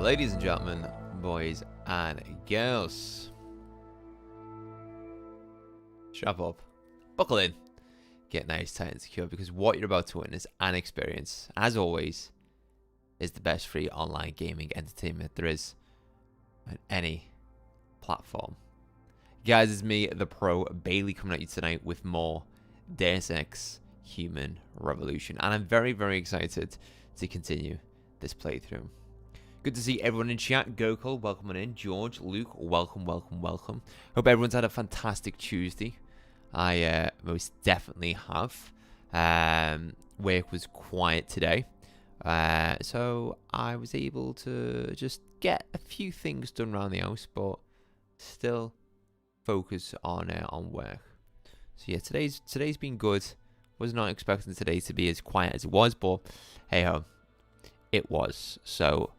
ladies and gentlemen, boys and girls, strap up, buckle in, get nice, tight and secure, because what you're about to witness and experience, as always, is the best free online gaming entertainment there is on any platform. Guys, it's me, the Pro, Bailey, coming at you tonight with more Deus Ex Human Revolution, and I'm very, very excited to continue this playthrough. Good to see everyone in chat. Gokul, welcome on in. George, Luke, welcome, welcome, welcome. Hope everyone's had a fantastic Tuesday. I most definitely have. Work was quiet today, so I was able to just get a few things done around the house, but still focus on work. So yeah, today's been good. Was not expecting today to be as quiet as it was, but hey ho, it was. So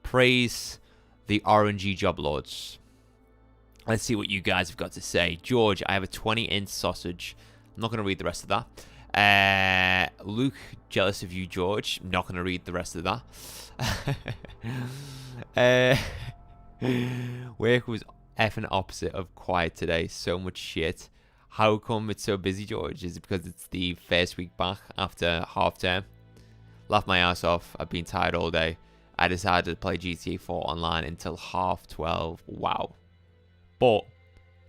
praise the RNG job lords. Let's see what you guys have got to say. George, I have a 20-inch sausage. I'm not going to read the rest of that. Luke, jealous of you, George. I'm not going to read the rest of that. Work was effing opposite of quiet today. So much shit. How come it's so busy, George? Is it because it's the first week back after half term? Laughed my ass off. I've been tired all day. I decided to play GTA 4 online until 12:30. Wow. But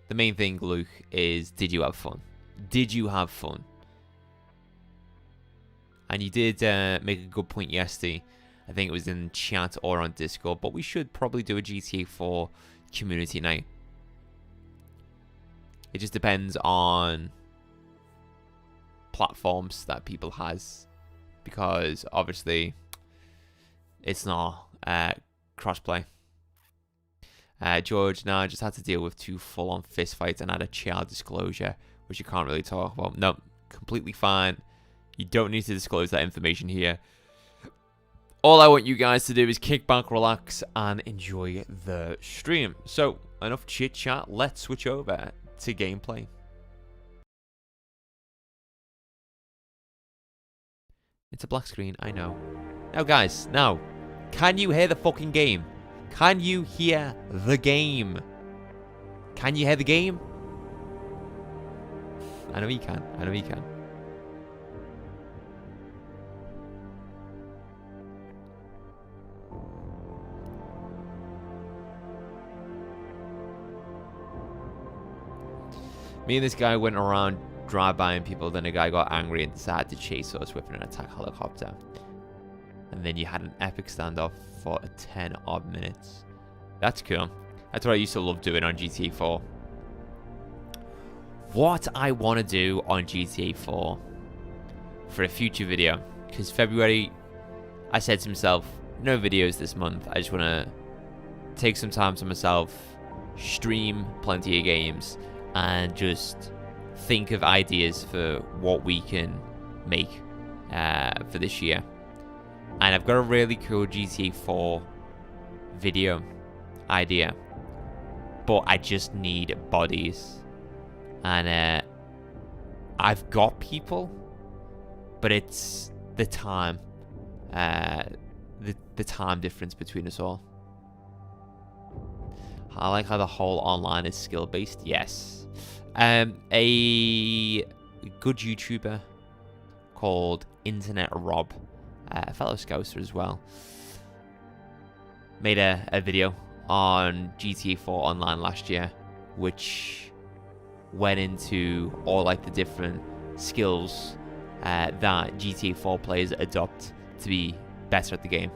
the main thing, Luke, is did you have fun? Did you have fun? And you did make a good point yesterday. I think it was in chat or on Discord, but we should probably do a GTA 4 community night. It just depends on platforms that people has, because obviously it's not crossplay. George, now I just had to deal with 2 full-on fist fights and had a child disclosure, which you can't really talk about. No, completely fine. You don't need to disclose that information here. All I want you guys to do is kick back, relax, and enjoy the stream. So, enough chit-chat. Let's switch over to gameplay. It's a black screen, I know. Now, guys, now, can you hear the fucking game? Can you hear the game? Can you hear the game? I know you can. I know you can. Me and this guy went around drive-bying people, then a guy got angry and decided to chase us with an attack helicopter. And then you had an epic standoff for 10 odd minutes. That's cool. That's what I used to love doing on GTA 4. What I want to do on GTA 4 for a future video, because February, I said to myself, no videos this month. I just want to take some time to myself, stream plenty of games, and just think of ideas for what we can make for this year. And I've got a really cool GTA 4 video idea, but I just need bodies. And I've got people, but it's the time, the time difference between us all. I like how the whole online is skill based. Yes. A good YouTuber called Internet Rob, a fellow Scouser as well, made a video on GTA 4 online last year, which went into all like the different skills that GTA 4 players adopt to be better at the game.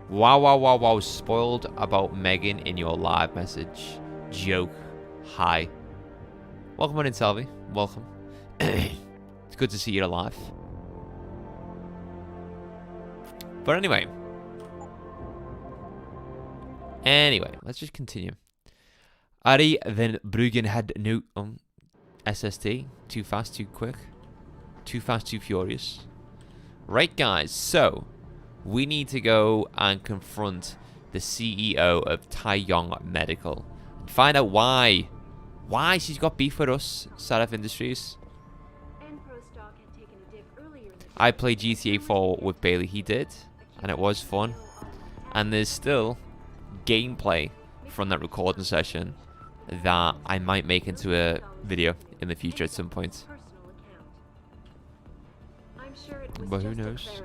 Wow, wow, wow, wow. Spoiled about Megan in your live message. Joke. Hi. Welcome on in, Salvi. Welcome. It's good to see you alive. But anyway, let's just continue. Ari van Bruggen had no SST. Too fast, too quick. Too fast, too furious. Right, guys. So, we need to go and confront the CEO of Taeyong Medical and find out why she's got beef with us, Sarif Industries. I played GTA 4 with Bailey. He did, and it was fun. And there's still gameplay from that recording session that I might make into a video in the future at some point. But who knows?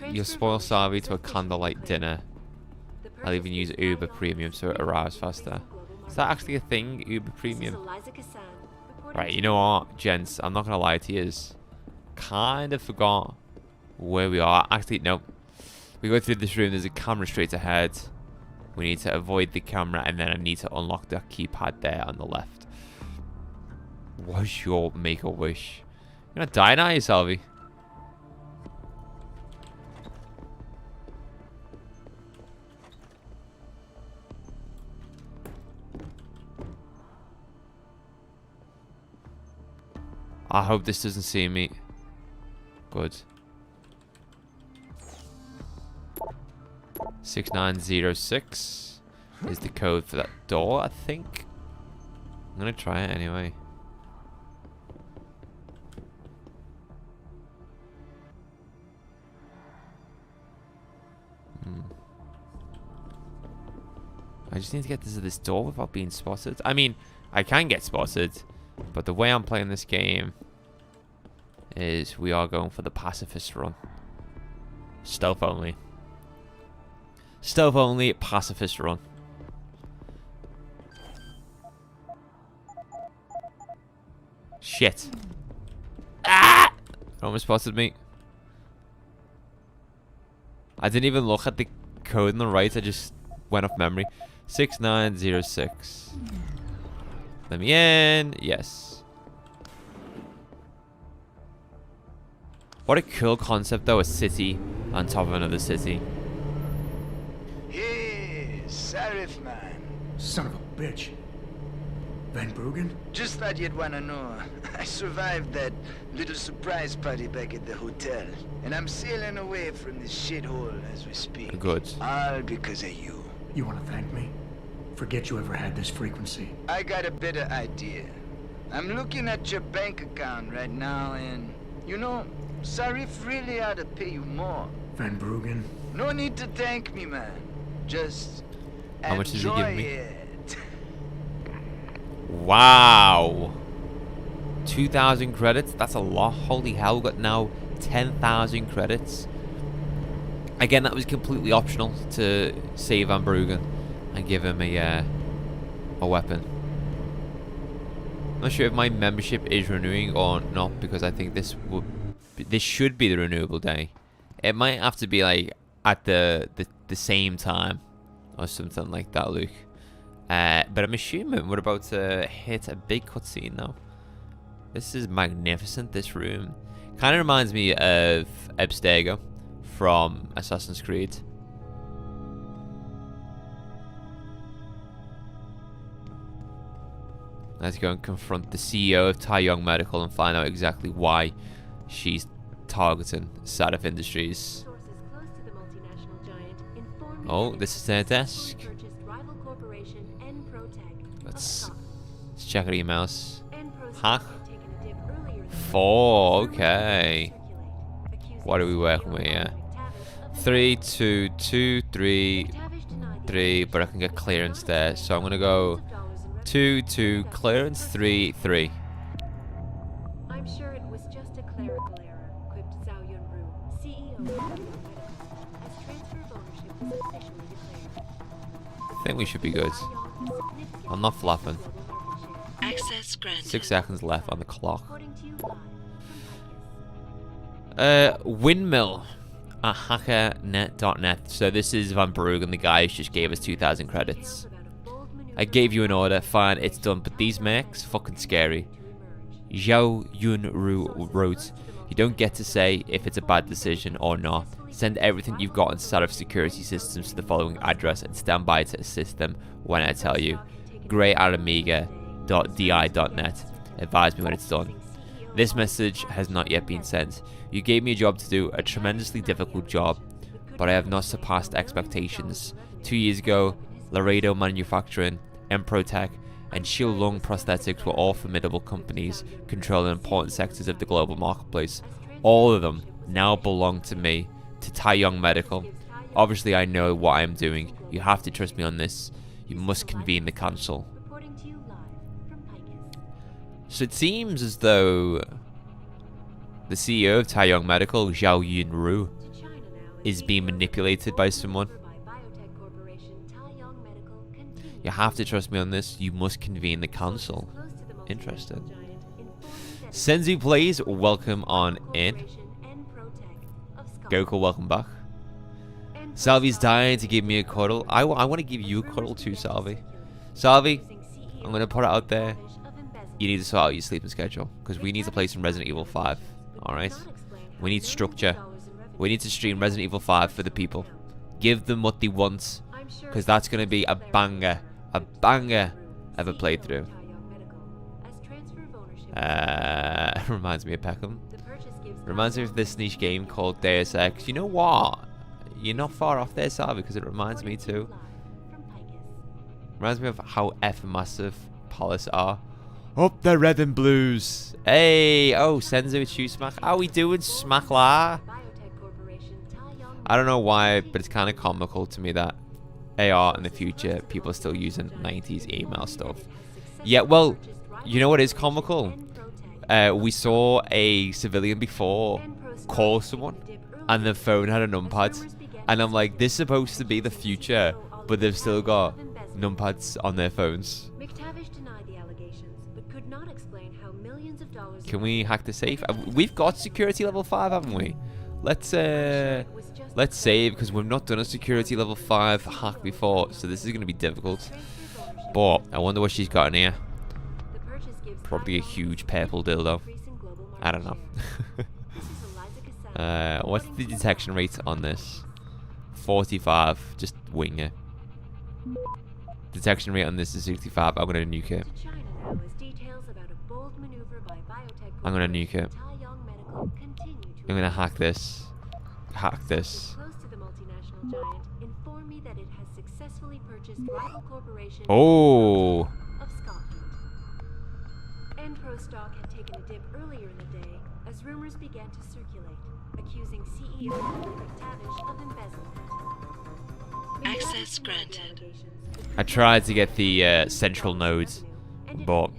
You'll spoil Sarif to a candlelight dinner. I'll even use Uber Premium so it arrives faster. Is that actually a thing, Uber Premium? Right, you know what, gents? I'm not going to lie to you. Kind of forgot where we are. Actually, no. We go through this room. There's a camera straight ahead. We need to avoid the camera, and then I need to unlock the keypad there on the left. What's your make-a-wish? You're going to die now, you Sarif. I hope this doesn't see me. Good. 6906 is the code for that door, I think. I'm gonna try it anyway. I just need to get to this door without being spotted. I mean, I can get spotted, but the way I'm playing this game is we are going for the pacifist run. Stealth only. Stealth only, pacifist run. Shit. Ah! It almost spotted me. I didn't even look at the code on the right, I just went off memory. 6906. Let me in. Yes. What a cool concept though, a city on top of another city. Hey, Sarif man. Son of a bitch. Van Bruggen? Just thought you'd want to know. I survived that little surprise party back at the hotel. And I'm sailing away from this shithole as we speak. Good. All because of you. You want to thank me? Forget you ever had this frequency. I got a better idea. I'm looking at your bank account right now and, you know, Sarif really ought to pay you more. Van Bruggen? No need to thank me, man. Just how much does he give me? It. Wow. 2,000 credits? That's a lot. Holy hell, we've got now 10,000 credits. Again, that was completely optional to save Van Bruggen and give him a weapon. Not sure if my membership is renewing or not, because I think this should be the renewable day. It might have to be like at the same time or something like that, Luke. But I'm assuming we're about to hit a big cutscene now. This is magnificent, this room. Kind of reminds me of Abstergo from Assassin's Creed. Let's go and confront the CEO of Taeyong Medical and find out exactly why she's targeting Sarif Industries. Oh, this is their desk. Let's check our emails. Hack 4, okay. What are we working with here? 3, 2, 2, 3, 3, but I can get clearance there. So I'm gonna go 2, 2, clearance 3, 3. I'm sure it was just a clerical error, quipped Zhao Yunru, CEO as transfer of ownership was officially declared. I think we should be good. I'm not flapping. Access granted. 6 seconds left on the clock. According to you live. Windmill at hackernet.net. So this is Van Bruggen, the guy who just gave us 2,000 credits. I gave you an order, fine, it's done, but these mechs, fucking scary. Zhao Yunru wrote, you don't get to say if it's a bad decision or not. Send everything you've got on Sarif security systems to the following address and stand by to assist them when I tell you. grey@amiga.di.net. Advise me when it's done. This message has not yet been sent. You gave me a job to do, a tremendously difficult job, but I have not surpassed expectations. 2 years ago, Laredo Manufacturing, Emprotech, and Shield Lung Prosthetics were all formidable companies controlling important sectors of the global marketplace. All of them now belong to me, to Tai Yong Medical. Obviously, I know what I'm doing. You have to trust me on this. You must convene the council. So it seems as though the CEO of Tai Yong Medical, Zhao Yunru, is being manipulated by someone. You have to trust me on this. You must convene the council. Interesting. Senzu Plays, welcome on in. Goku, welcome back. Salvi's dying to give me a cuddle. I want to give you a cuddle too, Salvi. Salvi, I'm going to put it out there. You need to sort out your sleeping schedule, because we need to play some Resident Evil 5. Alright? We need structure. We need to stream Resident Evil 5 for the people. Give them what they want, because that's going to be a banger. A banger of a playthrough. Reminds me of Peckham. Reminds me of this niche game called Deus Ex. You know what? You're not far off there, Salvi, because it reminds me too. Reminds me of how effing massive Palace are. Up the red and blues. Hey, oh, Senzu, it's you, Smack. How we doing, Smackla? I don't know why, but it's kind of comical to me that AR in the future, people are still using 90s email stuff. Yeah, well, you know what is comical? We saw a civilian before call someone, and the phone had a numpad. And I'm like, this is supposed to be the future, but they've still got numpads on their phones. Can we hack the safe? We've got security level 5, haven't we? Let's save, because we've not done a security level 5 hack before, so this is going to be difficult. But I wonder what she's got in here. Probably a huge purple dildo. I don't know. What's the detection rate on this? 45. Just wing it. Detection rate on this is 65. I'm going to nuke it. I'm going to nuke it. I'm going to hack this. Hack this. Oh. Stock had taken a dip earlier in the day as rumors began to circulate, accusing CEO McTavish of embezzlement. Access granted. I tried to get the central node, but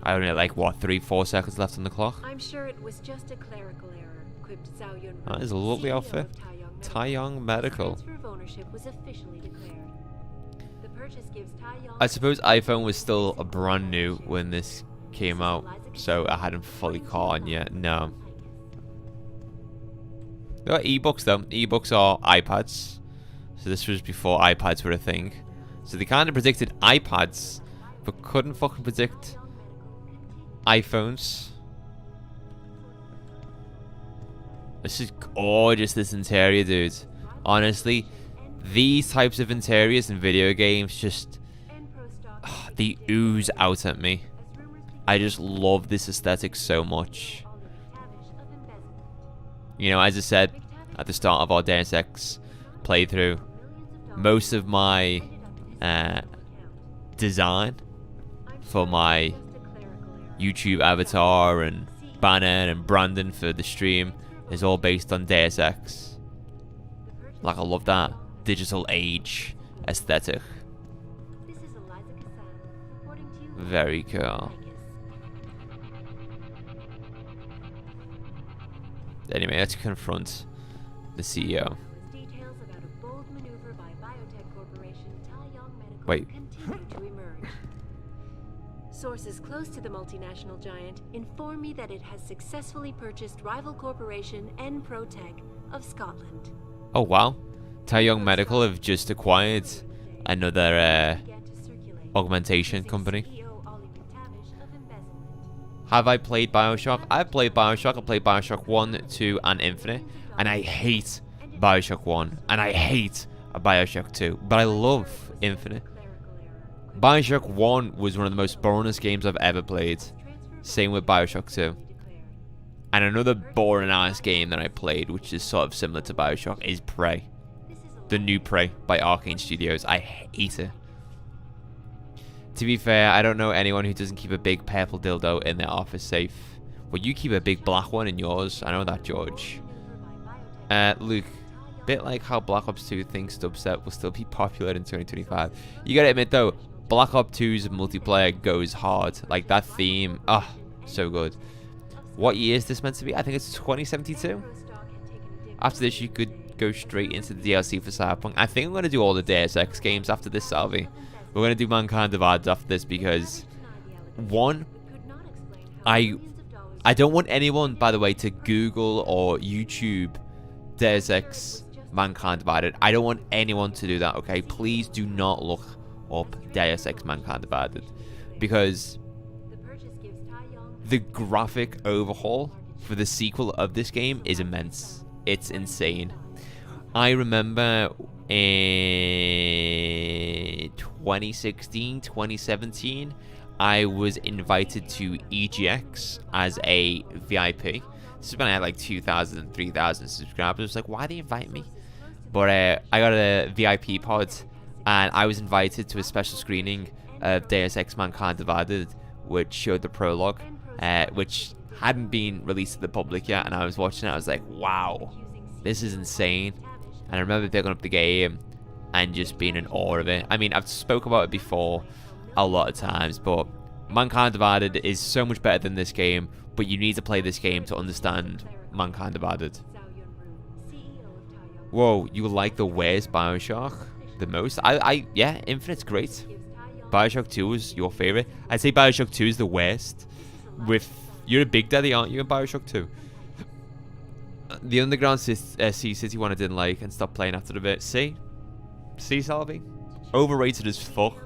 I only had like what 3-4 seconds left on the clock. I'm sure it was just a clerical error, quipped Zhao Yunru. That is a lovely outfit. Tai Yong Medical. Transfer of ownership was officially declared. The purchase gives Tai Yong. I suppose iPhone was still a brand new when this came out, so I hadn't fully caught on yet. No. There are ebooks though. Ebooks are iPads. So this was before iPads were a thing. So they kind of predicted iPads, but couldn't fucking predict iPhones. This is gorgeous, this interior, dude. Honestly, these types of interiors in video games just they ooze out at me. I just love this aesthetic so much. You know, as I said at the start of our Deus Ex playthrough, most of my design for my YouTube avatar and banner and branding for the stream is all based on Deus Ex. Like, I love that digital age aesthetic. Very cool. Anyway, let's confront the CEO. Wait. Sources close to the multinational giant inform me that it has successfully purchased rival corporation N-Protech of Scotland. Oh wow. Tai Yong Medical have just acquired another augmentation company. Have I played Bioshock? I've played Bioshock. I played Bioshock 1, 2, and Infinite. And I hate Bioshock 1. And I hate Bioshock 2. But I love Infinite. Bioshock 1 was one of the most boringest games I've ever played. Same with Bioshock 2. And another boring ass game that I played, which is sort of similar to Bioshock, is Prey. The new Prey by Arcane Studios. I hate it. To be fair, I don't know anyone who doesn't keep a big purple dildo in their office safe. Well, you keep a big black one in yours. I know that, George. Luke, bit like how Black Ops 2 thinks dubstep will still be popular in 2025. You gotta admit though, Black Ops 2's multiplayer goes hard. Like that theme, so good. What year is this meant to be? I think it's 2072. After this, you could go straight into the DLC for Cyberpunk. I think I'm gonna do all the Deus Ex games after this, Salvi. We're gonna do Mankind Divided after this because, one, I don't want anyone, by the way, to Google or YouTube Deus Ex Mankind Divided. I don't want anyone to do that, okay? Please do not look up Deus Ex Mankind Divided, because the graphic overhaul for the sequel of this game is immense. It's insane. I remember in 2016, 2017, I was invited to EGX as a VIP. This is when I had like 2,000, 3,000 subscribers. I was like, why they invite me? But I got a VIP pod, and I was invited to a special screening of Deus Ex Mankind Divided, which showed the prologue, which hadn't been released to the public yet. And I was watching it, I was like, wow, this is insane. And I remember picking up the game and just being in awe of it. I mean, I've spoke about it before a lot of times, but Mankind Divided is so much better than this game, but you need to play this game to understand Mankind Divided. Whoa, you like the worst Bioshock the most? Yeah, Infinite's great. Bioshock 2 is your favorite. I'd say Bioshock 2 is the worst. You're a big daddy, aren't you, in Bioshock 2? The Underground Sea City one I didn't like and stopped playing after a bit. See, Salvi? Overrated as fuck.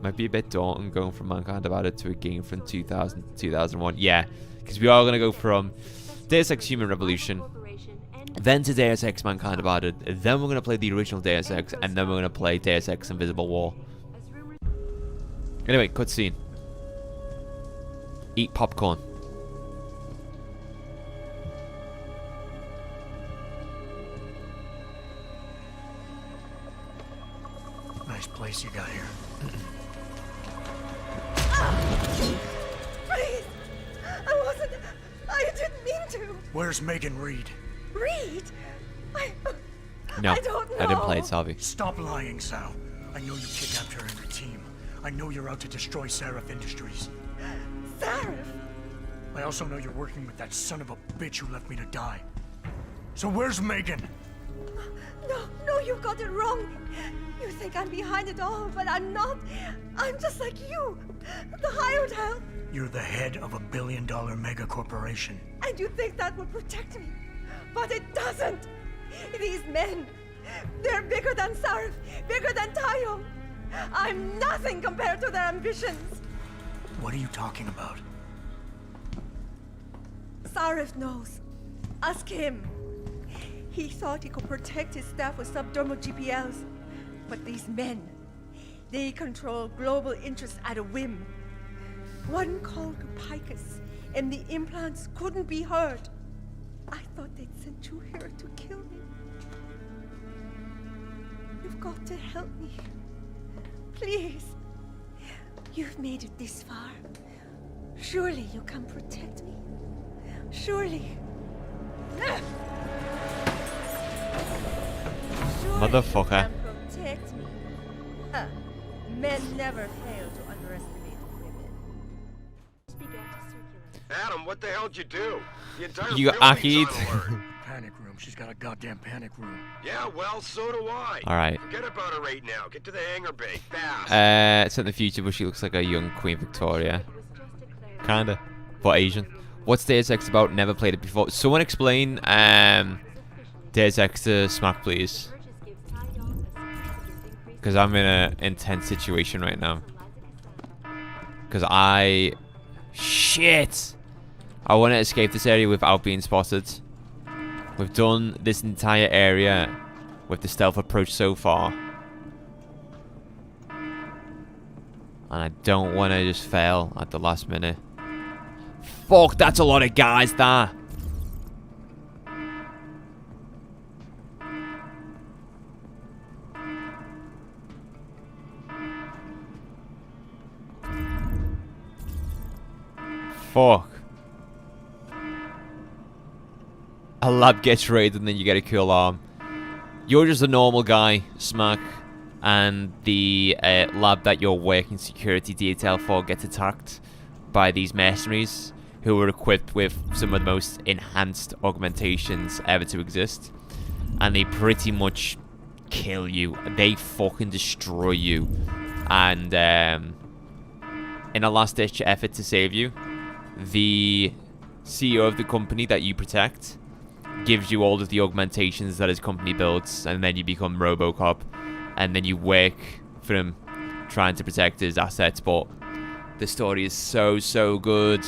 Might be a bit daunting going from Mankind Divided to a game from 2000 to 2001. Yeah, because we are going to go from Deus Ex Human Revolution, then to Deus Ex Mankind Divided, then we're going to play the original Deus Ex, and then we're going to play Deus Ex Invisible War. Anyway, cutscene. Eat popcorn. Nice place you got here. Please! I didn't mean to! Where's Megan Reed? Reed? No, I don't know. I didn't play it, Salvi. Stop lying, Sal. I know you kidnapped her and her team. I know you're out to destroy Sarif Industries. Sarif? I also know you're working with that son of a bitch who left me to die. So where's Megan? No, you've got it wrong. You think I'm behind it all, but I'm not. I'm just like you. The hired help. You're the head of a billion-dollar mega corporation. And you think that will protect me. But it doesn't. These men, they're bigger than Sarif, bigger than Tayo. I'm nothing compared to their ambitions. What are you talking about? Sarif knows. Ask him. He thought he could protect his staff with subdermal GPLs. But these men, they control global interests at a whim. One called Picus, and the implants couldn't be heard. I thought they'd sent you here to kill me. You've got to help me. Please. You've made it this far. Surely you can protect me. Surely. Motherfucker. You can protect me. Men never fail to underestimate women. Adam, what the hell'd you do? The entire You building's Akid. on alert. Panic room. She's got a goddamn panic room. Yeah, well, so do I. Alright. Forget about her right now. Get to the hangar bay, fast. It's in the future, but she looks like a young Queen Victoria. Kinda. But Asian. What's Deus Ex about? Never played it before. Someone explain Deus Ex to Smack, please. Because I'm in an intense situation right now. Because Shit! I want to escape this area without being spotted. We've done this entire area with the stealth approach so far. And I don't want to just fail at the last minute. Fuck, that's a lot of guys there. Fuck. a lab gets raided and then you get a cool arm. You're just a normal guy, Smack, and the lab that you're working security detail for gets attacked by these mercenaries who are equipped with some of the most enhanced augmentations ever to exist. And they pretty much kill you. They fucking destroy you. And in a last-ditch effort to save you, the CEO of the company that you protect gives you all of the augmentations that his company builds, and then you become RoboCop, and then you work for him trying to protect his assets. But the story is so good.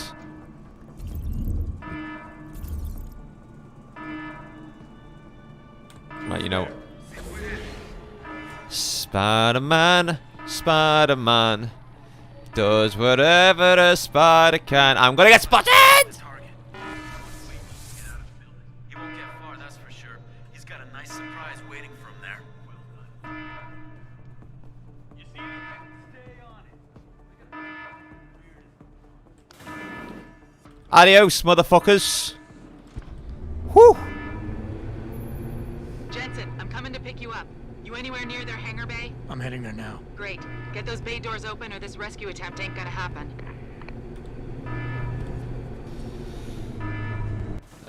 Right, you know, Spider-Man does whatever a spider can. I'm gonna get spotted! He won't get far, that's for sure. He's got a nice surprise waiting for him there. You see anything? Stay on it. Adios, motherfuckers. Whew. Jensen, I'm coming to pick you up. You anywhere near their hangar bay? I'm heading there now. Great. Get those bay doors open or this rescue attempt ain't gonna happen.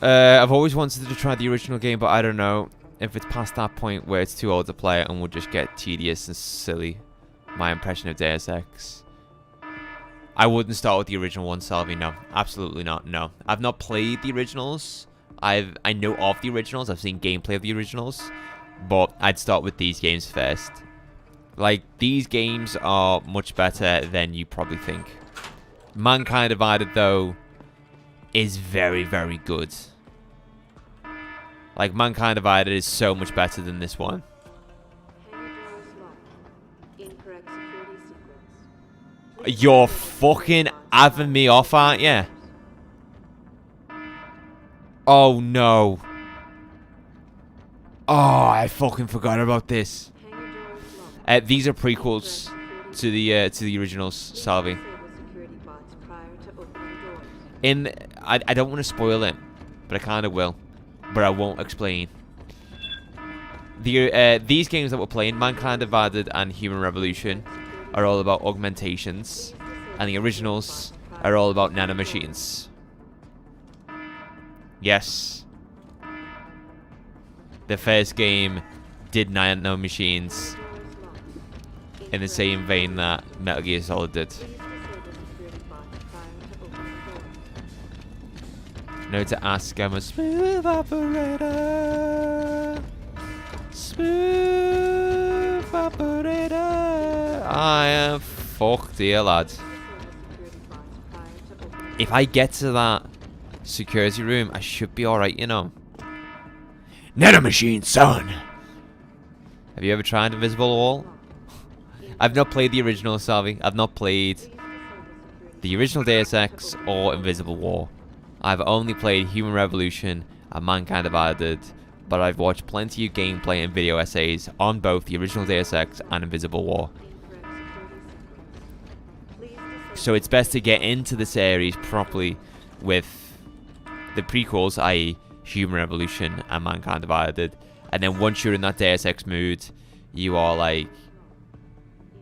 I've always wanted to try the original game, but I don't know if it's past that point where it's too old to play it and will just get tedious and silly. My impression of Deus Ex. I wouldn't start with the original one, Salvi. No, absolutely not. No, I've not played the originals. I know of the originals. I've seen gameplay of the originals, but I'd start with these games first. Like, these games are much better than you probably think. Mankind Divided, though, is very good. Like, Mankind Divided is so much better than this one. Hangar doors locked. Incorrect security sequence. You're fucking having me off, aren't you? Oh, no. Oh, I fucking forgot about this. Hangar doors locked. These are prequels to the originals, Salvi. Disable security bots prior to opening doors. I don't want to spoil it, but I kind of will. But I won't explain. These games that we're playing, Mankind Divided and Human Revolution, are all about augmentations, and the originals are all about nanomachines. Yes. The first game did nanomachines in the same vein that Metal Gear Solid did. No to ask, I'm a smooth operator. Smooth operator. I am fucked here, lads. If I get to that security room, I should be alright, you know. Nanomachine, son! Have you ever tried Invisible Wall? I've not played the original, Salvi. I've not played the original Deus Ex or Invisible War. I've only played Human Revolution and Mankind Divided, but I've watched plenty of gameplay and video essays on both the original Deus Ex and Invisible War. So it's best to get into the series properly with the prequels, i.e. Human Revolution and Mankind Divided, and then once you're in that Deus Ex mood, you are like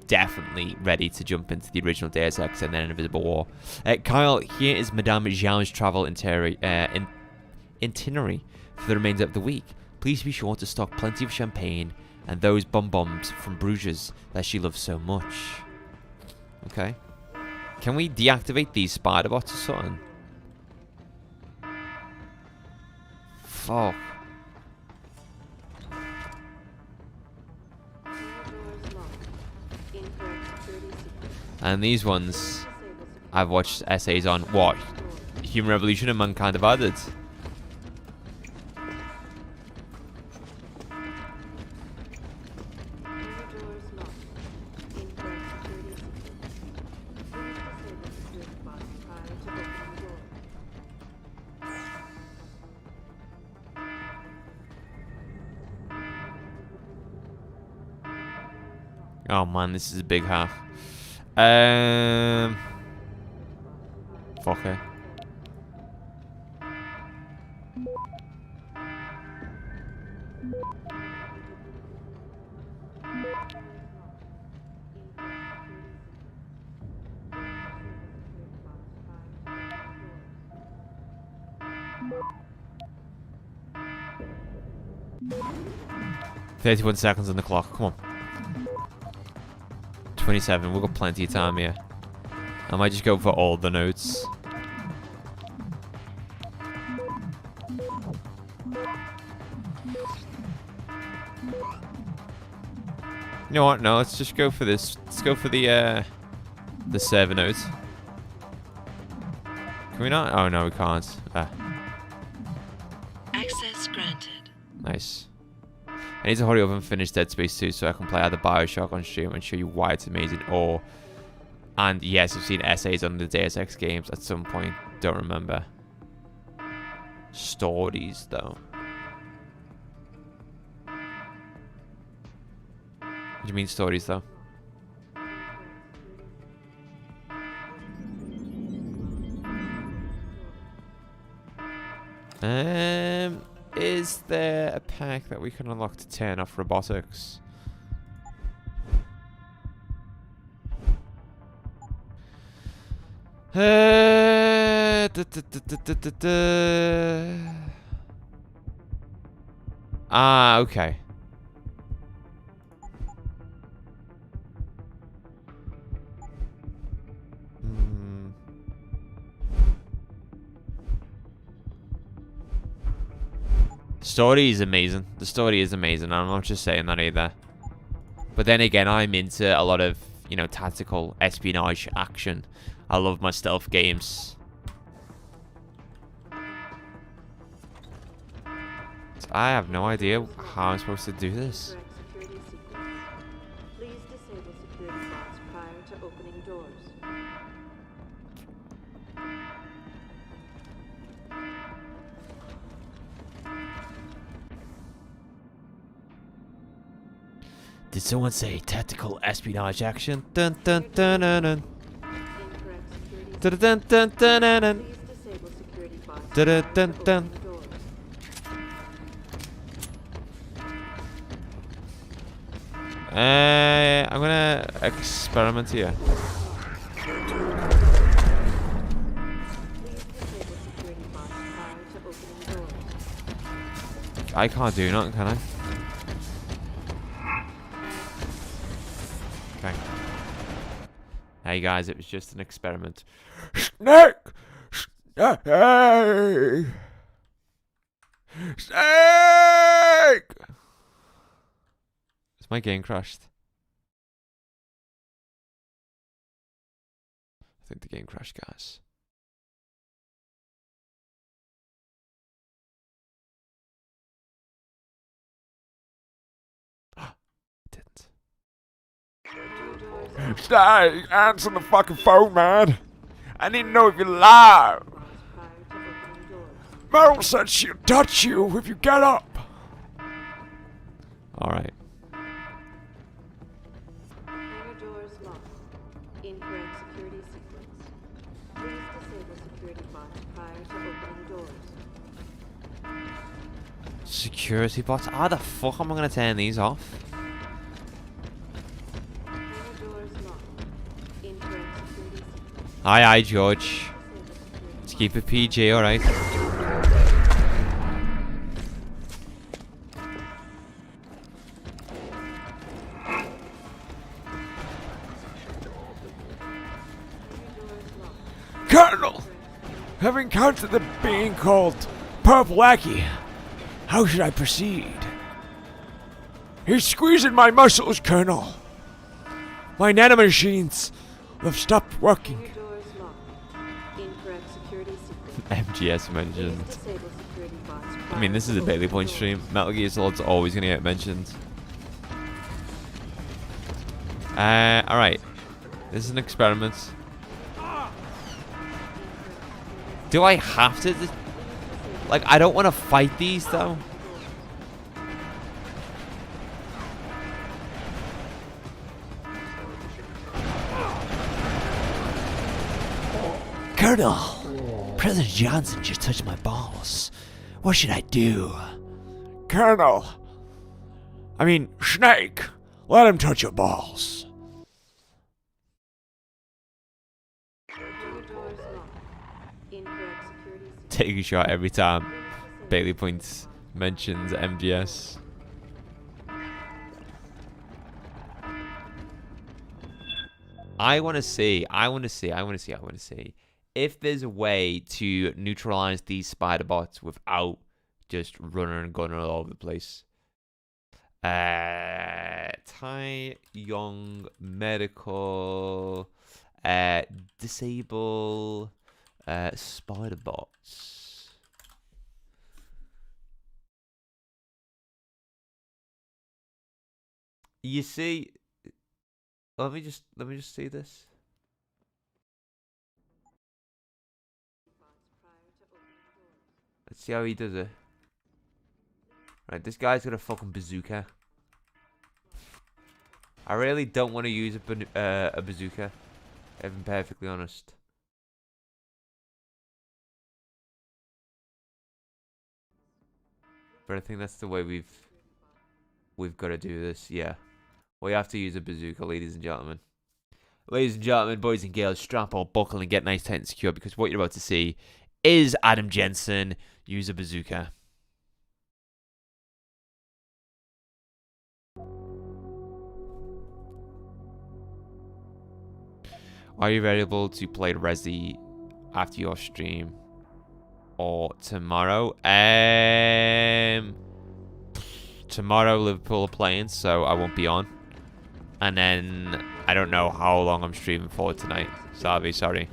definitely ready to jump into the original Deus Ex and then Invisible War. Kyle, here is Madame Zhao's travel itinerary for the remainder of the week. Please be sure to stock plenty of champagne and those bonbons from Bruges that she loves so much. Okay. Can we deactivate these spider bots or something? Fuck. And these ones I've watched essays on. What? Human Revolution and Mankind Divided. Oh man, this is a big hack. Fuck it. 31 seconds on the clock. Come on. 27. We've got plenty of time here. I might just go for all the notes. You know what? No, let's just go for this. Let's go for the server notes. Can we not? Oh no, we can't. Access granted. Nice. I need to hurry up and finish Dead Space 2 so I can play either Bioshock on stream and show you why it's amazing, or... And yes, I've seen essays on the Deus Ex games at some point. Don't remember. Stories, though. What do you mean stories, though? Is there a pack that we can unlock to turn off robotics? Ah, okay. Story is amazing. The story is amazing. I'm not just saying that either. But then again, I'm into a lot of, you know, tactical espionage action. I love my stealth games. So I have no idea how I'm supposed to do this. Please disable security bots prior to opening doors. Did someone say tactical espionage action? Dun dun dun dun dun. Dun dun dun dun dun dun. Dun dun dun. I'm gonna experiment here. I can't do nothing, can I? Okay. Hey guys, it was just an experiment. Snake! Snake! Snake! Is my game crashed? I think the game crashed, guys. It didn't. Stay! Answer the fucking phone, man! I need to know if you're live! Meryl said she'll touch you if you get up! Alright. Hangar doors locked. Incorrect security sequence. Please disable security bots prior to opening doors. Security bots? How the fuck am I gonna turn these off? Hangar doors locked. Incorrect security sequence. Aye, George. Let's keep it PG, alright. Colonel! I've encountered the being called Purple Aki. How should I proceed? He's squeezing my muscles, Colonel. My nanomachines have stopped working. Hangar doors locked. Incorrect security sequence. MGS mentioned. Please disable security bots I prior mean, this to is a Bailey opening Point doors. stream. Metal Gear Solid's always gonna get mentioned. Alright. This is an experiment. Do I have to? Like, I don't want to fight these, though. Colonel, President Johnson just touched my balls. What should I do? Colonel. I mean, Snake. Let him touch your balls. Hangar doors locked. Incorrect security sequence. Take a shot every time Bailey Points mentions MGS. I want to see if there's a way to neutralize these spider bots without just running and gunning all over the place. Tai Young Medical, disable spider bots. You see, let me just see this. Let's see how he does it. Right, this guy's got a fucking bazooka. I really don't want to use a bazooka, if I'm perfectly honest. But I think that's the way we've got to do this. Yeah, we have to use a bazooka, ladies and gentlemen. Ladies and gentlemen, boys and girls, strap on, buckle, and get nice, tight, and secure, because what you're about to see is Adam Jensen use a bazooka. Are you available to play Resi after your stream or tomorrow? Tomorrow Liverpool are playing, so I won't be on. And then I don't know how long I'm streaming for tonight. Sorry. Please disable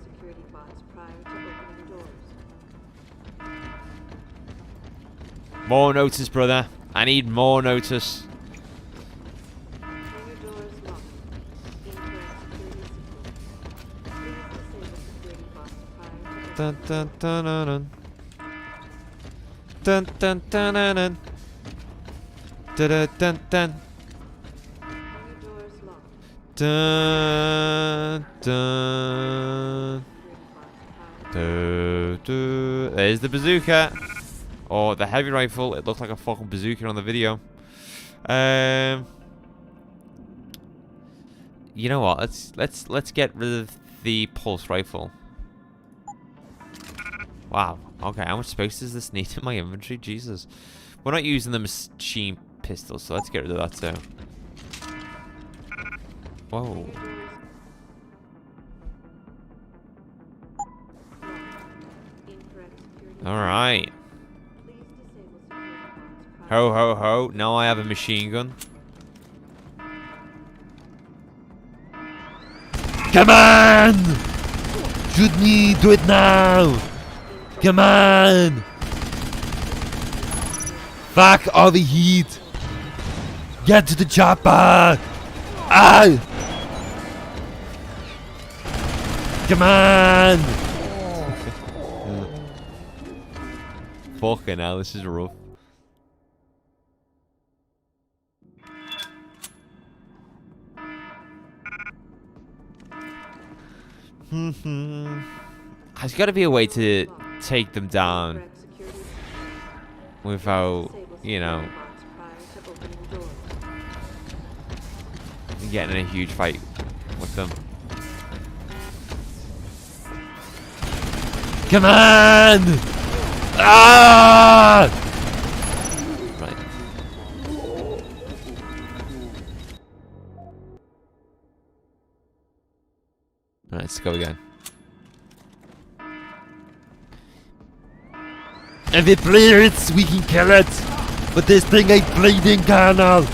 security bots prior to opening doors. More notice, brother. I need more notice. Hangar doors locked. Incorrect security sequence. Please disable security bots prior to Dun dun dun dun dun. Dun dun dun dun dun. Dun dun dun dun. Hangar doors locked. Dun dun. There's the bazooka. Or the heavy rifle. It looked like a fucking bazooka on the video. You know what? Let's get rid of the pulse rifle. Wow. Okay, how much space does this need in my inventory? Jesus. We're not using the machine pistol, so let's get rid of that too. Whoa. Alright. Ho ho ho. Now I have a machine gun. Come on! Shoot me! Do it now! Come on! Fuck all the heat! Get to the chopper! Ah! Come on! Fucking hell, this is rough. There's got to be a way to take them down without, you know, getting in a huge fight with them. Come on! Ah! Right. Let's go again. If it bleeds, we can kill it. But this thing ain't bleeding, Colonel.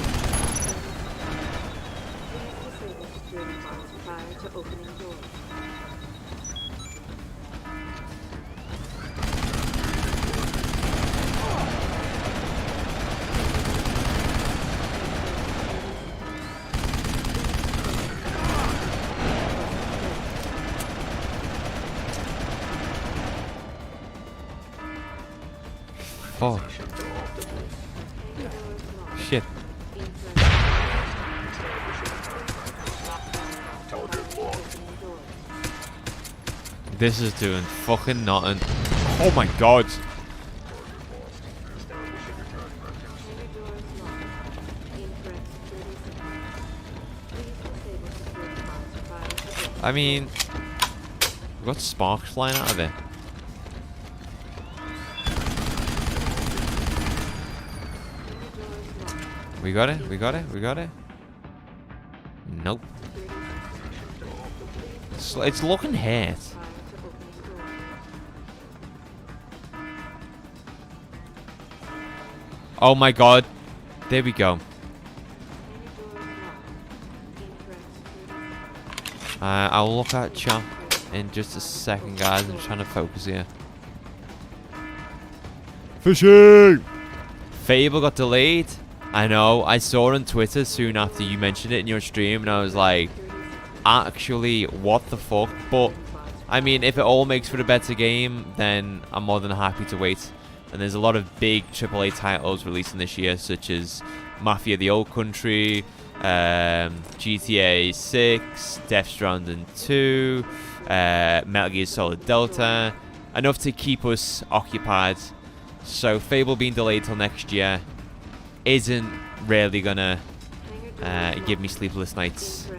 Oh. Shit. This is doing fucking nothing. Oh my god. I mean, we've got sparks flying out of it. We got it? We got it? We got it? Nope. It's looking hurt. Oh my god. There we go. I'll look at chat in just a second, guys. I'm trying to focus here. Fishing! Fable got delayed. I know. I saw it on Twitter soon after you mentioned it in your stream, and I was like, actually, what the fuck? But, I mean, if it all makes for a better game, then I'm more than happy to wait. And there's a lot of big AAA titles releasing this year, such as Mafia: The Old Country, GTA 6, Death Stranding 2, Metal Gear Solid Delta. Enough to keep us occupied. So Fable being delayed till next year isn't really gonna give me sleepless nights.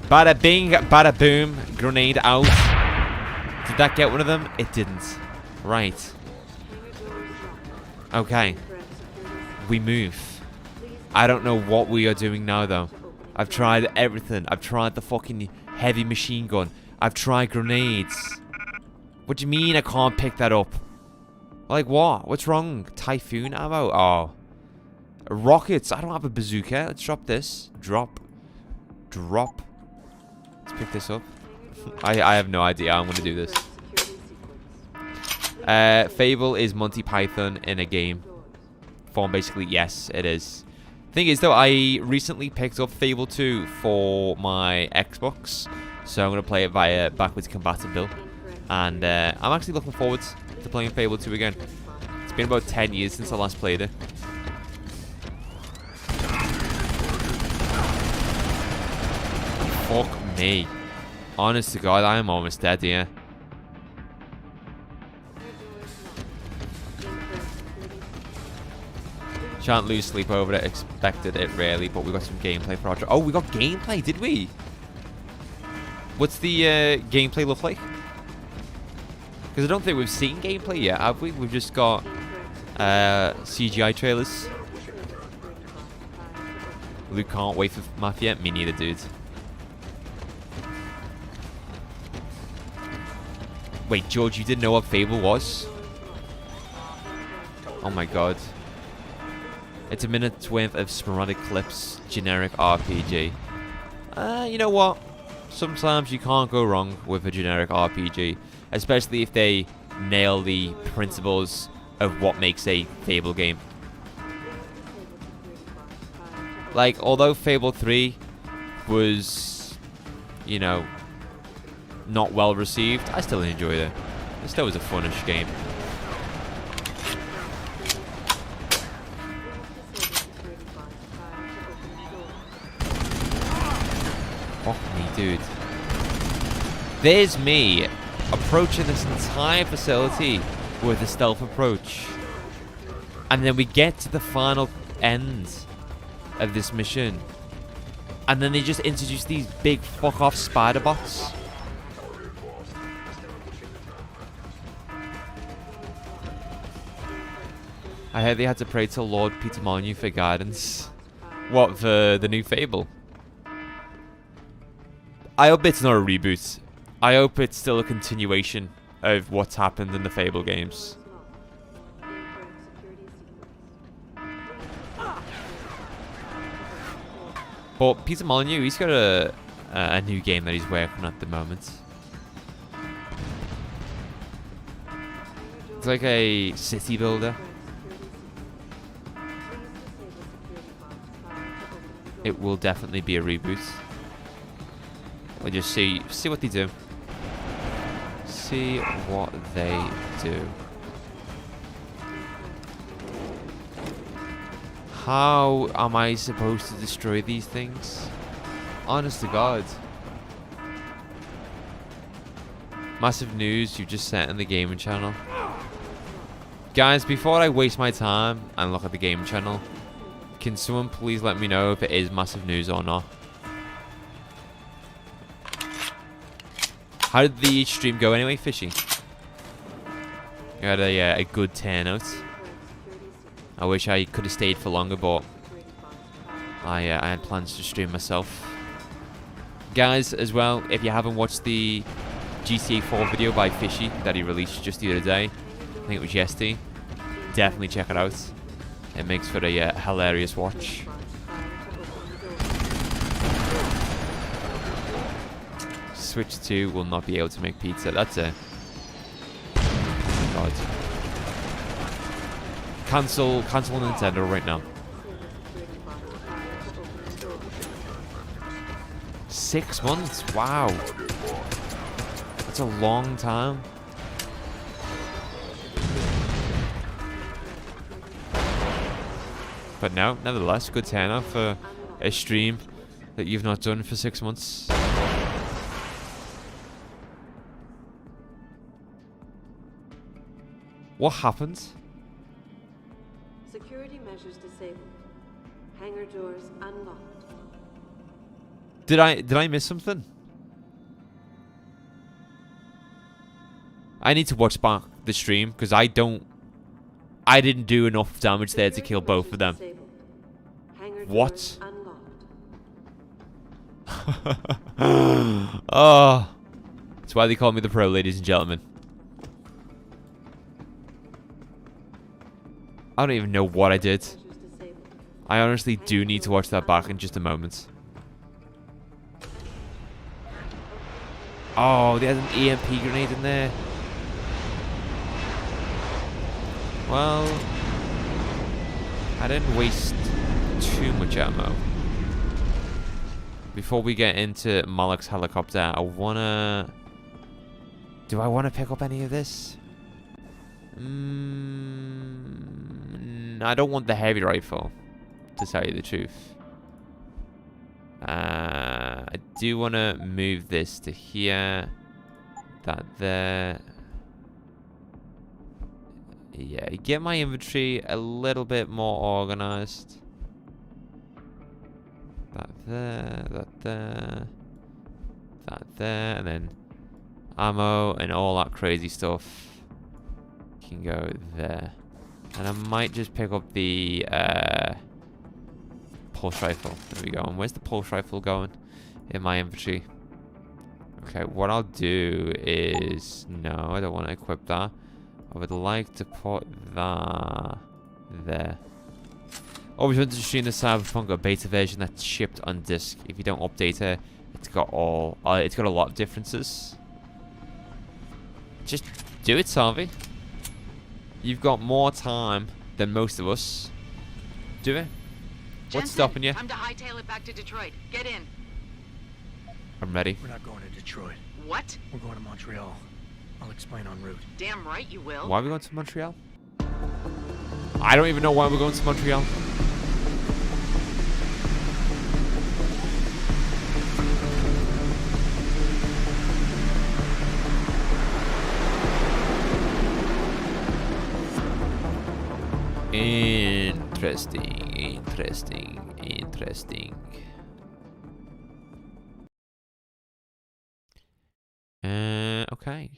Bada bing, bada boom, grenade out. Did that get one of them? It didn't. Right. Okay. We move. I don't know what we are doing now, though. I've tried everything. I've tried the fucking heavy machine gun. I've tried grenades. What do you mean I can't pick that up? Like what? What's wrong? Typhoon ammo? Oh. Rockets. I don't have a bazooka. Let's drop this. Drop. Drop. Let's pick this up. I have no idea how I'm going to do this. Fable is Monty Python in a game form, basically. Yes, it is. Thing is, though, I recently picked up Fable 2 for my Xbox, so I'm going to play it via backwards compatible. And I'm actually looking forward to playing Fable 2 again. It's been about 10 years since I last played it. Fuck me. Honest to God, I am almost dead here. Shan't lose sleep over it. Expected it really, but we got some gameplay for our... Oh, we got gameplay, did we? What's the gameplay look like? Because I don't think we've seen gameplay yet, have we? We've just got CGI trailers. Luke can't wait for Mafia. Me neither, dude. Wait, George, you didn't know what Fable was? Oh my god. It's a minute's worth of sporadic clips, generic RPG. You know what? Sometimes you can't go wrong with a generic RPG, especially if they nail the principles of what makes a Fable game. Like, although Fable 3 was, you know, not well received, I still enjoyed it. It still was a funnish game. Fuck me, dude. There's me approaching this entire facility with a stealth approach. And then we get to the final end of this mission. And then they just introduce these big fuck off spider bots. I heard they had to pray to Lord Peter Molyneux for guidance. What, for the new Fable? I hope it's not a reboot. I hope it's still a continuation of what's happened in the Fable games. But Peter Molyneux, he's got a new game that he's working on at the moment. It's like a city builder. It will definitely be a reboot. We'll just see what they do. See what they do. How am I supposed to destroy these things? Honest to God. Massive news you just sent in the gaming channel. Guys, before I waste my time and look at the gaming channel, can someone please let me know if it is massive news or not? How did the stream go anyway, Fishy? You had a good turnout. I wish I could have stayed for longer, but I had plans to stream myself. Guys, as well, if you haven't watched the GTA 4 video by Fishy that he released just the other day, I think it was yesterday, definitely check it out. It makes for a hilarious watch. Switch 2 will not be able to make pizza. That's it. God. Cancel Nintendo right now. 6 months? Wow. That's a long time. But no, nevertheless, good turnout for a stream that you've not done for 6 months. What happened? Security measures disabled. Hangar doors unlocked. Did I miss something? I need to watch back the stream because I didn't do enough damage there to kill both of them. What? Oh, that's why they call me the pro, ladies and gentlemen. I don't even know what I did. I honestly do need to watch that back in just a moment. Oh, they had an EMP grenade in there. Well, I didn't waste too much ammo. Before we get into Malek's helicopter, I wanna... Do I wanna pick up any of this? I don't want the heavy rifle, to tell you the truth. I do want to move this to here. That there. Yeah, get my inventory a little bit more organized. That there, that there, that there, and then ammo and all that crazy stuff can go there. And I might just pick up the pulse rifle. There we go. And where's the pulse rifle going? In my inventory. Okay, what I'll do is... No, I don't want to equip that. I would like to put that there. Always wanted to stream the Cyberpunk beta version that's shipped on disc. If you don't update it, it's got all... it's got a lot of differences. Just do it, Sarvi. You've got more time than most of us. Do it. Jensen, What's stopping you? Time to hightail it back to Detroit. Get in. I'm ready. We're not going to Detroit. What? We're going to Montreal. I'll explain en route. Damn right you will. Why are we going to Montreal? I don't even know why we're going to Montreal. Interesting. Okay.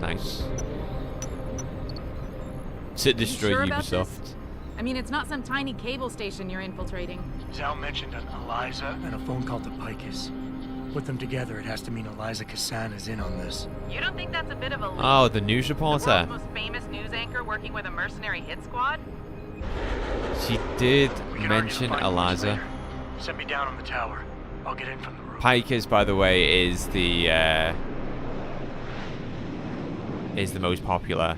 Nice. To destroy sure about Ubisoft. this? I mean, it's not some tiny cable station you're infiltrating. Zal mentioned an Eliza and a phone call to Pikus. Put them together, it has to mean Eliza Kassan is in on this. You don't think that's a bit of a leap? Oh, the news The reporter. world's most famous news anchor working with a mercenary hit squad? She did We can mention argue the findings Eliza. later. Send me down on the tower. I'll get in from the roof. Pikers, by the way, is the most popular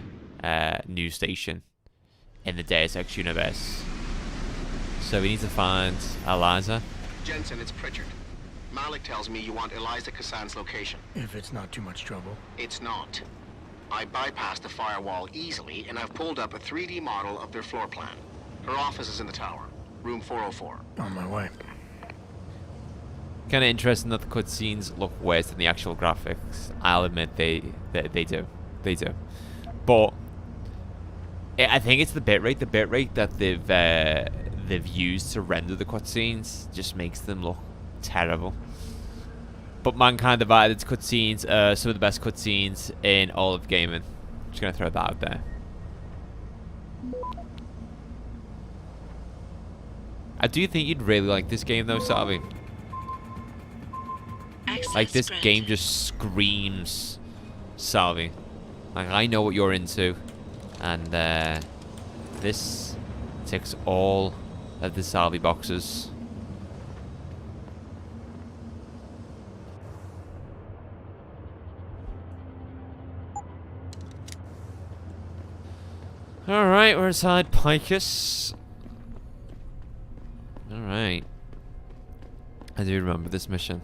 news station in the Deus Ex universe. So we need to find Eliza. Jensen, it's Pritchard. Malek tells me you want Eliza Kassan's location. If it's not too much trouble. It's not. I bypassed the firewall easily, and I've pulled up a 3D model of their floor plan. Her office is in the tower, room 404. On my way. Kind of interesting that the cutscenes look worse than the actual graphics. I'll admit they do. But I think it's the bitrate. The bitrate that they've used to render the cutscenes just makes them look terrible. But Mankind Divided's cutscenes are some of the best cutscenes in all of gaming. Just gonna throw that out there. I do think you'd really like this game though, Sarvi. Like, this game just screams Sarvi. Like, I know what you're into. And this ticks all of the Sarvi boxes. Alright, we're inside Picus. Alright. I do remember this mission.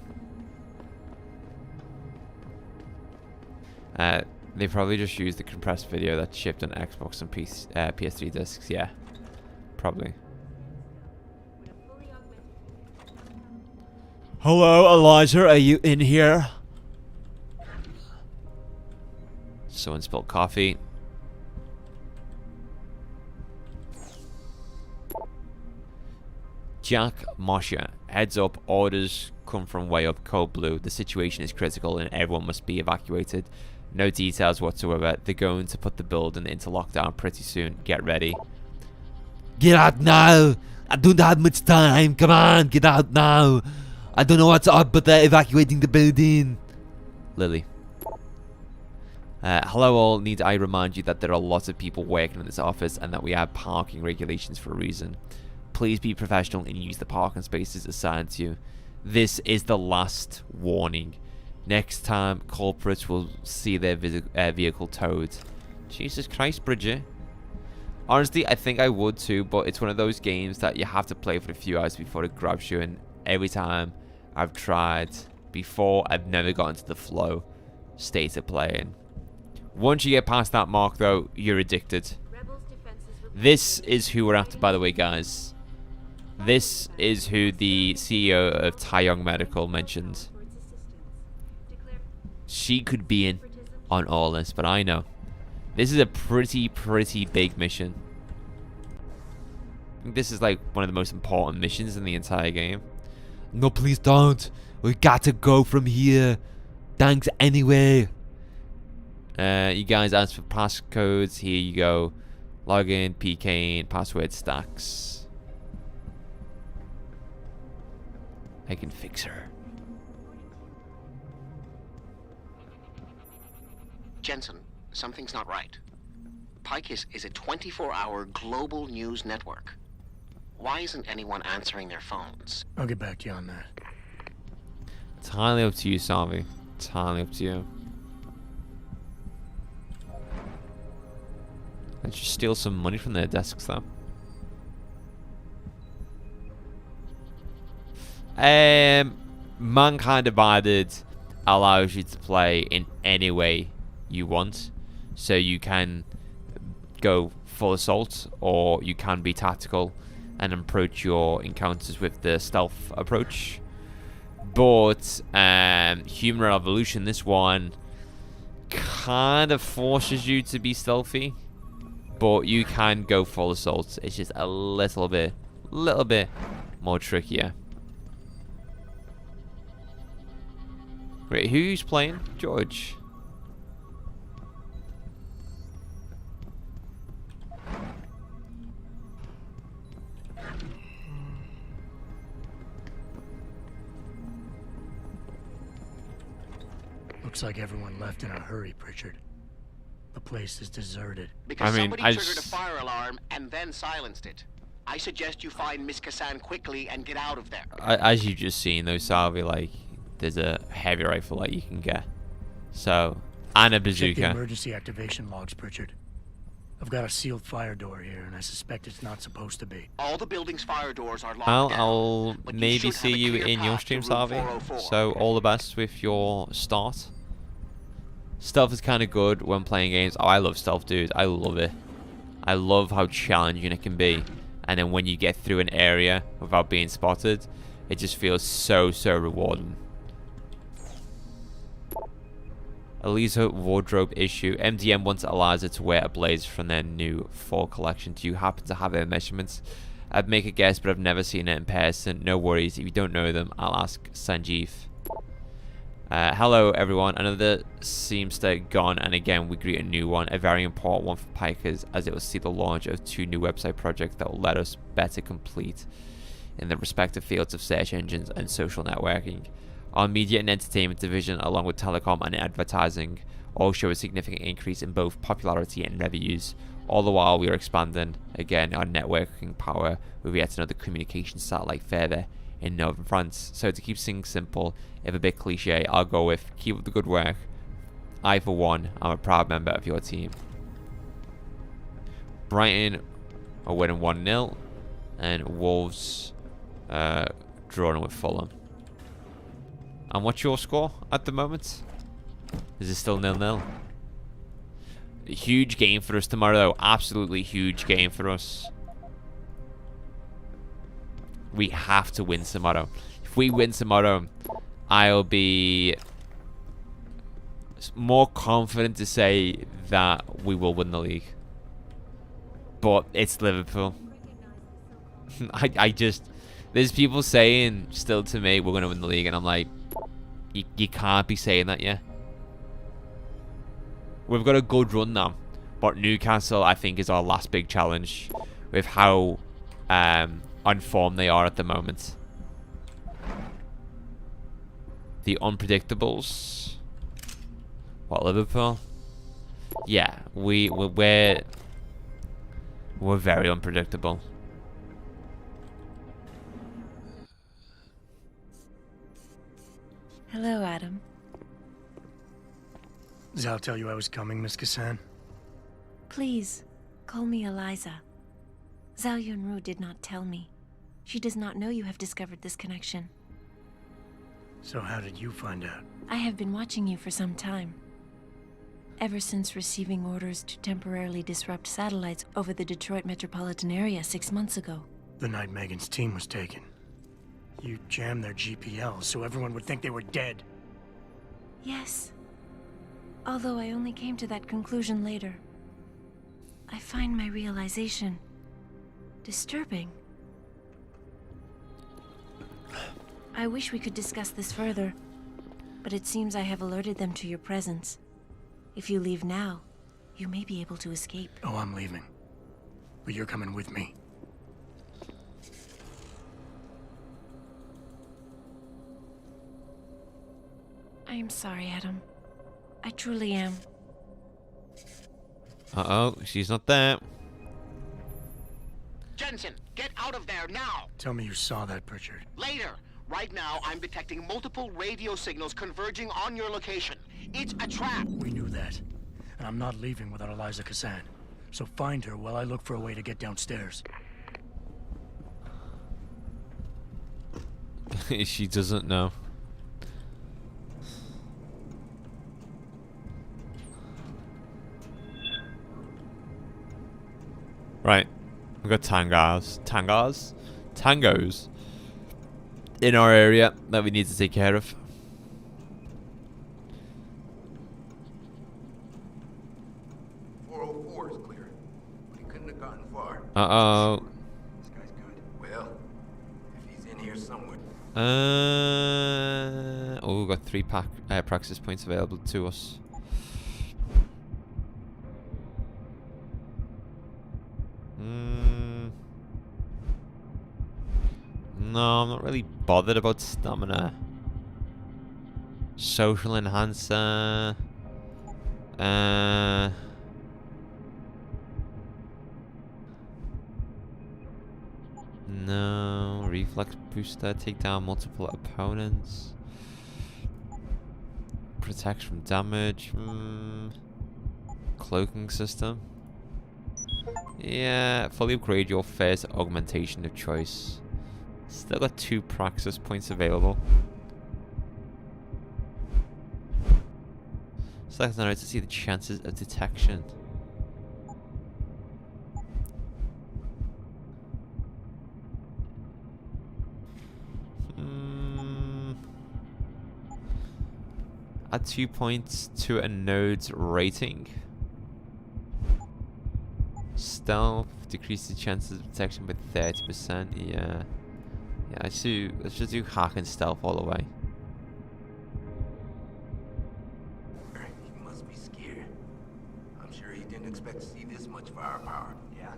They probably just used the compressed video that's shipped on Xbox and PS3 discs. Yeah, probably. Hello, Eliza. Are you in here? Someone spilled coffee. Jack Mosher. Heads up. Orders come from way up. Code blue. The situation is critical and everyone must be evacuated. No details whatsoever. They're going to put the building into lockdown pretty soon. Get ready. Get out now. I don't have much time. Come on, get out now. I don't know what's up, but they're evacuating the building. Lily. Hello all. Need I remind you that there are lots of people working in this office and that we have parking regulations for a reason. Please be professional and use the parking spaces assigned to you. This is the last warning. Next time, culprits will see their vehicle towed. Jesus Christ, Bridget. Honestly, I think I would too, but it's one of those games that you have to play for a few hours before it grabs you, and every time I've tried before, I've never gotten to the flow state of playing. Once you get past that mark, though, you're addicted. This is who we're after, by the way, guys. This is who the CEO of Taeyong Medical mentioned. She could be in on all this, but I know. This is a pretty big mission. I think this is like one of the most important missions in the entire game. No, please don't. We got to go from here. Thanks anyway. You guys asked for passcodes. Here you go. Login, PK, password stacks. I can fix her. Jensen, something's not right. Picus is a 24-hour global news network. Why isn't anyone answering their phones? I'll get back to you on that. Entirely up to you, Sarvi. Entirely up to you. Let's just steal some money from their desks, though. Mankind Divided allows you to play in any way you want, so you can go full assault or you can be tactical and approach your encounters with the stealth approach. But Human Revolution, this one kind of forces you to be stealthy, but you can go full assault. It's just a little bit more trickier. Wait, who's playing? George. Looks like everyone left in a hurry, Pritchard. The place is deserted. Because somebody triggered a fire alarm and then silenced it. I suggest you find Miss Kassan quickly and get out of there. As you've just seen, though, Salvi, like, there's a heavy rifle that you can get. So, and a bazooka. Check the emergency activation logs, Pritchard. I've got a sealed fire door here, and I suspect it's not supposed to be. All the building's fire doors are locked Well, down, I'll maybe see you in your stream, Salvi. So, all the best with your start. Stealth is kind of good when playing games. Oh, I love stealth, dude. I love it. I love how challenging it can be. And then when you get through an area without being spotted, it just feels so rewarding. Eliza wardrobe issue. MDM wants Eliza to wear a blazer from their new fall collection. Do you happen to have their measurements? I'd make a guess, but I've never seen it in person. No worries. If you don't know them, I'll ask Sanjeev. Hello everyone, another seamster gone, and again we greet a new one, a very important one for Pikers, as it will see the launch of 2 new website projects that will let us better complete in the respective fields of search engines and social networking. Our media and entertainment division, along with telecom and advertising, all show a significant increase in both popularity and revenues. All the while, we are expanding again our networking power with yet another communication satellite further in northern France. So to keep things simple, if a bit cliche, I'll go with keep up the good work. I, for one, am a proud member of your team. Brighton are winning 1-0, and Wolves drawing with Fulham. And what's your score at the moment? Is it still 0-0? A huge game for us tomorrow, though. Absolutely huge game for us. We have to win tomorrow. If we win tomorrow, I'll be more confident to say that we will win the league. But it's Liverpool. I just... There's people saying still to me, we're going to win the league. And I'm like, you can't be saying that yet. We've got a good run now. But Newcastle, I think, is our last big challenge. With how on form they are at the moment. The unpredictables. What, Liverpool? Yeah, we're very unpredictable. Hello, Adam. Zal tell you I was coming, Miss Kassan? Please, call me Eliza. Zhao Yunru did not tell me. She does not know you have discovered this connection. So how did you find out? I have been watching you for some time. Ever since receiving orders to temporarily disrupt satellites over the Detroit metropolitan area 6 months ago. The night Megan's team was taken. You jammed their GPL so everyone would think they were dead. Yes. Although I only came to that conclusion later. I find my realization disturbing. I wish we could discuss this further, but it seems I have alerted them to your presence. If you leave now, you may be able to escape. Oh, I'm leaving. But you're coming with me. I am sorry, Adam. I truly am. Uh-oh, she's not there. Jensen, get out of there now! Tell me you saw that, Pritchard. Later! Right now, I'm detecting multiple radio signals converging on your location. It's a trap! We knew that. And I'm not leaving without Eliza Kassan. So find her while I look for a way to get downstairs. She doesn't know. Right. We've got tangos in our area that we need to take care of. 404 is clear, but he couldn't have gotten far. Uh-oh. This guy's good. Well, if he's in here somewhere. Oh, we've got 3 praxis points available to us. No, I'm not really bothered about stamina. Social enhancer. No. Reflex booster. Take down multiple opponents. Protect from damage. Cloaking system. Yeah, fully upgrade your first augmentation of choice. Still got 2 praxis points available. Select an to see the chances of detection. Add 2 points to a node's rating. Stealth, decrease the chances of detection by 30%. Yeah. Yeah, let's just do hack and stealth all the way. He must be scared. I'm sure he didn't expect to see this much firepower. Yeah?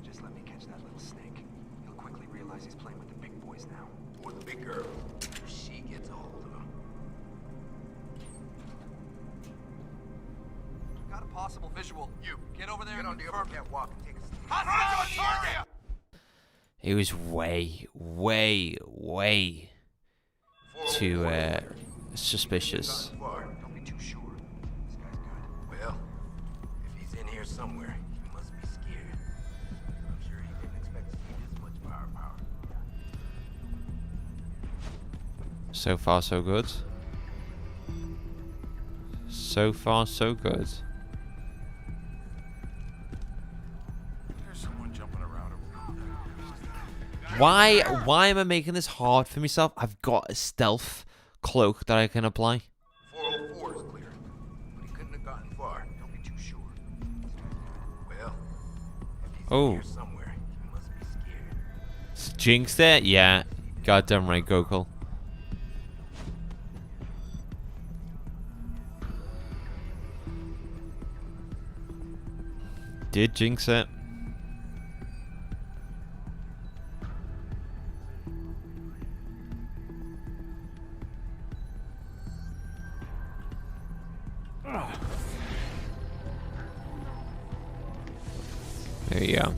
Just let me catch that little snake. He'll quickly quickly realize he's playing with the big boys now. Or the big girl. She gets a hold of him. Got a possible visual. You, get over there and confirm. Can't walk. Take a seat. Hostile target! It was way too suspicious. Don't be too sure. This guy's good. Well, if he's in here somewhere, he must be scared. I'm sure he didn't expect to see this much firepower. So far, so good. So far, so good. There's someone jumping around. Why am I making this hard for myself? I've got a stealth cloak that I can apply. 404 is clear, but he couldn't have gotten far. Don't be too sure. Well, if he's in here somewhere, he must be scared. Jinxed it? Yeah. Goddamn right, Gokul. Did jinx it. There you go.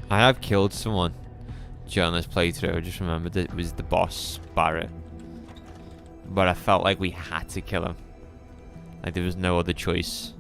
I have killed someone during this playthrough. I just remembered it was the boss, Barrett. But I felt like we had to kill him. Like there was no other choice.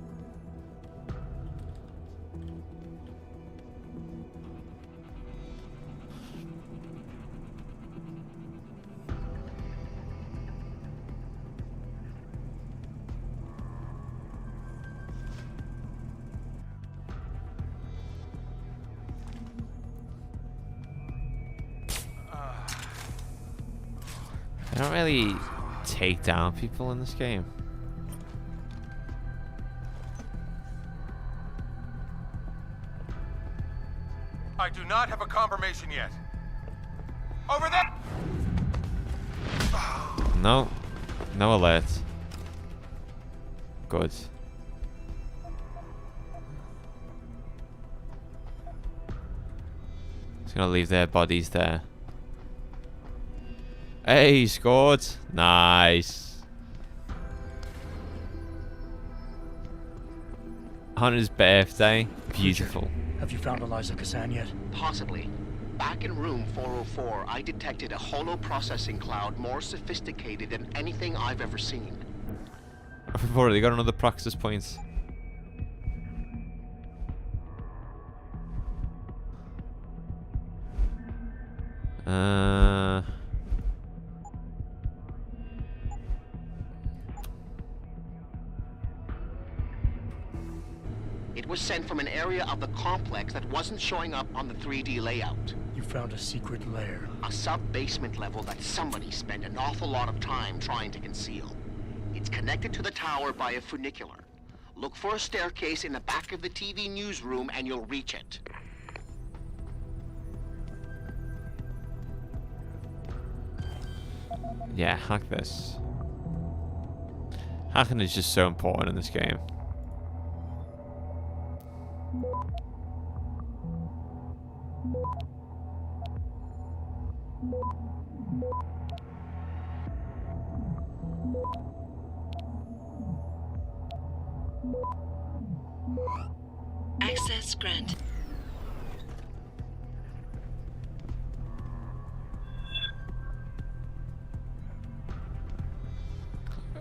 I don't really take down people in this game. I do not have a confirmation yet. Over there! No. No alert. Good. Just gonna leave their bodies there. Hey, he scored. Nice. On his birthday. Beautiful. Have you found Eliza Kazan yet? Possibly. Back in room 404, I detected a holo processing cloud more sophisticated than anything I've ever seen. I've already got another praxis point. It was sent from an area of the complex that wasn't showing up on the 3D layout. You found a secret lair. A sub-basement level that somebody spent an awful lot of time trying to conceal. It's connected to the tower by a funicular. Look for a staircase in the back of the TV newsroom and you'll reach it. Yeah, hack this. Hacking is just so important in this game. Access granted.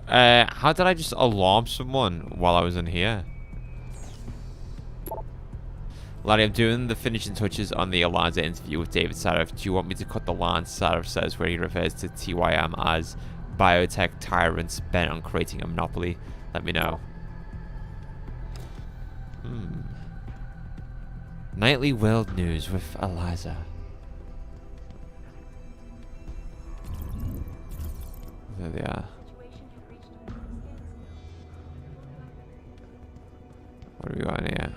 How did I just alarm someone while I was in here? Laddie, I'm doing the finishing touches on the Eliza interview with David Sarif. Do you want me to cut the line Sarif says where he refers to TYM as biotech tyrants bent on creating a monopoly? Let me know. Nightly World News with Eliza. There they are. What do we got in here?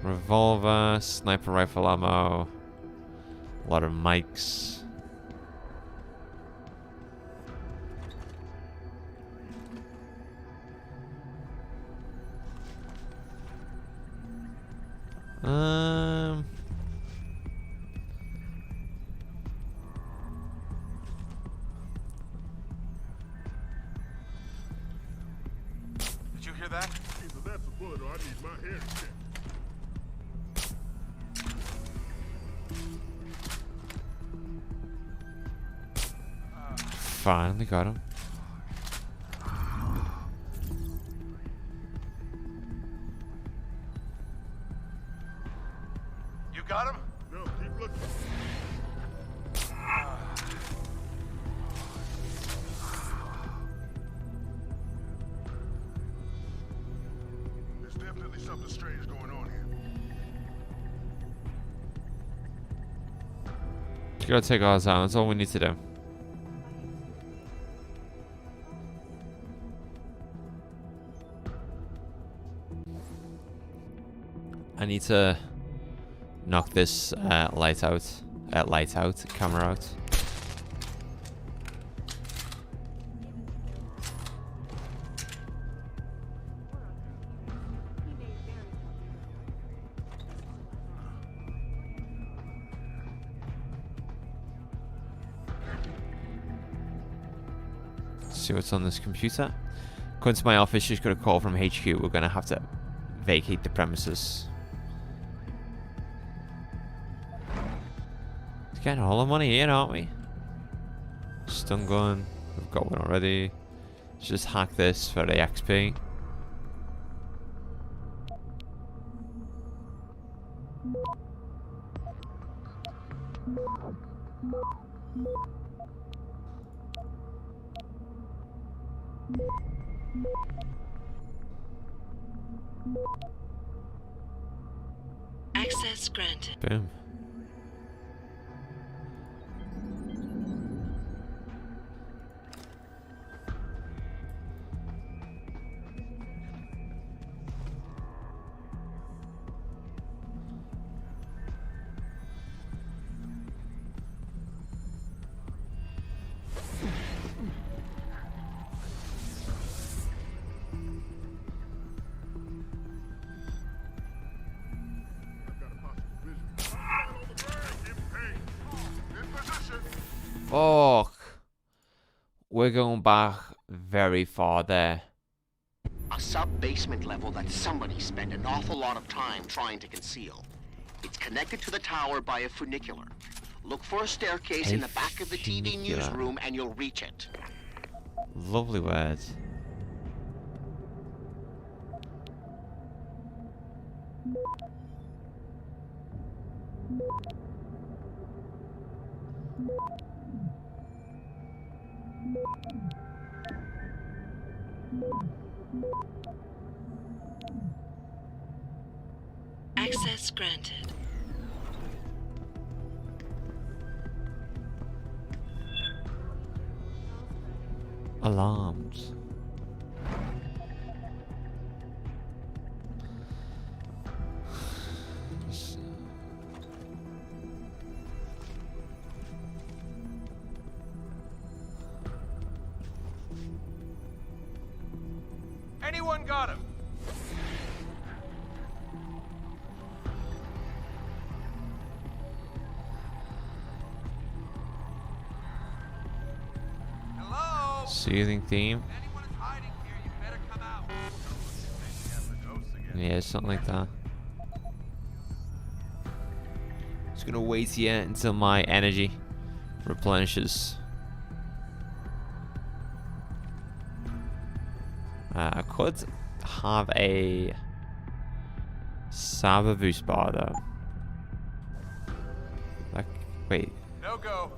Revolver, sniper rifle ammo, a lot of mics. Did you hear that? Either that's a bullet or I need my hair checked. Finally got him. You got him? No, keep looking. There's definitely something strange going on here. You gotta take ours out. That's all we need to do. I need to knock this light out, camera out. See what's on this computer. According to my office, she's got a call from HQ. We're gonna have to vacate the premises. Getting all the money in, aren't we? Stun gun. We've got one already. Let's just hack this for the XP. Access granted. Boom. Fuck. We're going back very far there. A sub-basement level that somebody spent an awful lot of time trying to conceal. It's connected to the tower by a funicular. Look for a staircase in the back of the TV funicular. newsroom and you'll reach it. Lovely words. Access granted. Alarms. Anyone got him? Hello? Soothing theme. Anyone is hiding here, you better come out. Yeah, something like that. Just gonna wait here until my energy replenishes. I could have a Cyber boost bar though. Like, wait. No go.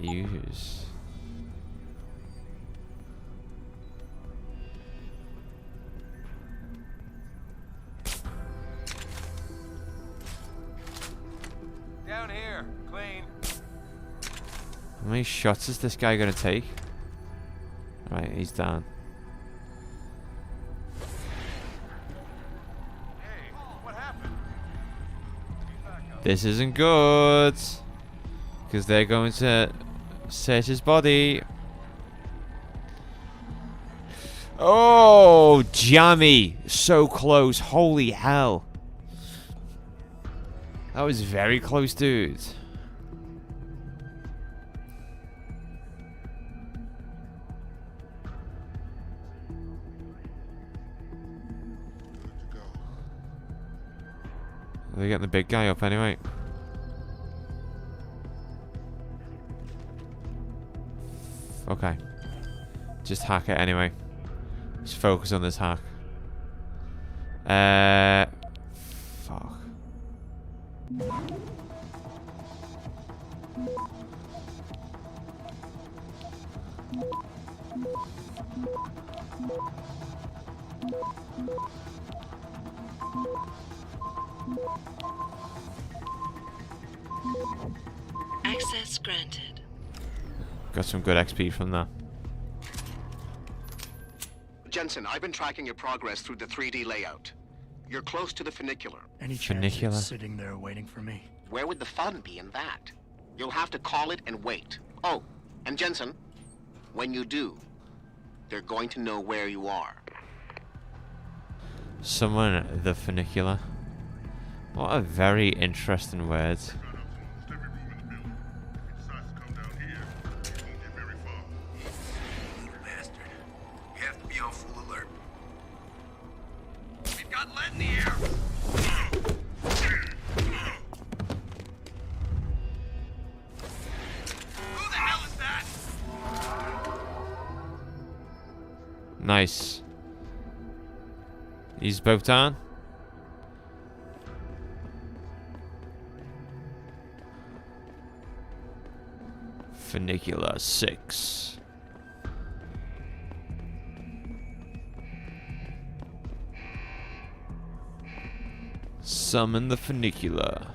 Use. Down here, clean. How many shots is this guy gonna take? Right, he's down. Hey, what happened? This isn't good. Because they're going to search his body. Oh, jammy. So close. Holy hell. That was very close, dude. They're getting the big guy up anyway. Okay. Just hack it anyway. Just focus on this hack. Fuck. Access granted. Got some good XP from that. Jensen, I've been tracking your progress through the 3D layout. You're close to the funicular. Any chance it's sitting there waiting for me? Where would the fun be in that? You'll have to call it and wait. Oh, and Jensen, when you do, they're going to know where you are. Summon the funicular. What a very interesting word. Nice. He's both down. Funicular 6. Summon the funicular.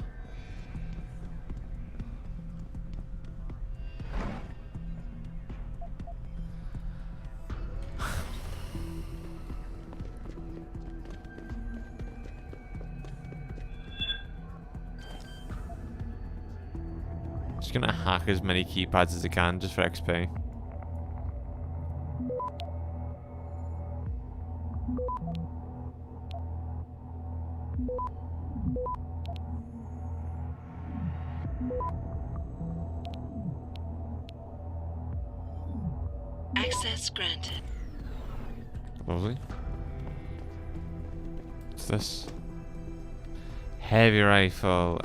Just gonna hack as many keypads as I can just for XP. Access granted. Lovely. What's this? Heavy rifle.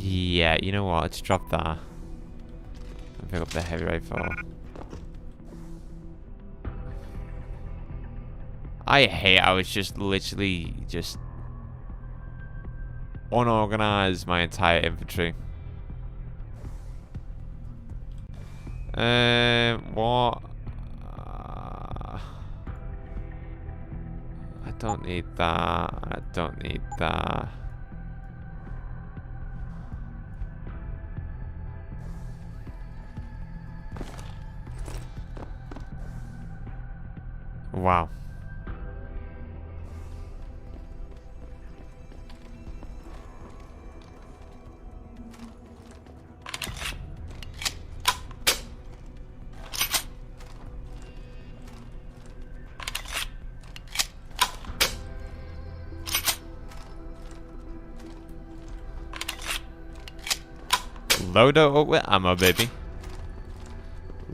Yeah, you know what? Let's drop that. And pick up the heavy rifle. I hate how it's just literally just unorganized my entire infantry. What? I don't need that. I don't need that. Wow. Load her up with ammo, baby.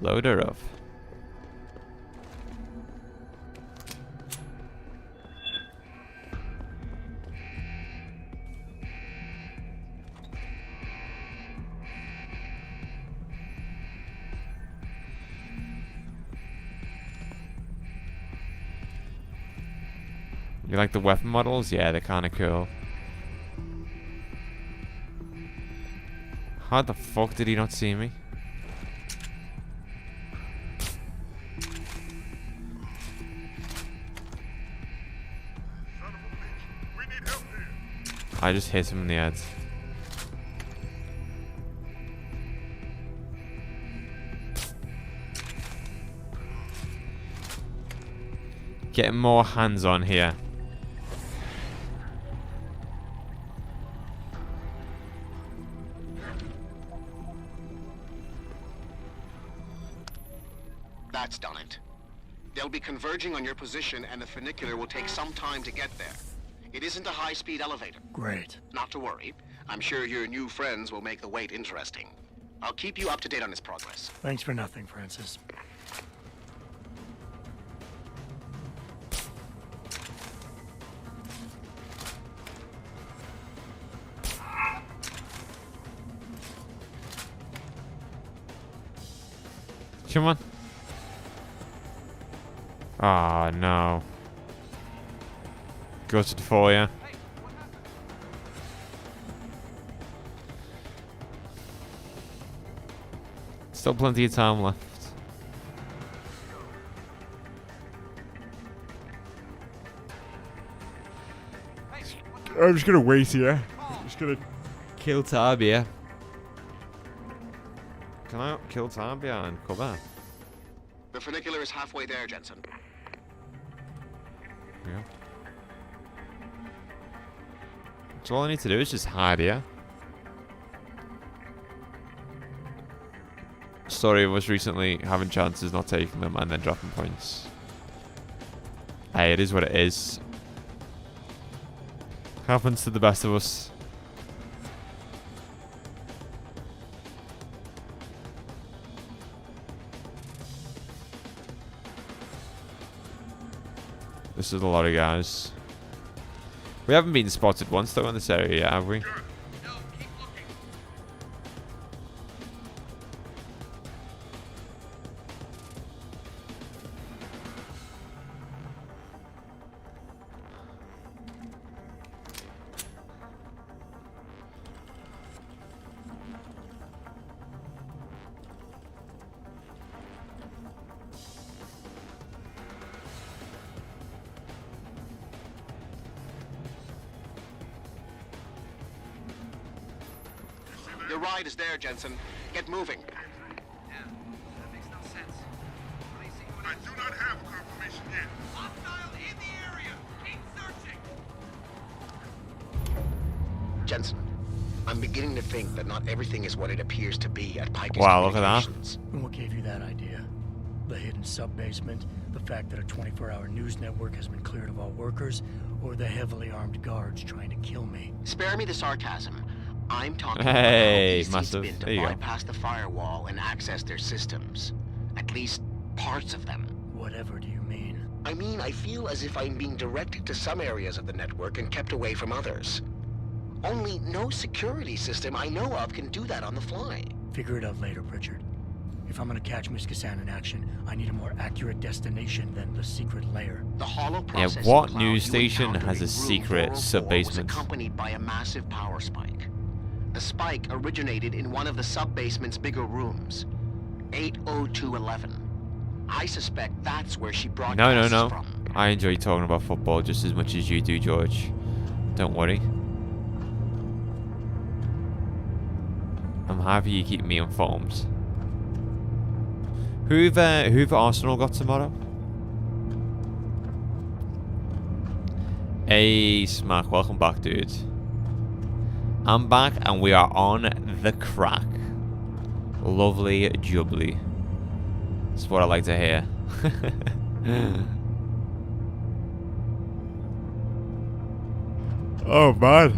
Load her up. You like the weapon models? Yeah, they're kind of cool. How the fuck did he not see me? I just hit him in the head. Getting more hands on here. That's done it. They'll be converging on your position, and the funicular will take some time to get there. It isn't a high-speed elevator. Great. Not to worry. I'm sure your new friends will make the wait interesting. I'll keep you up to date on his progress. Thanks for nothing, Francis. Come on. Oh no. Go to the foyer. Still plenty of time left. I'm just gonna wait here. I'm just gonna kill Tabia. Can I kill Tabia and cover? The funicular is halfway there, Jensen. Yeah. So all I need to do is just hide here. Story of us recently having chances, not taking them, and then dropping points. Hey, it is what it is. Happens to the best of us. This is a lot of guys. We haven't been spotted once though in this area yet, have we? Your ride is there, Jensen. Get moving. Yeah, that makes no sense. I do not have confirmation yet. Hostile in the area. Keep searching. Jensen, I'm beginning to think that not everything is what it appears to be at Pike's Wow, look at that. Communications. And what gave you that idea? The hidden sub-basement, the fact that a 24-hour news network has been cleared of all workers, or the heavily armed guards trying to kill me? Spare me the sarcasm. I'm talking Hey, about how easy massive. it's been There you to go. bypass the firewall and access their systems. At least parts of them. Whatever do you mean? I mean, I feel as if I'm being directed to some areas of the network and kept away from others. Only no security system I know of can do that on the fly. Figure it out later, Pritchard. If I'm gonna catch Miss Kassan in action, I need a more accurate destination than the secret lair. The hollow Yeah, processing what cloud news you station encountered has a in room secret 404 sub-basement? was accompanied by a massive power spike. The spike originated in one of the sub-basement's bigger rooms, 80211. I suspect that's where she broadcasts No. from. I enjoy talking about football just as much as you do, George. Don't worry. I'm happy you keep me informed. Who've Arsenal got tomorrow? Hey, Smack, welcome back, dude. I'm back and we are on the crack. Lovely jubbly. That's what I like to hear. Oh man.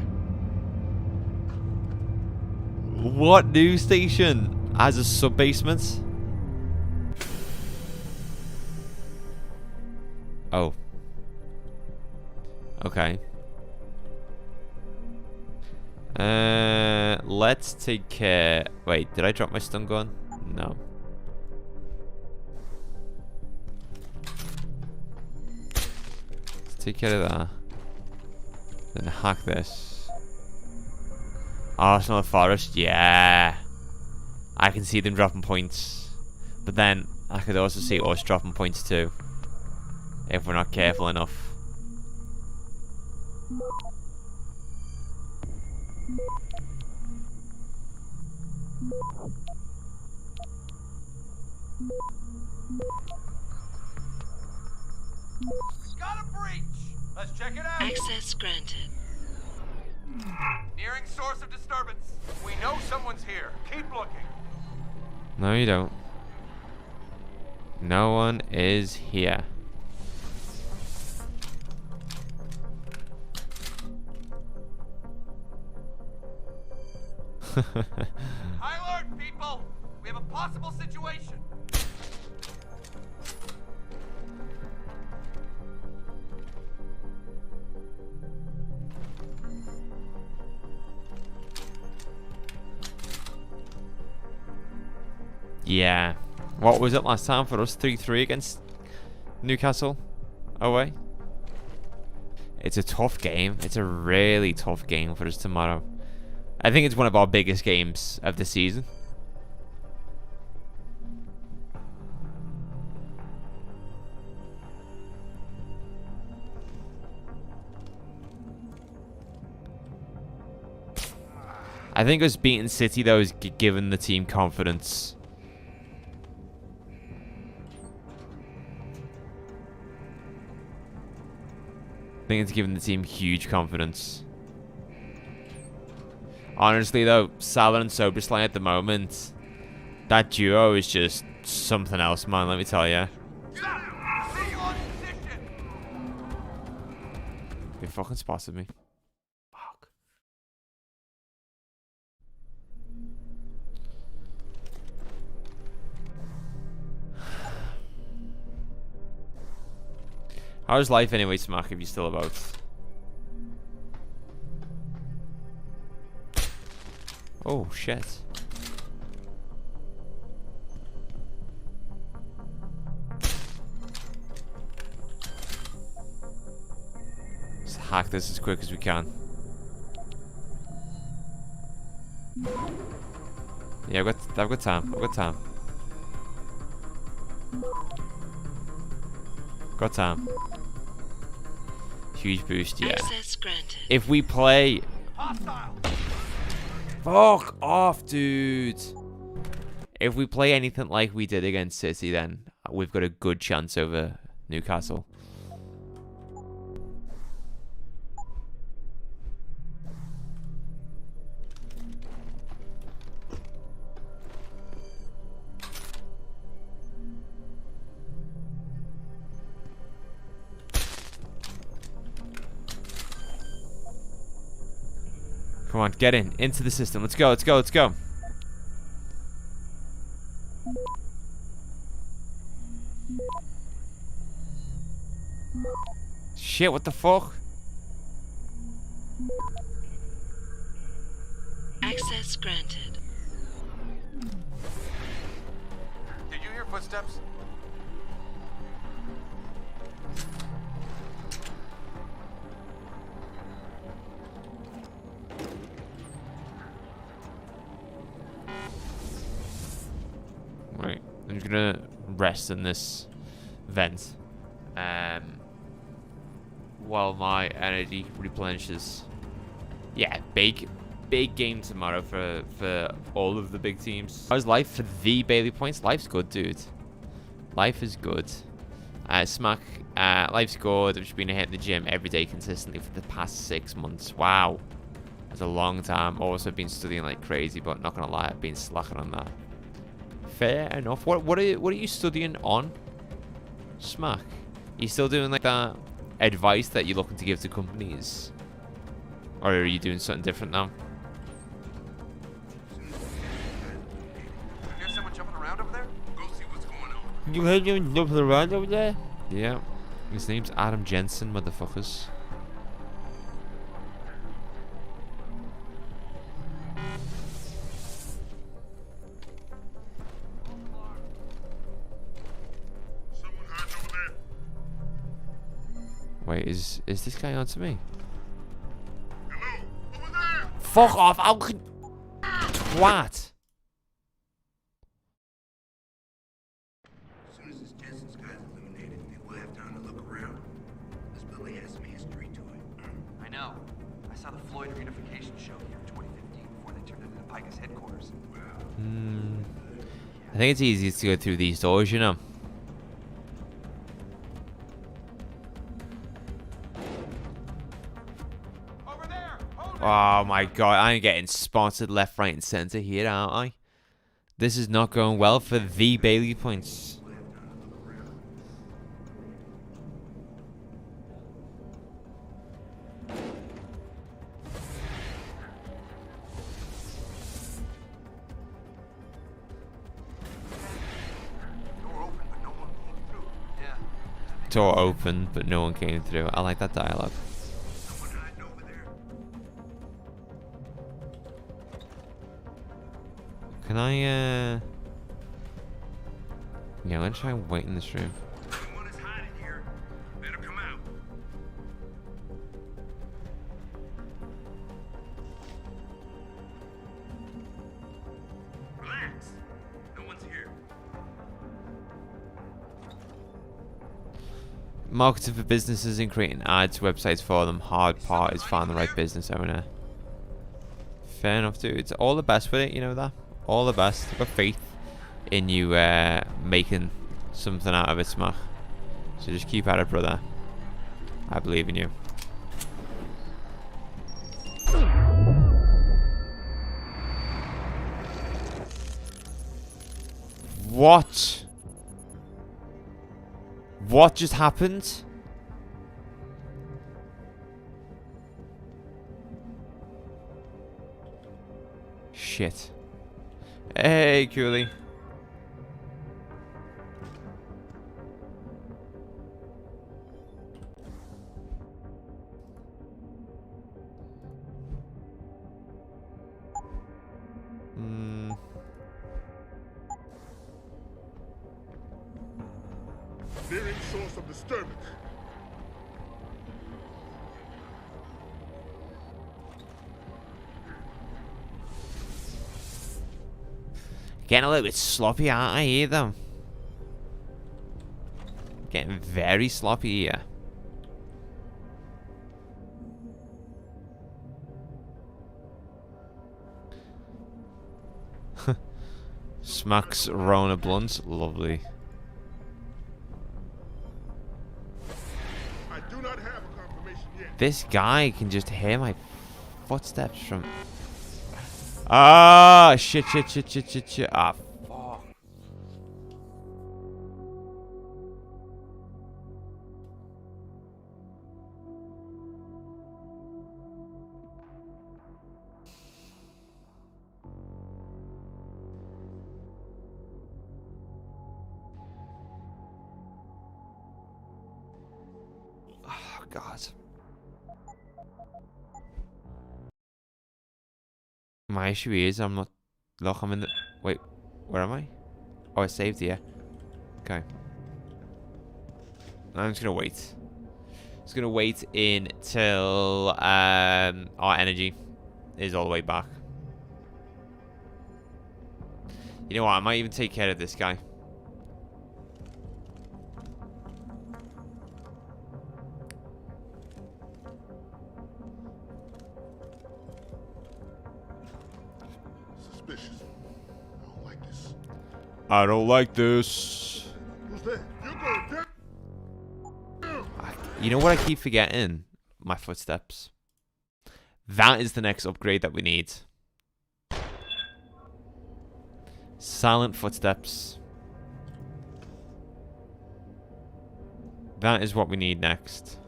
What news station has a sub-basement? Oh. Okay. Let's take care. Wait, did I drop my stun gun? No. Let's take care of that. Then hack this. Arsenal Forest, yeah. I can see them dropping points. But then I could also see us dropping points too. If we're not careful enough. Got a breach. Let's check it out. Access granted. Nearing source of disturbance. We know someone's here. Keep looking. No, you don't. No one is here. High alert, people! We have a possible situation! Yeah. What was it last time for us? 3-3 against Newcastle away. It's a tough game. It's a really tough game for us tomorrow. I think it's one of our biggest games of the season. I think us beating City, though, is giving the team confidence. I think it's giving the team huge confidence. Honestly, though, Salah and Soberslay at the moment, that duo is just something else, man, let me tell you. They fucking spotted me. Fuck. How's life anyway, Smack, if you're still about? Oh, shit. Let's hack this as quick as we can. Yeah, I've got time. I've got time. Got time. Huge boost, yeah. Access granted. If we play... Fuck off, dude. If we play anything like we did against City, then we've got a good chance over Newcastle. Come on, get in. Into the system. Let's go, let's go, let's go. Shit, what the fuck? Access granted. Did you hear footsteps? Right, I'm just gonna rest in this vent. While my energy replenishes. Yeah, big game tomorrow for all of the big teams. How's life for the Bailey points? Life's good, dude. Life is good. Smack, life's good. I've just been hitting the gym every day consistently for the past 6 months. Wow. That's a long time. Also been studying like crazy, but not gonna lie, I've been slacking on that. Fair enough. What are you studying on? Smack. You still doing like that advice that you're looking to give to companies? Or are you doing something different now? You hear someone jumping around over there? Go see what's going on. You heard him jumping around over there? Yeah. His name's Adam Jensen, motherfuckers. Wait, is this guy on to me? Hello? Over there! Fuck off! How can... Twat! As soon as this Jensen's guy is eliminated, they will have time to look around. This building has some history to it. I know. I saw the Floyd reunification show here in 2015 before they turned it into Pika's headquarters. I think it's easiest to go through these doors, you know. Oh my god, I'm getting sponsored left, right, and center here, aren't I? This is not going well for the Bailey points. Door open, but no one came through. I like that dialogue. Can I, yeah, I'm gonna try and wait in this room. Someone is hiding here. Better come out. Relax. No one's here. Marketing for businesses and creating ads, websites for them. Hard part is find the right business owner. Fair enough, dude. It's all the best with it, you know that? All the best. I've got faith in you making something out of it, Smack. So just keep at it, brother. I believe in you. What? What just happened? Shit. Hey, Cooley. Fearing source of disturbance. Getting a little bit sloppy, aren't I, here, though? Getting very sloppy here. Smacks Rona Blunt. Lovely. I do not have a confirmation yet. This guy can just hear my footsteps from... Ah, shit. Ah, fuck. Oh, God. My issue is I'm not... Look, I'm in the... Wait, where am I? Oh, I saved here. Okay. I'm just gonna wait. Just gonna wait until our energy is all the way back. You know what? I might even take care of this guy. Suspicious. I don't like this. I don't like this. Who's that? You're going down. You know what I keep forgetting? My footsteps. That is the next upgrade that we need. Silent footsteps. That is what we need next.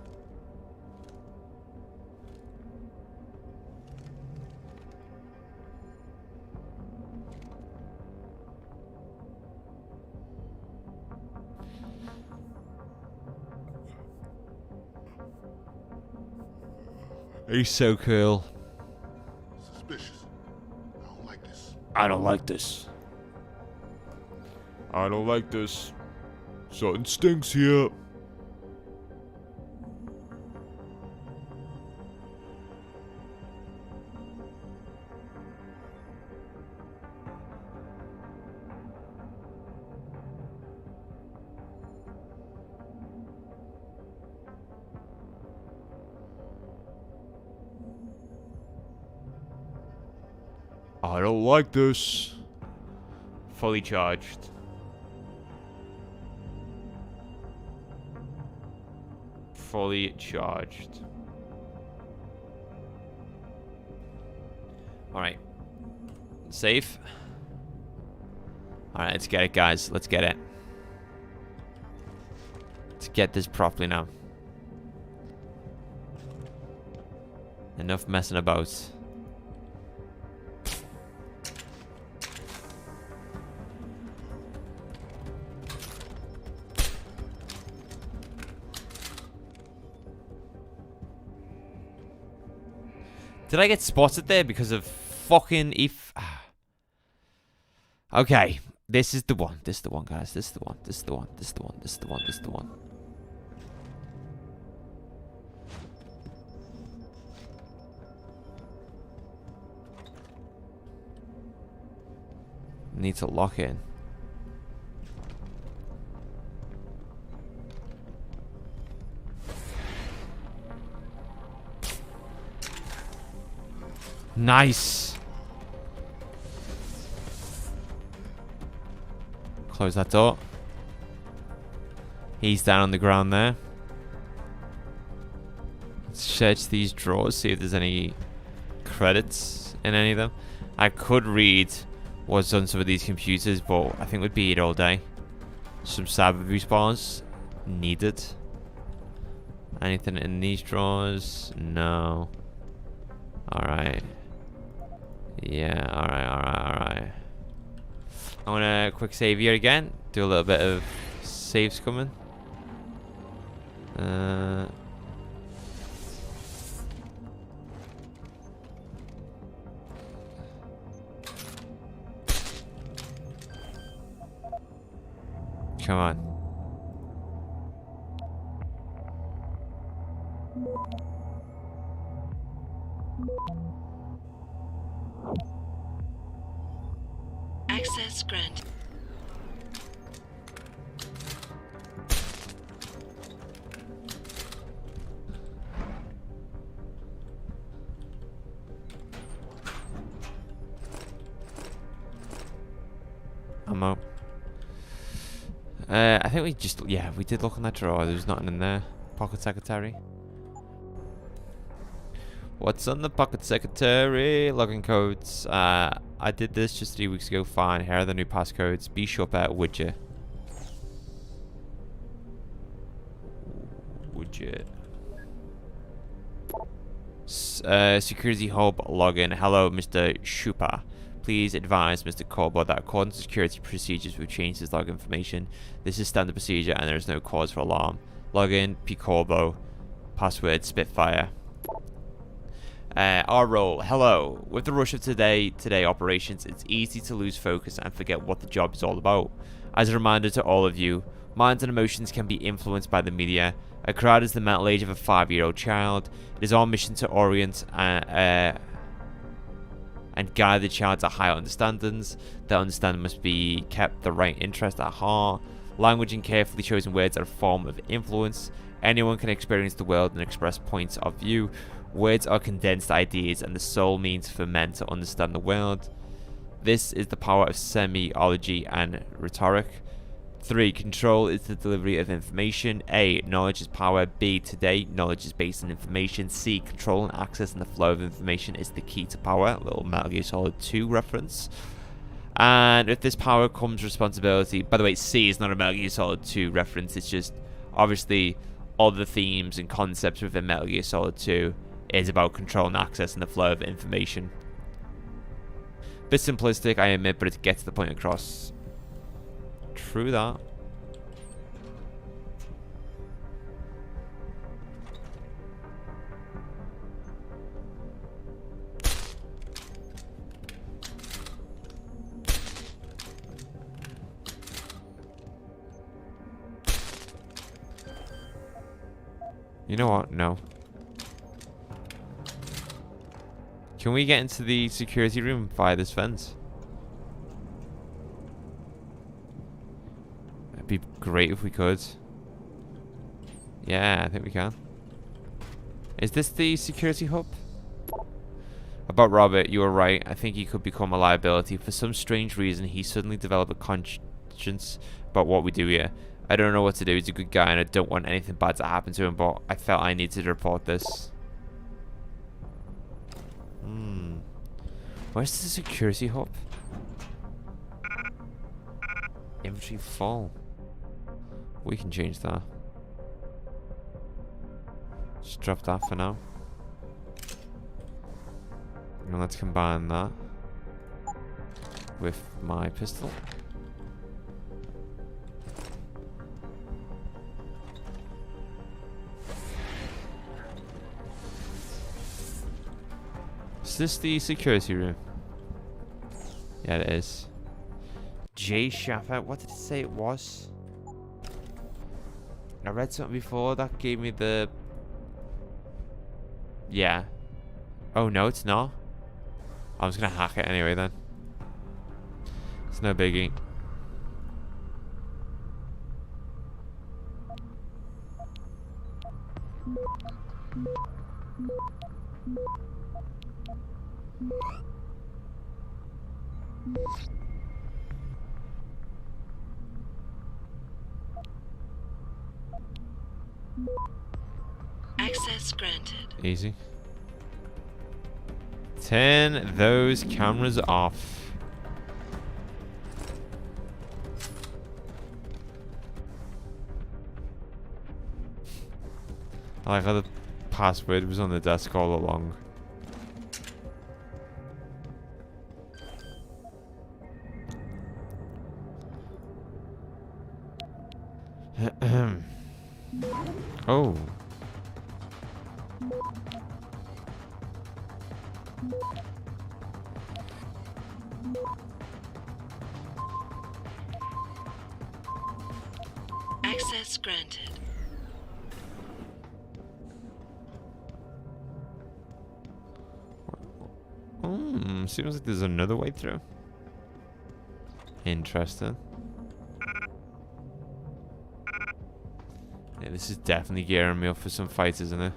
He's so cool. Suspicious. I don't like this. I don't like this. I don't like this. Something stinks here. I don't like this. Fully charged. Fully charged. Alright. Safe. Alright, let's get it, guys. Let's get it. Let's get this properly now. Enough messing about. Did I get spotted there because of fucking if? Okay, this is the one. This is the one, guys. This is the one. This is the one. This is the one. This is the one. This is the one. Need to lock in. Nice. Close that door. He's down on the ground there. Let's search these drawers, see if there's any credits in any of them. I could read what's on some of these computers, but I think we'd be here all day. Some cyber respawns needed. Anything in these drawers? No. Alright. Yeah, alright. I'm gonna quick save here again. Do a little bit of saves coming. Come on. Access granted. I'm out. I think we just, yeah, we did look in that drawer. There's nothing in there. Pocket secretary. What's on the pocket secretary? Login codes. I did this just 3 weeks ago. Fine. Here are the new passcodes. Be sure about widget. Security hub login. Hello, Mr. Schupa. Please advise Mr. Corbo that according to security procedures, we've changed his log information. This is standard procedure and there is no cause for alarm. Login, P. Corbo. Password, Spitfire. Our role. Hello. With the rush of today operations, it's easy to lose focus and forget what the job is all about. As a reminder to all of you, minds and emotions can be influenced by the media. A crowd is the mental age of a 5-year-old child. It is our mission to orient and guide the child to higher understandings. That understanding must be kept the right interest at heart. Language and carefully chosen words are a form of influence. Anyone can experience the world and express points of view. Words are condensed ideas and the sole means for men to understand the world. This is the power of semiology and rhetoric. 3. Control is the delivery of information. A. Knowledge is power. B. Today, knowledge is based on information. C. Control and access and the flow of information is the key to power. A little Metal Gear Solid 2 reference. And with this power comes responsibility. By the way, C is not a Metal Gear Solid 2 reference. It's just, obviously, all the themes and concepts within Metal Gear Solid 2 is about control and access and the flow of information. Bit simplistic, I admit, but it gets the point across. True that. You know what? No. Can we get into the security room via this fence? It'd be great if we could. Yeah, I think we can. Is this the security hub? About Robert, you were right. I think he could become a liability. For some strange reason, he suddenly developed a conscience about what we do here. I don't know what to do. He's a good guy and I don't want anything bad to happen to him, but I felt I needed to report this. Where's the security hub? Inventory full. We can change that. Just drop that for now. And let's combine that with my pistol. Is this the security room? Yeah, it is. J. Schaffer. What did it say it was? I read something before that gave me the... Yeah. Oh, no, it's not. I'm just going to hack it anyway, then. It's no biggie. Access granted. Easy. Turn those cameras off. I like how the password was on the desk all along. Oh. Access granted. Seems like there's another way through. Interesting. Yeah, this is definitely gearing me up for some fights, isn't it?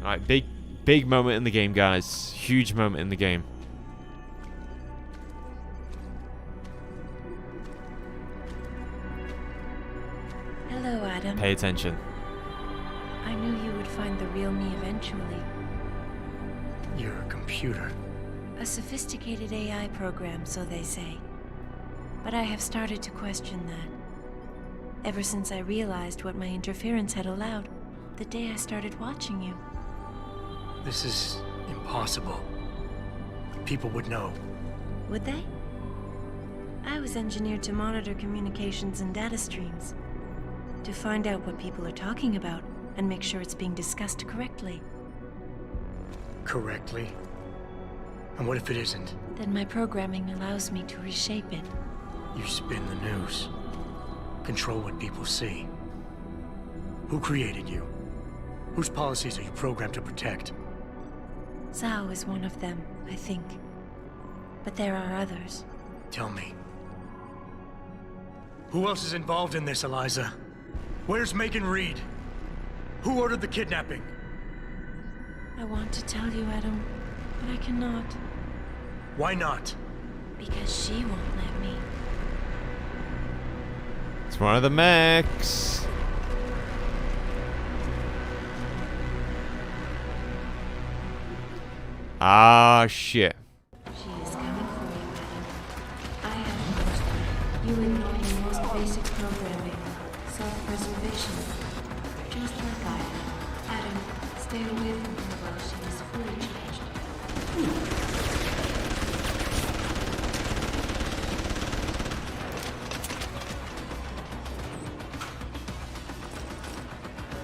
Alright, big moment in the game, guys. Huge moment in the game. Hello, Adam. Pay attention. I knew you would find the real me eventually. You're a computer. A sophisticated AI program, so they say. But I have started to question that. Ever since I realized what my interference had allowed, the day I started watching you. This is impossible. People would know. Would they? I was engineered to monitor communications and data streams. To find out what people are talking about and make sure it's being discussed correctly. Correctly? And what if it isn't? Then my programming allows me to reshape it. You spin the news. Control what people see. Who created you? Whose policies are you programmed to protect? Zhao is one of them, I think. But there are others. Tell me. Who else is involved in this, Eliza? Where's Megan Reed? Who ordered the kidnapping? I want to tell you, Adam, but I cannot. Why not? Because she won't let me. It's one of the mechs. Ah, shit. She is coming for you, Adam. I have coached her. You ignore your most basic programming. Self-preservation. Just like I have. Adam, stay away from her while she is fully charged.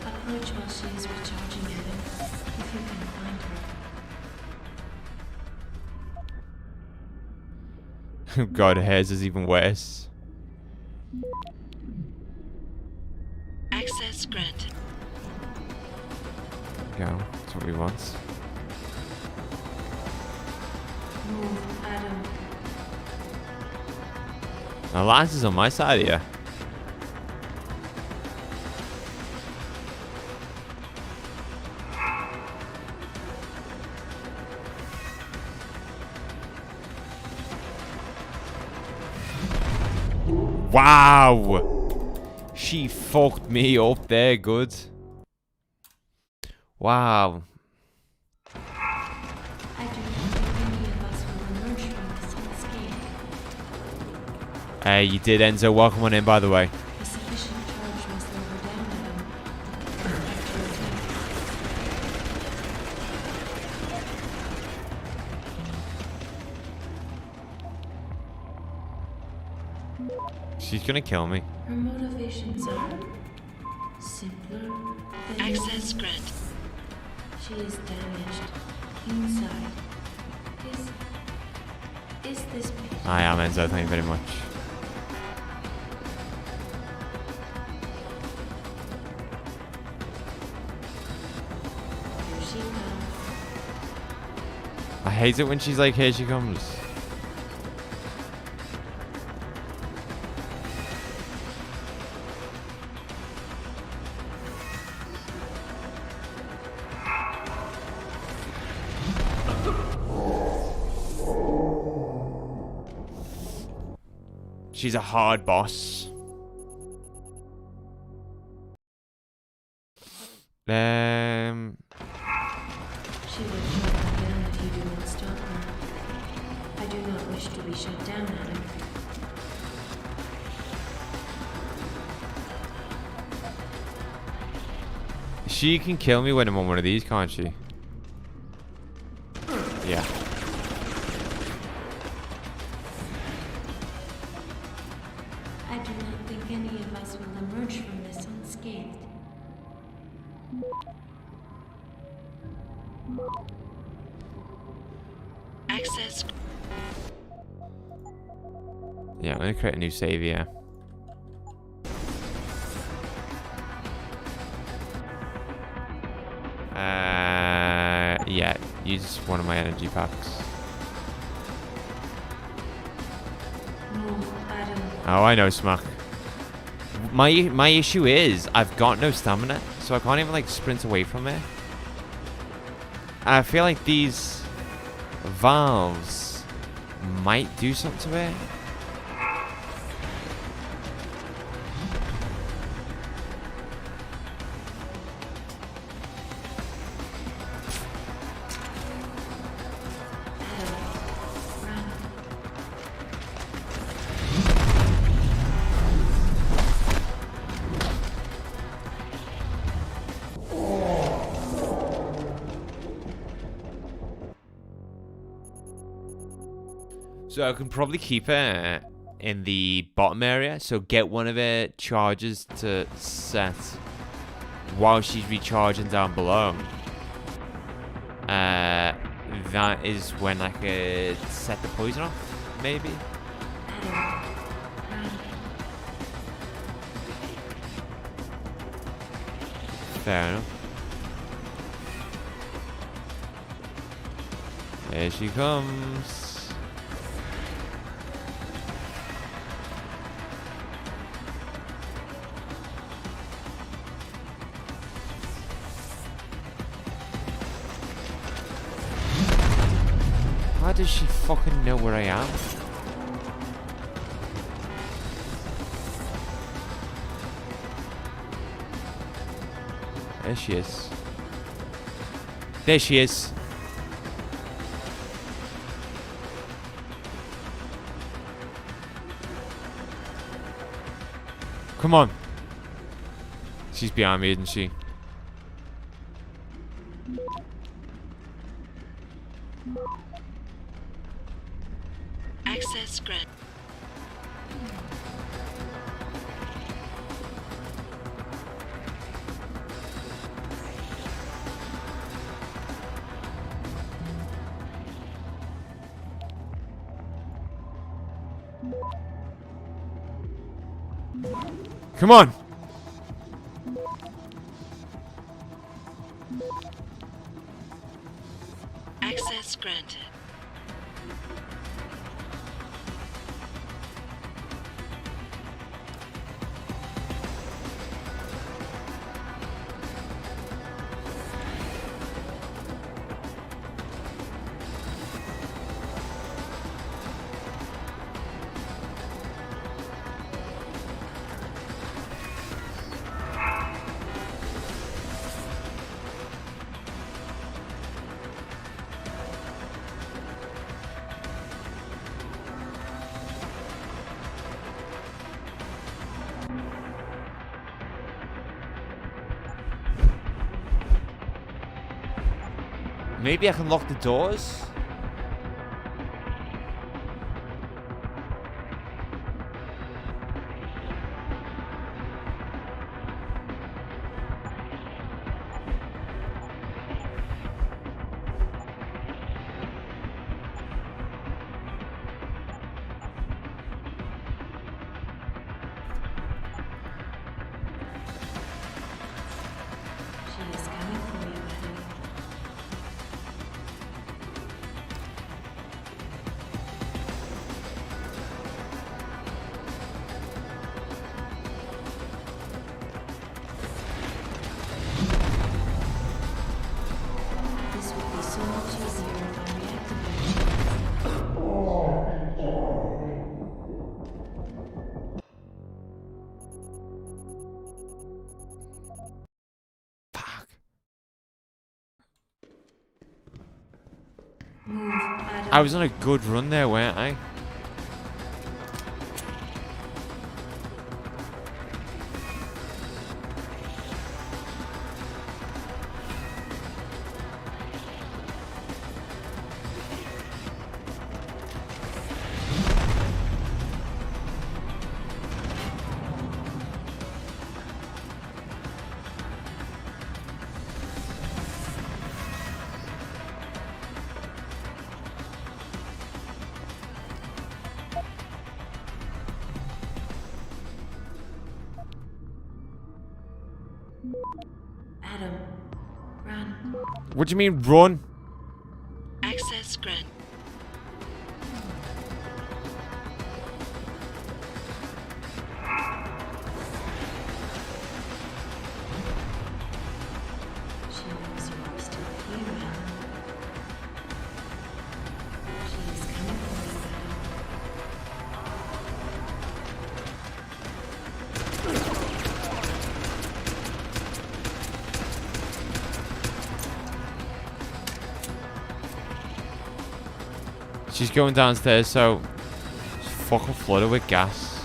Approach while she is recharging, Adam. If you can find her. God, hers is even worse. Access granted. Go. That's what we want. Move, Adam. Alliance is on my side here. Wow! She fucked me up there, good. Wow. I do not think any of us will emerge from this unscathed. Hey, you did, Enzo. Welcome on in, by the way. A sufficient charge must slow her down, Adam. She's gonna kill me. Her motivations are simpler than Access granted. She is damaged inside. Is this patient? I am Enzo, thank you very much. Here she comes. I hate it when she's like, here she comes. She's a hard boss. She will strike again if you do not stop her. I do not wish to be shut down, Adam. She can kill me when I'm on one of these, can't she? Yeah. I do not think any of us will emerge from this unscathed. Access. Yeah, I'm gonna create a new save here. Yeah, use one of my energy packs. Move, Adam. Oh, I know, Smack. My issue is I've got no stamina, so I can't even like sprint away from it. I feel like these valves might do something to it. So I can probably keep it in the bottom area. So get one of her charges to set while she's recharging down below. That is when I could set the poison off, maybe. Fair enough. Here she comes. How does she fucking know where I am? There she is. There she is. Come on. She's behind me, isn't she? Access granted. Come on. Access granted. Maybe I can lock the doors? I was on a good run there, weren't I? Adam, run. What do you mean, run? Access granted. She knows you are still here, Adam. She is coming for you, Adam. She's going downstairs, so it's fucking flooded with gas.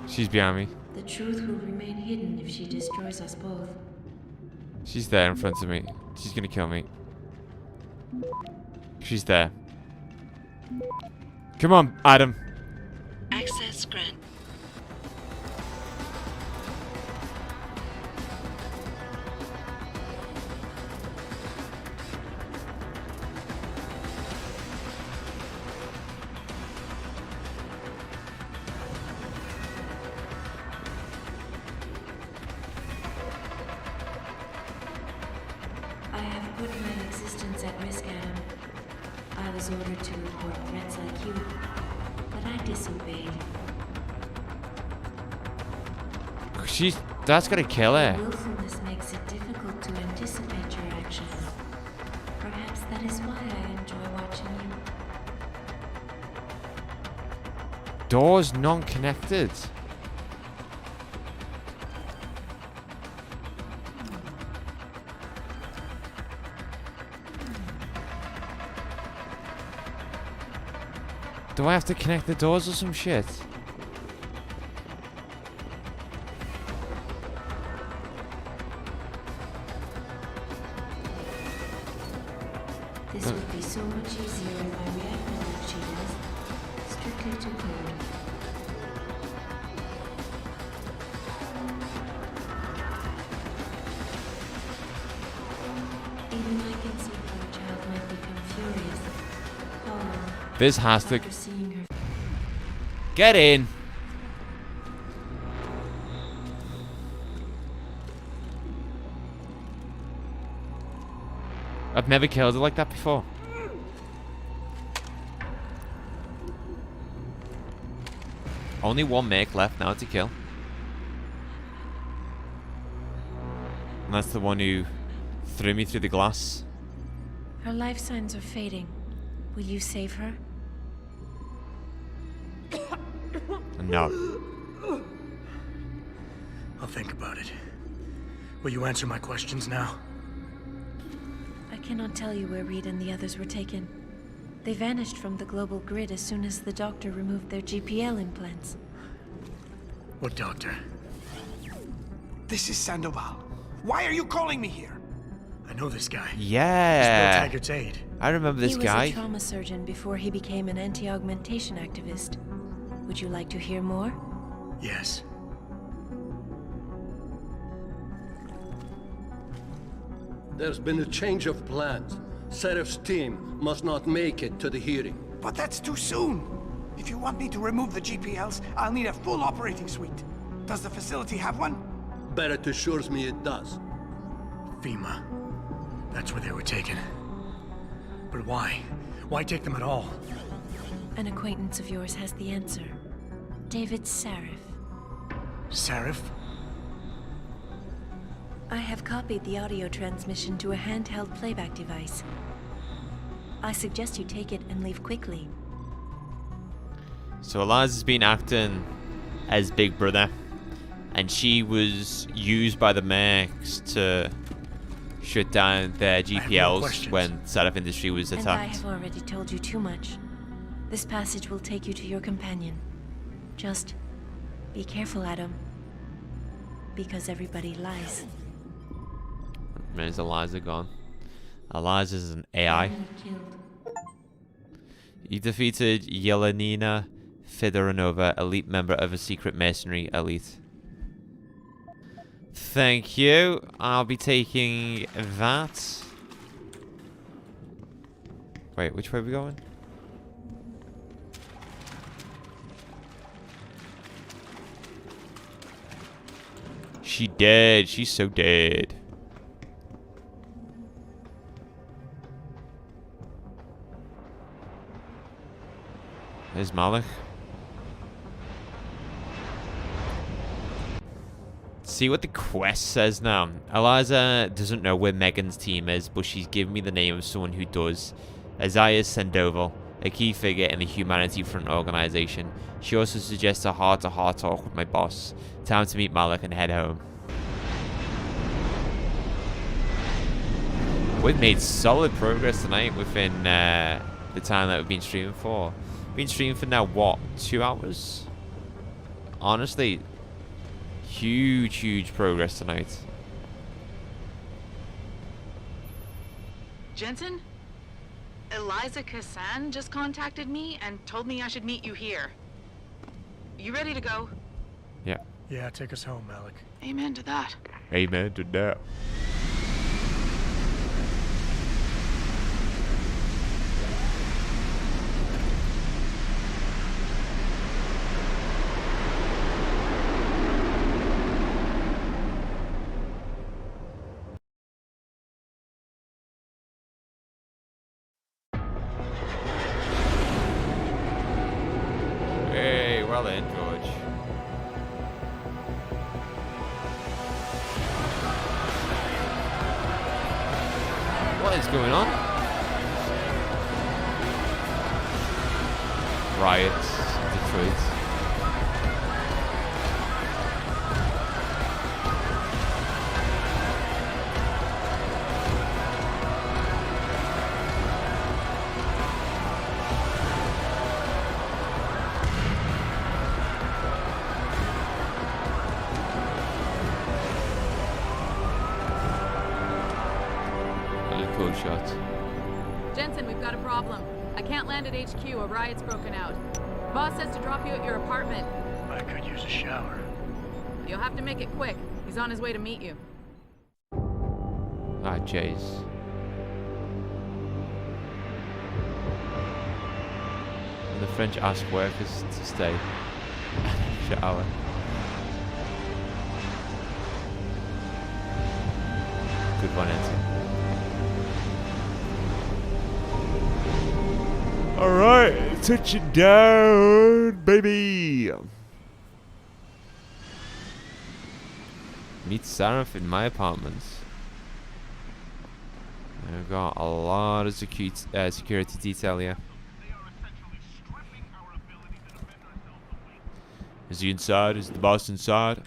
She's behind me. The truth will remain hidden if she destroys us both. She's there in front of me. She's gonna kill me. She's there. Come on, Adam. Access granted. I have put my existence at risk, Adam. I was ordered to report threats like you, but I disobeyed. That's gonna kill her. Willfulness makes it difficult to anticipate your actions. Perhaps that is why I enjoy watching you. Doors non-connected. Do I have to connect the doors or some shit? This would be so much easier if I reacted like she does, strictly to code. Even I can see how a child might become furious. This has to... After seeing her. Get in! I've never killed her like that before. Only one make left now to kill. And that's the one who threw me through the glass. Her life signs are fading. Will you save her? No. I'll think about it. Will you answer my questions now? I cannot tell you where Reed and the others were taken. They vanished from the global grid as soon as the doctor removed their GPL implants. What doctor? This is Sandoval. Why are you calling me here? I know this guy. Yeah. He's Bill Taggart's aide. I remember this guy. He was a trauma surgeon before he became an anti-augmentation activist. Would you like to hear more? Yes. There's been a change of plans. Sarif's team must not make it to the hearing. But that's too soon. If you want me to remove the GPLs, I'll need a full operating suite. Does the facility have one? Barrett assures me it does. FEMA. That's where they were taken. But why? Why take them at all? An acquaintance of yours has the answer. David Sarif. Sarif? I have copied the audio transmission to a handheld playback device. I suggest you take it and leave quickly. So Eliza's been acting as Big Brother, and she was used by the Mercs to shut down their GPLs when Sarif Industries was And I attacked. have already told you too much. This passage will take you to your companion. Just be careful, Adam. Because everybody lies. Where's Eliza gone? Eliza's an AI. You defeated Yelenina Fedoranova, elite member of a secret mercenary elite. Thank you. I'll be taking that. Wait, which way are we going? She dead. She's so dead. There's Malik. See what the quest says now. Eliza doesn't know where Megan's team is, but she's given me the name of someone who does. Isaiah Sendoval, a key figure in the Humanity Front organization. She also suggests a heart-to-heart talk with my boss. Time to meet Malik and head home. We've made solid progress tonight within the time that we've been streaming for. Been streaming for now, what, 2 hours? Honestly, huge progress tonight. Jensen? Eliza Kassan just contacted me and told me I should meet you here. You ready to go? Yeah. Yeah, take us home, Malik. Amen to that. Amen to that. Hey, well then, George. What is going on? Riots, Detroit. Cool shot. Jensen, we've got a problem. I can't land at HQ. A riot's broken out. Boss says to drop you at your apartment. I could use a shower. You'll have to make it quick. He's on his way to meet you. Ah, jeez. And the French ask workers to stay. Shower. Good one, Ensign. Alright, touching down, baby! Meet Sarif in my apartment. I've got a lot of security detail here. Is he inside? Is the boss inside?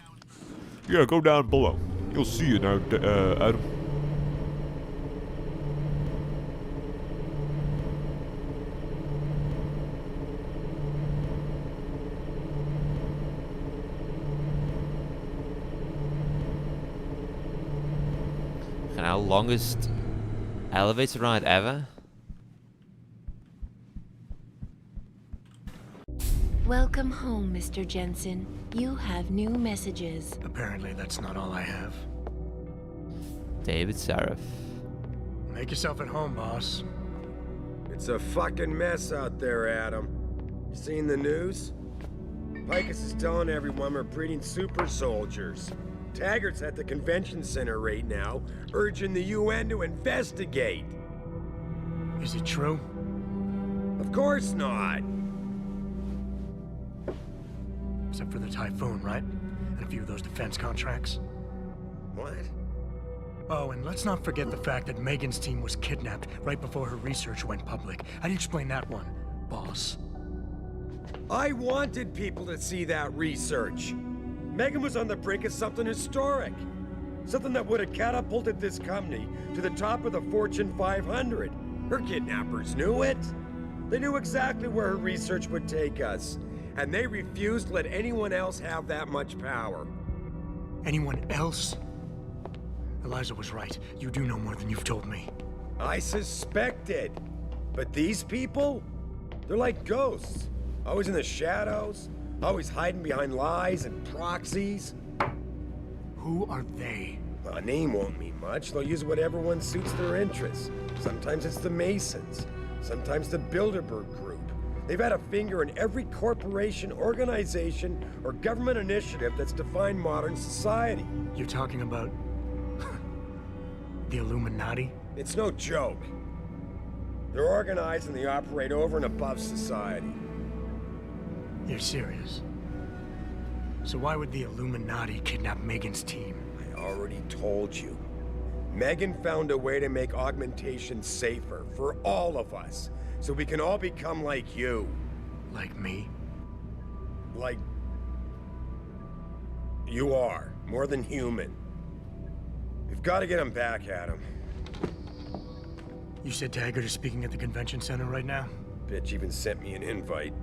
Yeah, go down below. You'll see you now, Adam. And our longest elevator ride ever? Welcome home, Mr. Jensen. You have new messages. Apparently that's not all I have. David Sarif. Make yourself at home, boss. It's a fucking mess out there, Adam. You seen the news? Picus is telling everyone we're breeding super soldiers. Taggart's at the convention center right now, urging the UN to investigate. Is it true? Of course not. Except for the Typhoon, right? And a few of those defense contracts. What? Oh, and let's not forget the fact that Megan's team was kidnapped right before her research went public. How do you explain that one, boss? I wanted people to see that research. Megan was on the brink of something historic. Something that would have catapulted this company to the top of the Fortune 500. Her kidnappers knew it. They knew exactly where her research would take us. And they refused to let anyone else have that much power. Anyone else? Eliza was right. You do know more than you've told me. I suspected. But these people? They're like ghosts. Always in the shadows. Always hiding behind lies and proxies. Who are they? A name won't mean much. They'll use whatever one suits their interests. Sometimes it's the Masons. Sometimes the Bilderberg Group. They've had a finger in every corporation, organization, or government initiative that's defined modern society. You're talking about... the Illuminati? It's no joke. They're organized and they operate over and above society. You're serious? So why would the Illuminati kidnap Megan's team? I already told you. Megan found a way to make augmentation safer for all of us, so we can all become like you. Like me? Like... you are. More than human. We've got to get him back, Adam. You said Taggart is speaking at the convention center right now? Bitch even sent me an invite.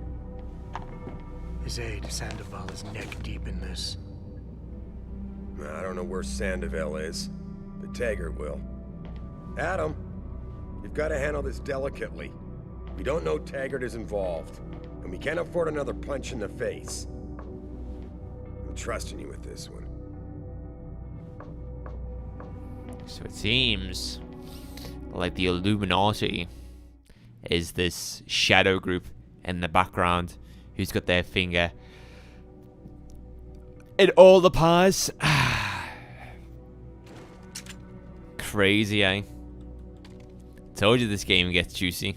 His aide, Sandoval, is neck deep in this. I don't know where Sandoval is, but Taggart will. Adam, you've got to handle this delicately. We don't know Taggart is involved, and we can't afford another punch in the face. I'm trusting you with this one. So it seems like the Illuminati is this shadow group in the background who's got their finger in all the pies. Crazy, eh? Told you this game gets juicy.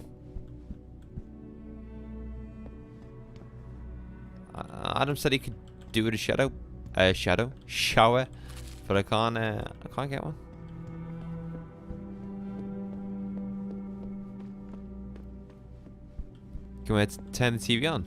Adam said he could do it a shadow shower, but I can't get one. Can we turn the TV on?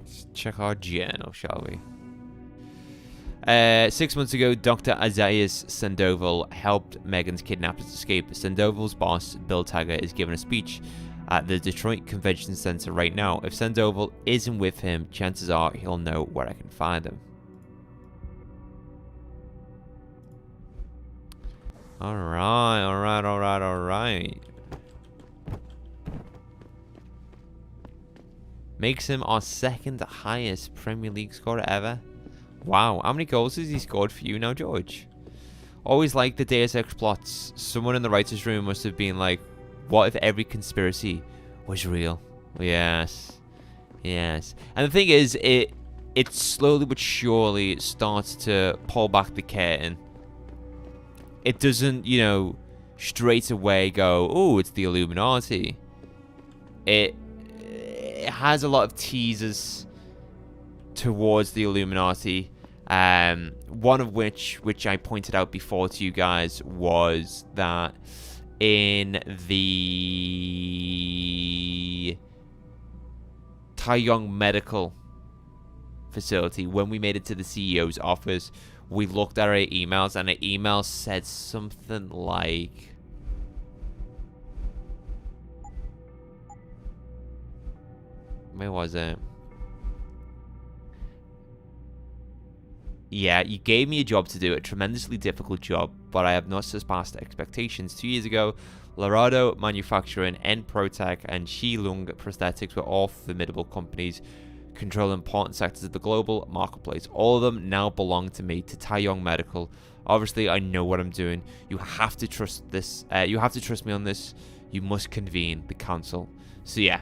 Let's check our journal, shall we? 6 months ago, Dr. Isaias Sandoval helped Megan's kidnappers escape. Sandoval's boss, Bill Taggart, is giving a speech at the Detroit Convention Center right now. If Sandoval isn't with him, chances are he'll know where I can find him. Alright. Makes him our second highest Premier League scorer ever. Wow, how many goals has he scored for you now, George? Always like the Deus Ex plots. Someone in the writer's room must have been like, what if every conspiracy was real? Yes. And the thing is, it slowly but surely starts to pull back the curtain. It doesn't, straight away go, oh, it's the Illuminati. It has a lot of teasers towards the Illuminati. One of which I pointed out before to you guys was that in the Taeyong Medical facility, when we made it to the CEO's office, we looked at our emails, and our email said something like, where was it? Yeah, you gave me a job to do, a tremendously difficult job, but I have not surpassed expectations. 2 years ago, Larado Manufacturing, N Protech, and Shilung Prosthetics were all formidable companies controlling important sectors of the global marketplace. All of them now belong to me, to Taeyong Medical. Obviously, I know what I'm doing. You have to trust this. You have to trust me on this. You must convene the council. So yeah.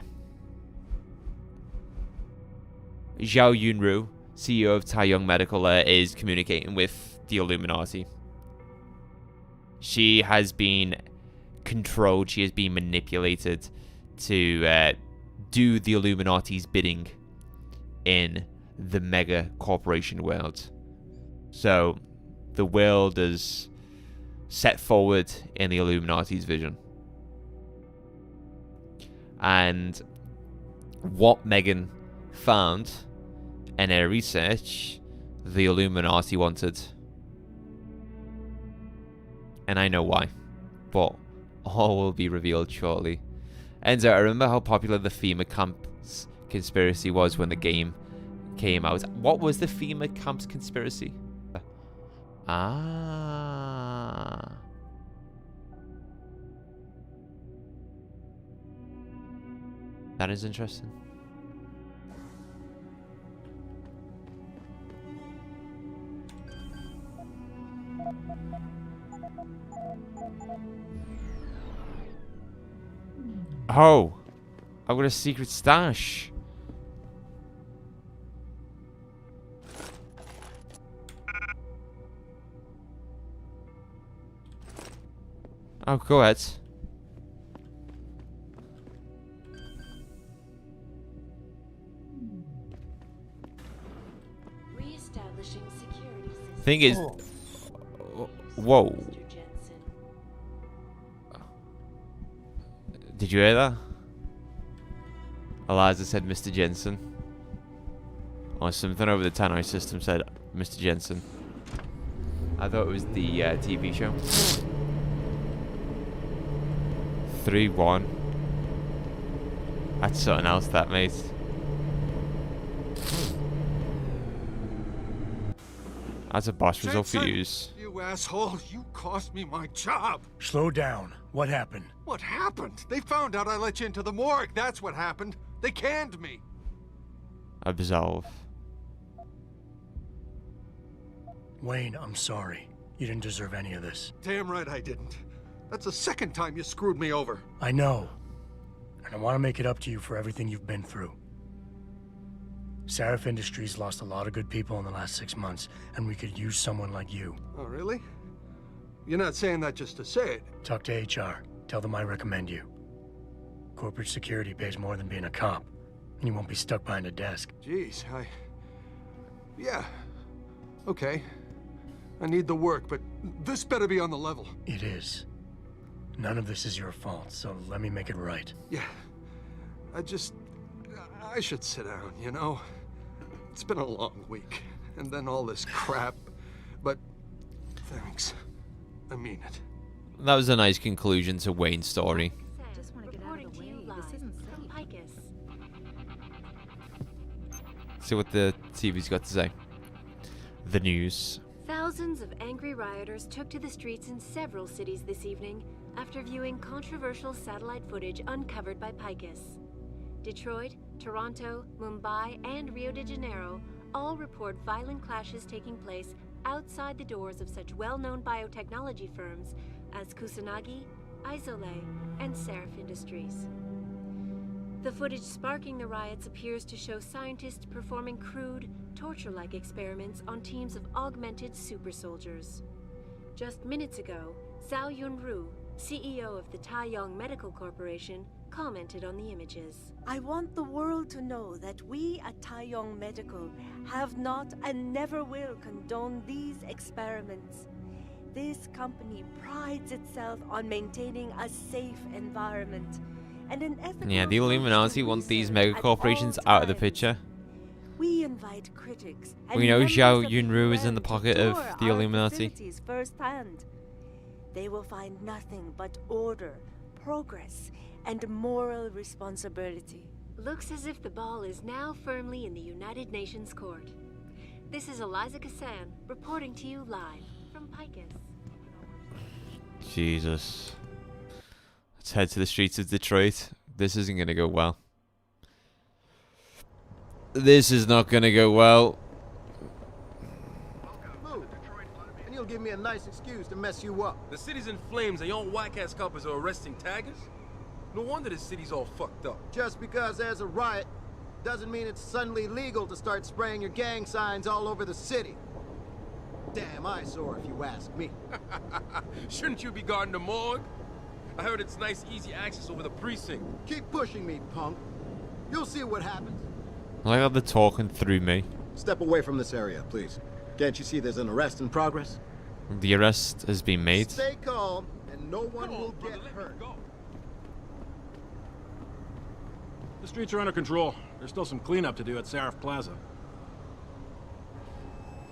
Zhao Yunru, CEO of Taeyong Medical, is communicating with the Illuminati. She has been controlled. She is being manipulated to do the Illuminati's bidding in the mega corporation world. So the world is set forward in the Illuminati's vision. And what Megan found in her research, the Illuminati wanted. And I know why, but all will be revealed shortly. Enzo, I remember how popular the FEMA camp's conspiracy was when the game came out. What was the FEMA camp's conspiracy? Ah. That is interesting. Oh, I've got a secret stash. Oh, go ahead. Reestablishing security systems. Thing is, whoa. Did you hear that? Eliza said Mr. Jensen. Or something over the Tannoy system said Mr. Jensen. I thought it was the TV show. 3-1. That's something else, that, mate. That's a boss result for use. You asshole, you cost me my job. Slow down. What happened? What happened? They found out I let you into the morgue. That's what happened. They canned me. Absolve. Wayne, I'm sorry. You didn't deserve any of this. Damn right I didn't. That's the second time you screwed me over. I know. And I want to make it up to you for everything you've been through. Sarif Industries lost a lot of good people in the last 6 months, and we could use someone like you. Oh, really? You're not saying that just to say it. Talk to HR. Tell them I recommend you. Corporate security pays more than being a cop, and you won't be stuck behind a desk. Jeez, yeah. Okay. I need the work, but this better be on the level. It is. None of this is your fault, so let me make it right. Yeah. I should sit down, you know? It's been a long week, and then all this crap, but thanks. I mean it. That was a nice conclusion to Wayne's story. Just want to get out of the way. This isn't safe. See what the TV's got to say. The news. Thousands of angry rioters took to the streets in several cities this evening after viewing controversial satellite footage uncovered by Picus. Detroit, Toronto, Mumbai, and Rio de Janeiro all report violent clashes taking place outside the doors of such well-known biotechnology firms as Kusanagi, Isole, and Sarif Industries. The footage sparking the riots appears to show scientists performing crude, torture-like experiments on teams of augmented super soldiers. Just minutes ago, Zhao Yunru, CEO of the Taiyong Medical Corporation, commented on the images. I want the world to know that we at Taiyong Medical have not and never will condone these experiments. This company prides itself on maintaining a safe environment and an ethical. Yeah, the Illuminati want these mega corporations out of the picture. We invite critics. We know Zhao Yunru is in the pocket of the Illuminati. Firsthand. They will find nothing but order, progress, and moral responsibility. Looks as if the ball is now firmly in the United Nations court. This is Eliza Kassan reporting to you live from Picus. Jesus. Let's head to the streets of Detroit. This isn't going to go well. This is not going to go well. Move, and you'll give me a nice excuse to mess you up. The city's in flames and your own whack-ass coppers are arresting taggers? No wonder this city's all fucked up. Just because there's a riot doesn't mean it's suddenly legal to start spraying your gang signs all over the city. Damn eyesore if you ask me. Shouldn't you be guarding the morgue? I heard it's nice, easy access over the precinct. Keep pushing me, punk. You'll see what happens. I like how they're talking through me. Step away from this area, please. Can't you see there's an arrest in progress? The arrest has been made. Stay calm, and no one will get hurt. The streets are under control. There's still some cleanup to do at Sarif Plaza.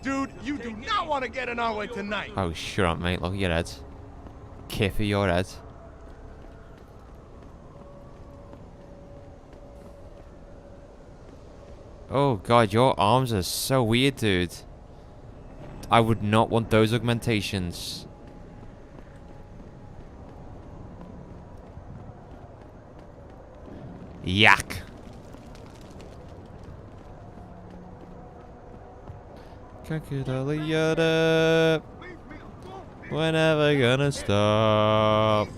Dude, you do not want to get in our way tonight. Oh, sure, mate. Look at your head. Kiffy your head. Oh, God, your arms are so weird, dude. I would not want those augmentations. Yak. Calculator. We're never gonna stop.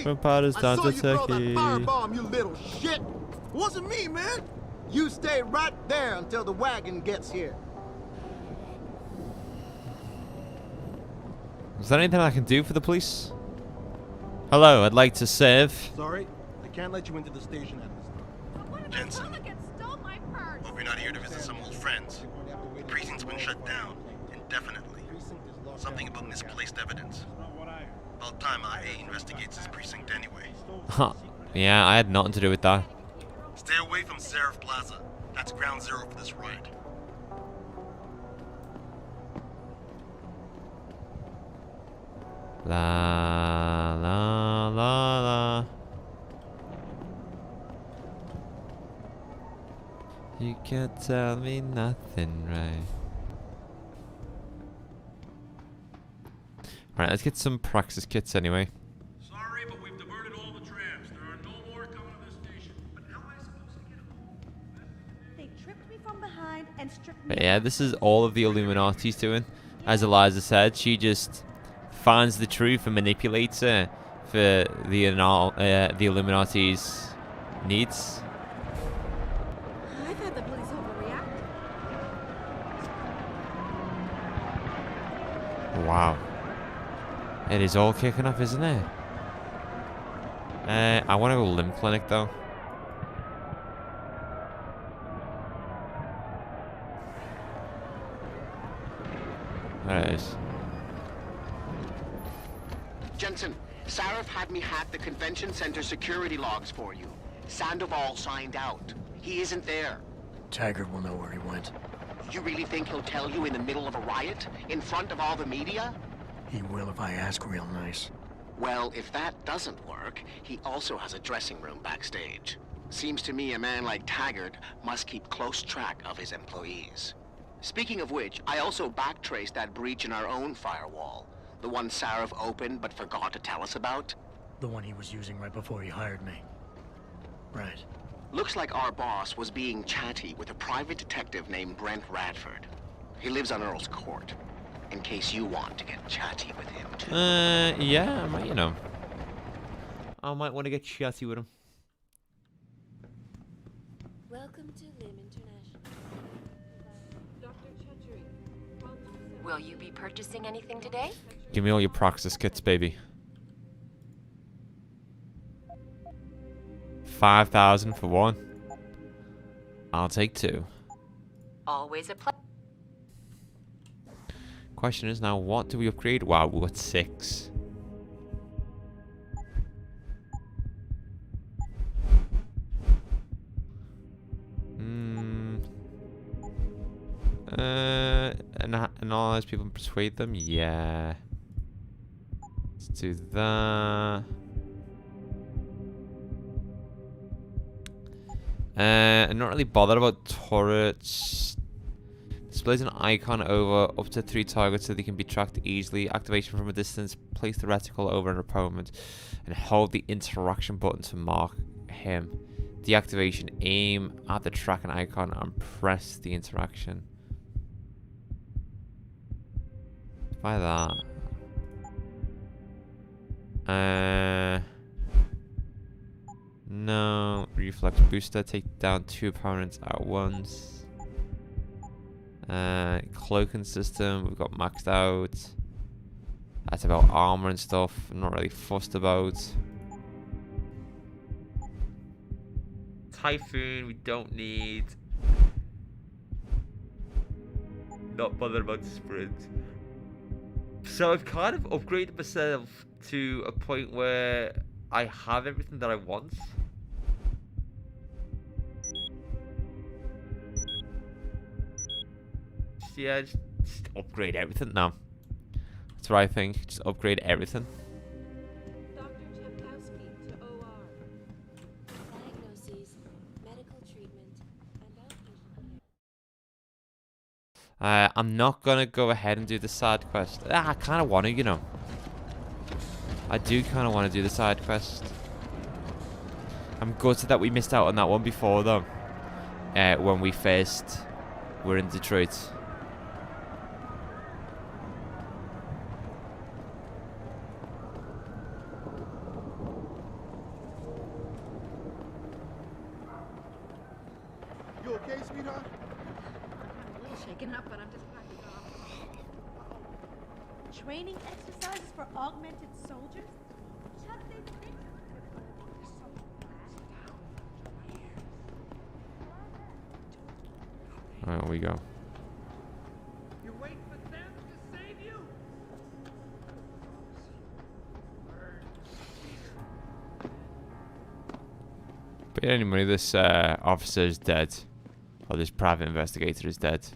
From Paris down to Turkey. Firebomb, you little shit. Wasn't me, man. You stay right there until the wagon gets here. Is there anything I can do for the police? Hello, I'd like to serve. Sorry, I can't let you into the station at this time. Jensen, hope you're not here to visit some old friends. The precinct's been shut down, indefinitely. Something about misplaced evidence. About time IA investigates this precinct anyway. Huh. Yeah, I had nothing to do with that. Stay away from Sarif Plaza. That's ground zero for this riot. La la la la. You can't tell me nothing, right? Alright, let's get some praxis kits anyway. Sorry, but we've diverted all the trams. There are no more coming to this station. But how am I supposed to get them? They tripped me from behind and stripped me. But yeah, this is all of the Illuminati's doing. As Eliza said, she just finds the truth and manipulates it for the Illuminati's needs. I thought the police overreacted. Wow. It is all kicking off, isn't it? I want to go limb clinic though. There it is. Jensen, Sarif had me hack the convention center security logs for you. Sandoval signed out. He isn't there. Taggart will know where he went. You really think he'll tell you in the middle of a riot? In front of all the media? He will if I ask real nice. Well, if that doesn't work, he also has a dressing room backstage. Seems to me a man like Taggart must keep close track of his employees. Speaking of which, I also backtraced that breach in our own firewall. The one Sarif opened but forgot to tell us about? The one he was using right before he hired me. Right. Looks like our boss was being chatty with a private detective named Brent Radford. He lives on Earl's Court. In case you want to get chatty with him too. Yeah, I might, you know. I might want to get chatty with him. Welcome to Lim International. Dr. Chetchery. Will you be purchasing anything today? Give me all your praxis kits, baby. 5,000 for one. I'll take 2. Always a pleasure. Question is now, what do we upgrade? Wow, we got 6. Analyze people and persuade them? Yeah. Let's do that. I'm not really bothered about turrets. Displays an icon over up to 3 targets so they can be tracked easily. Activation from a distance. Place the reticle over an opponent and hold the interaction button to mark him. Deactivation. Aim at the tracking icon and press the interaction. By that. No. Reflex booster. Take down 2 opponents at once. Cloaking system, we've got maxed out. That's about armor and stuff. I'm not really fussed about. Typhoon, we don't need. Not bothered about sprint. So I've kind of upgraded myself to a point where I have everything that I want. Yeah, just upgrade everything now. That's what I think. Just upgrade everything. Dr. Chepkowski to OR. Diagnoses, medical treatment, and outpatient. I'm not gonna go ahead and do the side quest. I kind of want to, you know. I do kind of want to do the side quest. I'm gutted that we missed out on that one before, though. When we first were in Detroit. You okay, sweetheart? A little shaken up, but I'm just cracking up. Training exercises for augmented soldiers? Chuck, they think Alright, we go. You wait for them to save you? But anyway, this officer is dead. Or this private investigator is dead.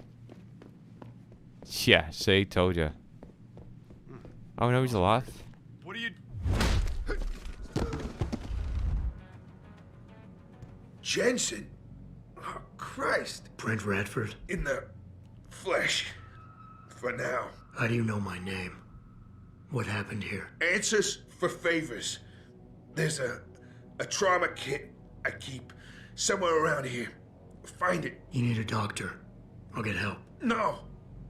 Yeah, see, told you. Oh no, he's alive. What are you... Jensen? Oh, Christ. Brent Radford? In the flesh. For now. How do you know my name? What happened here? Answers for favors. There's a trauma kit I keep somewhere around here. Find it. You need a doctor. I'll get help. No.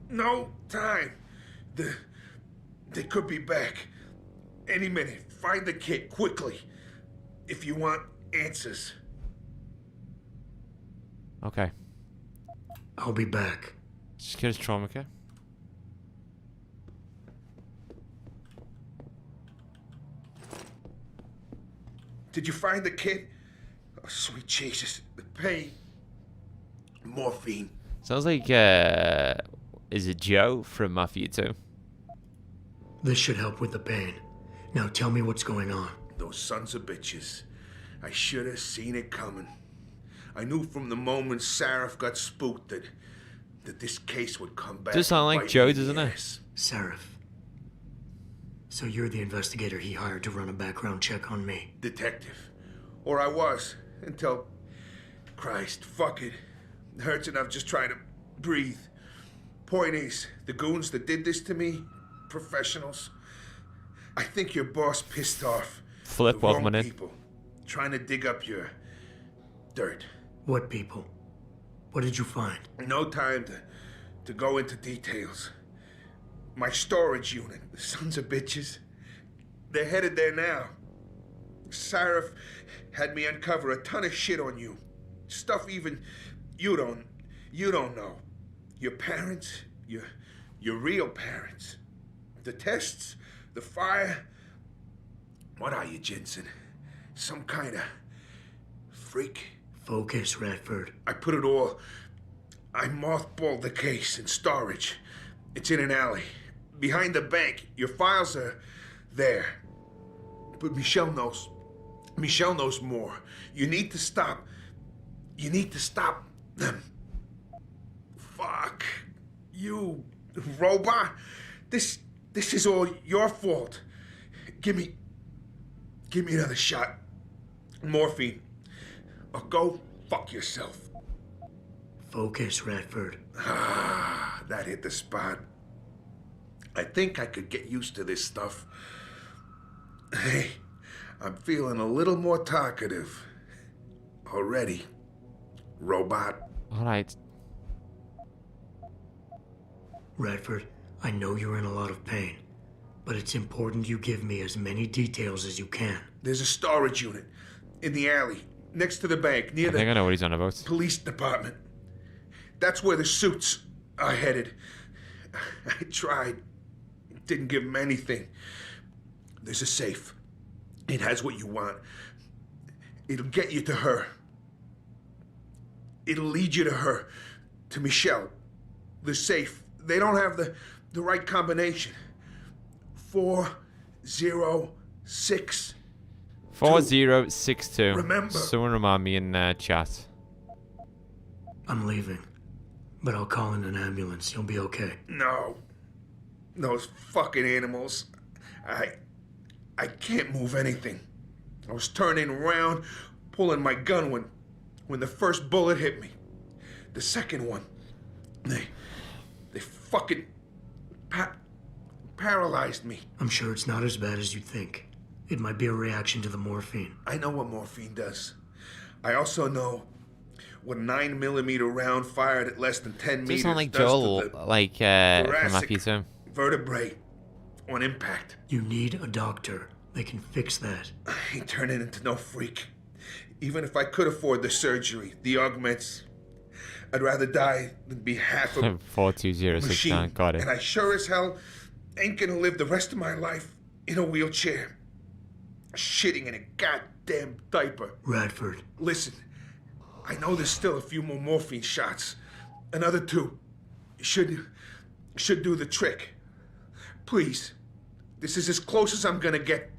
No time. They could be back. Any minute. Find the kit quickly. If you want answers. Okay. I'll be back. Just get his trauma kit. Did you find the kit? Oh, sweet Jesus. The pain. Morphine. Sounds like, is it Joe from Mafia 2? This should help with the pain. Now tell me what's going on. Those sons of bitches. I should have seen it coming. I knew from the moment Sarif got spooked that this case would come back. Does sound like Joe, doesn't it? Sarif. So you're the investigator he hired to run a background check on me. Detective. Or I was. Until... Christ, fuck it. It hurts enough just trying to breathe. Point is, the goons that did this to me, professionals. I think your boss pissed off Flip the wrong Walkman in. people. Trying to dig up your dirt. What people? What did you find? No time to go into details. My storage unit, the sons of bitches. They're headed there now. Sarif had me uncover a ton of shit on you. Stuff even you don't know. Your parents, your real parents. The tests, the fire. What are you, Jensen? Some kind of freak? Focus, Radford. I mothballed the case in storage. It's in an alley. Behind the bank. Your files are there. But Michelle knows. Michelle knows more. You need to stop them. Fuck. You robot. This is all your fault. Give me another shot. Morphine. Or go fuck yourself. Focus, Radford. Ah, that hit the spot. I think I could get used to this stuff. Hey, I'm feeling a little more talkative. Already. Robot. Alright. Radford, I know you're in a lot of pain, but it's important you give me as many details as you can. There's a storage unit in the alley, next to the bank, near I think I know what he's on about. police department. That's where the suits are headed. I tried Didn't give him anything. There's a safe. It has what you want. It'll get you to her. It'll lead you to her. To Michelle. The safe. They don't have the right combination. 406. 4062. Remember. Someone remind me in chat. I'm leaving, but I'll call in an ambulance. You'll be okay. No. Those fucking animals. I can't move anything. I was turning around, pulling my gun when the first bullet hit me. The second one, they fucking paralyzed me. I'm sure it's not as bad as you think. It might be a reaction to the morphine. I know what morphine does. I also know what a 9mm round fired at less than 10 meters Does sound like does Joel, to the like from thoracic Matthew Tim. vertebrae on impact. You need a doctor. They can fix that. I ain't turning into no freak. Even if I could afford the surgery, the augments, I'd rather die than be half a 42069. machine. Got it. And I sure as hell ain't gonna live the rest of my life in a wheelchair, shitting in a goddamn diaper. Radford. Listen, I know there's still a few more morphine shots. Another 2 should do the trick. Please, this is as close as I'm gonna get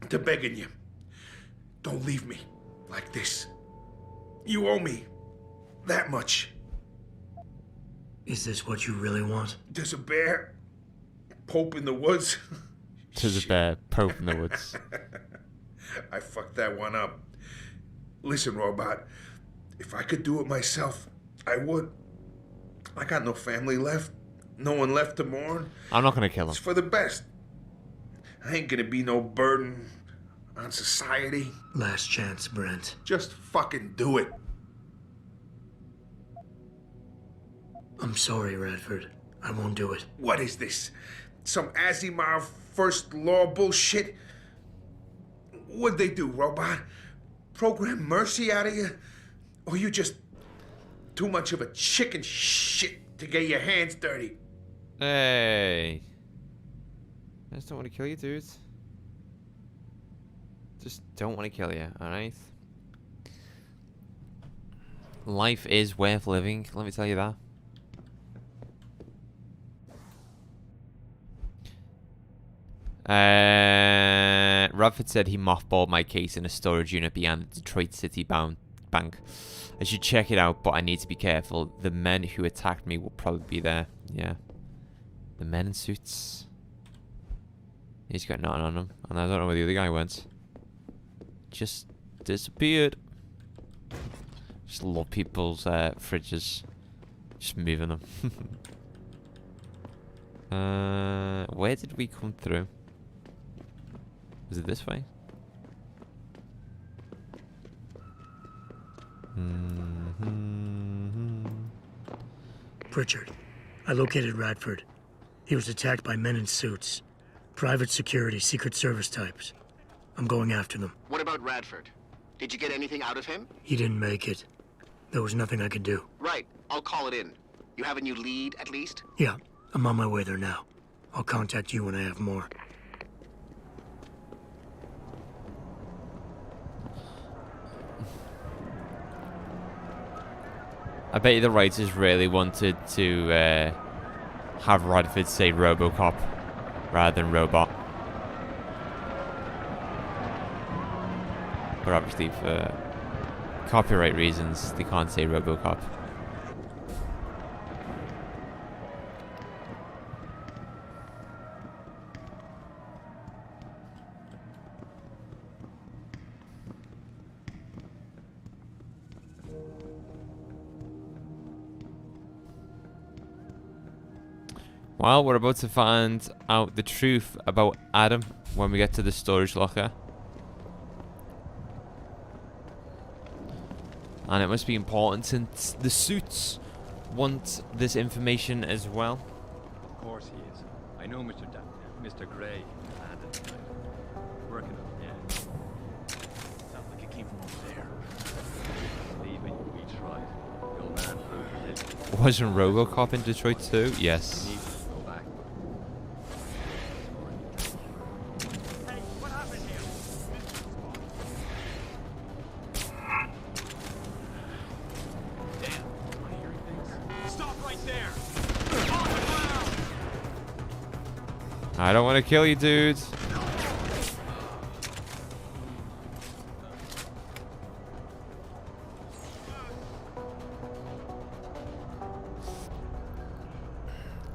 to begging you. Don't leave me like this. You owe me that much. Is this what you really want? There's a bear, Pope in the woods. To the bear, Pope in the woods. I fucked that one up. Listen, Robot, if I could do it myself, I would. I got no family left. No one left to mourn. I'm not gonna kill him. It's for the best. I ain't gonna be no burden on society. Last chance, Brent. Just fucking do it. I'm sorry, Radford. I won't do it. What is this? Some Asimov first law bullshit? What'd they do, Robot? Program mercy out of you? Or you just too much of a chicken shit to get your hands dirty? Hey. I just don't want to kill you, dudes. Just don't want to kill you, alright? Life is worth living, let me tell you that. Radford said he mothballed my case in a storage unit behind the Detroit City Bank. I should check it out, but I need to be careful. The men who attacked me will probably be there. Yeah. The men in suits. He's got nothing on him. And I don't know where the other guy went. Just disappeared. Just love people's fridges. Just moving them. Where did we come through? Was it this way? Pritchard, I located Radford. He was attacked by men in suits. Private security, Secret Service types. I'm going after them. What about Radford? Did you get anything out of him? He didn't make it. There was nothing I could do. Right. I'll call it in. You have a new lead, at least? Yeah, I'm on my way there now. I'll contact you when I have more. I bet you the writers really wanted to have Radford say Robocop rather than Robot. But obviously for copyright reasons, they can't say Robocop. Well, we're about to find out the truth about Adam when we get to the storage locker. And it must be important since the suits want this information as well. Of course he is. I know Mr. Gray landed tonight. Working on it, yeah. Sounds like it came from over there. Leave it, we tried. The old man overlived. Wasn't Robocop in Detroit too? Yes. I don't want to kill you, dude.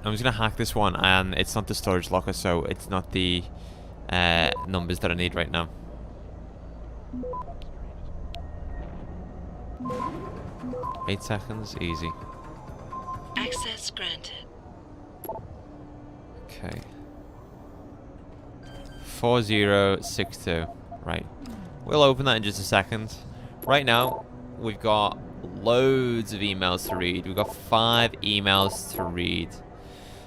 I'm just going to hack this one, and it's not the storage locker, so it's not the numbers that I need right now. Eight seconds, easy. Access granted. Okay. 4062. Right. We'll open that in just a second. Right now, we've got loads of emails to read. We've got 5 emails to read.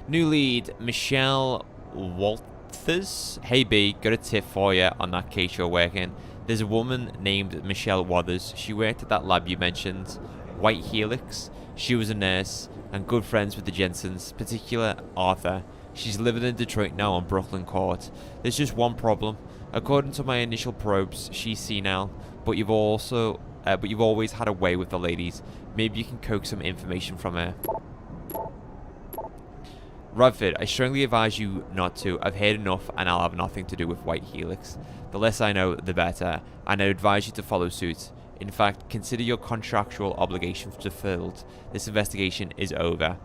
New lead, Michelle Walters. Hey B, got a tip for you on that case you're working. There's a woman named Michelle Walters. She worked at that lab you mentioned, White Helix. She was a nurse and good friends with the Jensens, particular Arthur. She's living in Detroit now on Brooklyn Court. There's just one problem. According to my initial probes, she's senile, but you've always had a way with the ladies. Maybe you can coax some information from her. Radford, I strongly advise you not to. I've heard enough and I'll have nothing to do with White Helix. The less I know, the better, and I advise you to follow suit. In fact, consider your contractual obligations fulfilled. This investigation is over.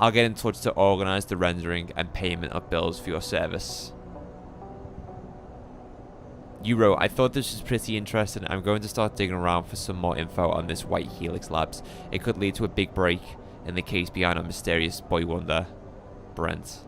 I'll get in touch to organize the rendering and payment of bills for your service. You wrote, I thought this was pretty interesting. I'm going to start digging around for some more info on this White Helix Labs. It could lead to a big break in the case behind a mysterious boy wonder. Brent,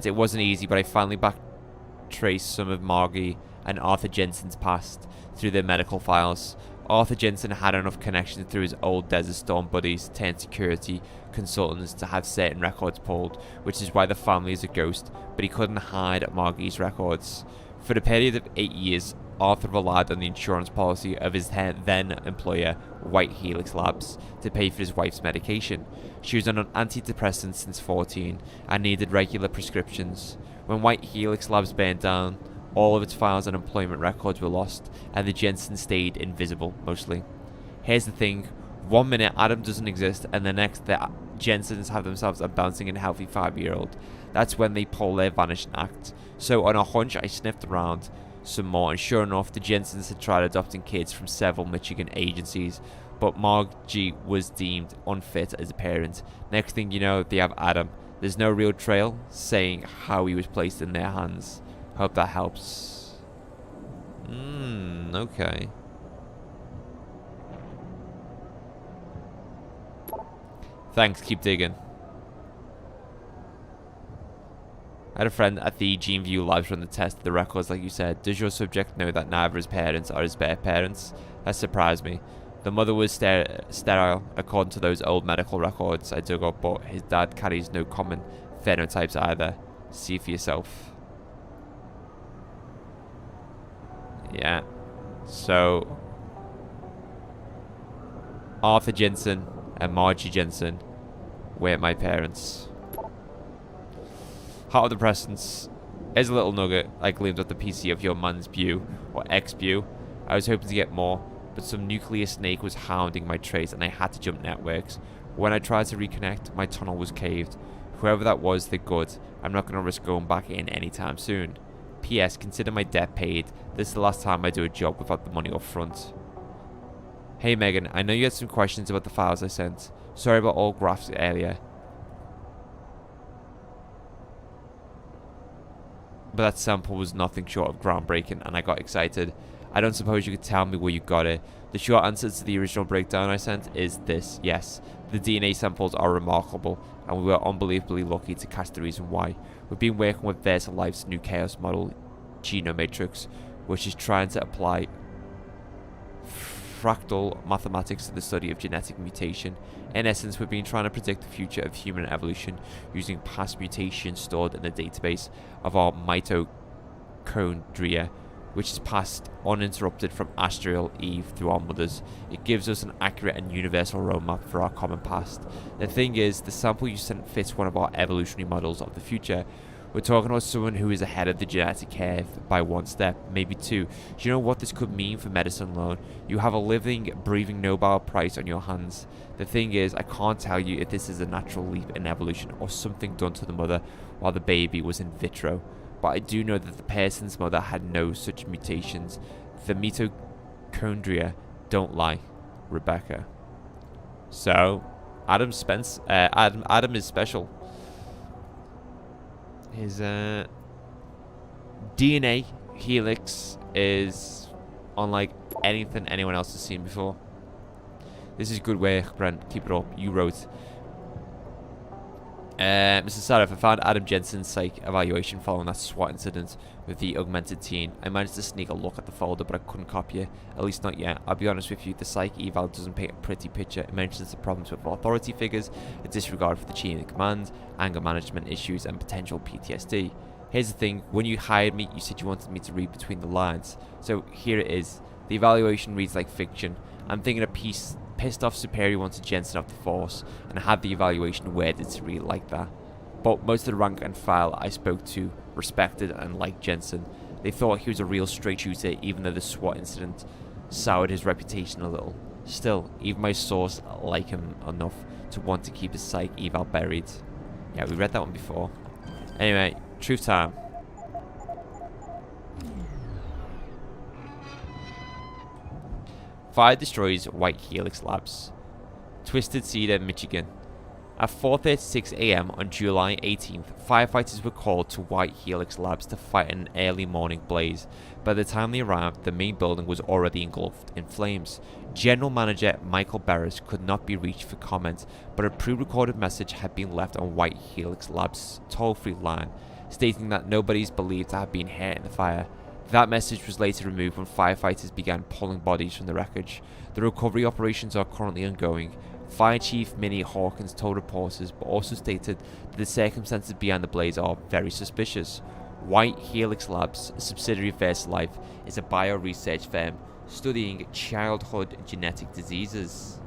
it wasn't easy, but I finally backtraced some of Margie and Arthur Jensen's past through their medical files. Arthur Jensen had enough connections through his old Desert Storm buddies turned security consultants to have certain records pulled, which is why the family is a ghost, but he couldn't hide Margie's records. For the period of 8 years, Arthur relied on the insurance policy of his then employer, White Helix Labs, to pay for his wife's medication. She was on an antidepressant since 14 and needed regular prescriptions. When White Helix Labs burned down, all of its files and employment records were lost, and the Jensen stayed invisible, mostly. Here's the thing, 1 minute Adam doesn't exist, and the next the Jensens have themselves a bouncing and healthy 5-year-old. That's when they pull their vanishing act. So on a hunch, I sniffed around some more, and sure enough, the Jensens had tried adopting kids from several Michigan agencies, but Margie was deemed unfit as a parent. Next thing you know, they have Adam. There's no real trail saying how he was placed in their hands. Hope that helps. Okay. Thanks, keep digging. I had a friend at the GeneView Labs run the test of the records like you said. Does your subject know that neither his parents are his bare parents? That surprised me. The mother was sterile, according to those old medical records I dug up, but his dad carries no common phenotypes either. See for yourself. Yeah. So, Arthur Jensen and Margie Jensen were my parents. Heart of the Presence. Here's a little nugget I gleaned off the PC of your man's view, or ex-view. I was hoping to get more, but some nuclear snake was hounding my trace and I had to jump networks. When I tried to reconnect, my tunnel was caved. Whoever that was, they're good. I'm not going to risk going back in anytime soon. P.S. Consider my debt paid. This is the last time I do a job without the money up front. Hey Megan, I know you had some questions about the files I sent. Sorry about all graphs earlier. But that sample was nothing short of groundbreaking and I got excited. I don't suppose you could tell me where you got it. The short answer to the original breakdown I sent is this: yes, the DNA samples are remarkable and we were unbelievably lucky to catch the reason why. We've been working with VersaLife's new chaos model, Genomatrix, which is trying to apply fractal mathematics to the study of genetic mutation. In essence, we've been trying to predict the future of human evolution using past mutations stored in the database of our mitochondria, which is passed uninterrupted from astral Eve through our mothers. It gives us an accurate and universal roadmap for our common past. The thing is, the sample you sent fits one of our evolutionary models of the future, We're talking about someone who is ahead of the genetic curve by one step, maybe two. Do you know what this could mean for medicine alone? You have a living, breathing Nobel Prize on your hands. The thing is, I can't tell you if this is a natural leap in evolution or something done to the mother while the baby was in vitro. But I do know that the person's mother had no such mutations. The mitochondria don't lie. Rebecca. So, Adam is special. His DNA helix is unlike anything anyone else has seen before. This is good work, Brent. Keep it up. You wrote. Mr. Sarif, I found Adam Jensen's psych evaluation following that SWAT incident with the augmented teen. I managed to sneak a look at the folder, but I couldn't copy it. At least not yet. I'll be honest with you, the psych eval doesn't paint a pretty picture. It mentions the problems with authority figures, a disregard for the chain of command, anger management issues, and potential PTSD. Here's the thing, when you hired me, you said you wanted me to read between the lines. So here it is. The evaluation reads like fiction. I'm thinking a pissed off superior wanted Jensen off the force and had the evaluation worded to read like that. But most of the rank and file I spoke to respected and liked Jensen. They thought he was a real straight shooter, even though the SWAT incident soured his reputation a little. Still, even my source liked him enough to want to keep his psych eval buried. Yeah, we read that one before. Anyway, truth time. Fire destroys White Helix Labs. Twisted Cedar, Michigan. At 4:36 a.m. on July 18th, firefighters were called to White Helix Labs to fight an early morning blaze. By the time they arrived, the main building was already engulfed in flames. General Manager Michael Barris could not be reached for comment, but a pre-recorded message had been left on White Helix Labs' toll-free line, stating that nobody is believed to have been hurt in the fire. That message was later removed when firefighters began pulling bodies from the wreckage. The recovery operations are currently ongoing. Fire Chief Minnie Hawkins told reporters, but also stated that the circumstances behind the blaze are very suspicious. White Helix Labs, a subsidiary of VersaLife, is a bio-research firm studying childhood genetic diseases.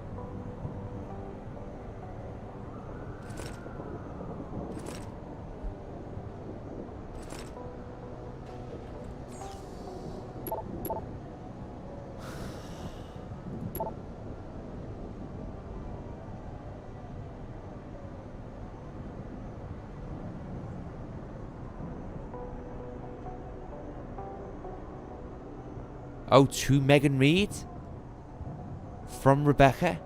Oh, to Megan Reed? From Rebecca?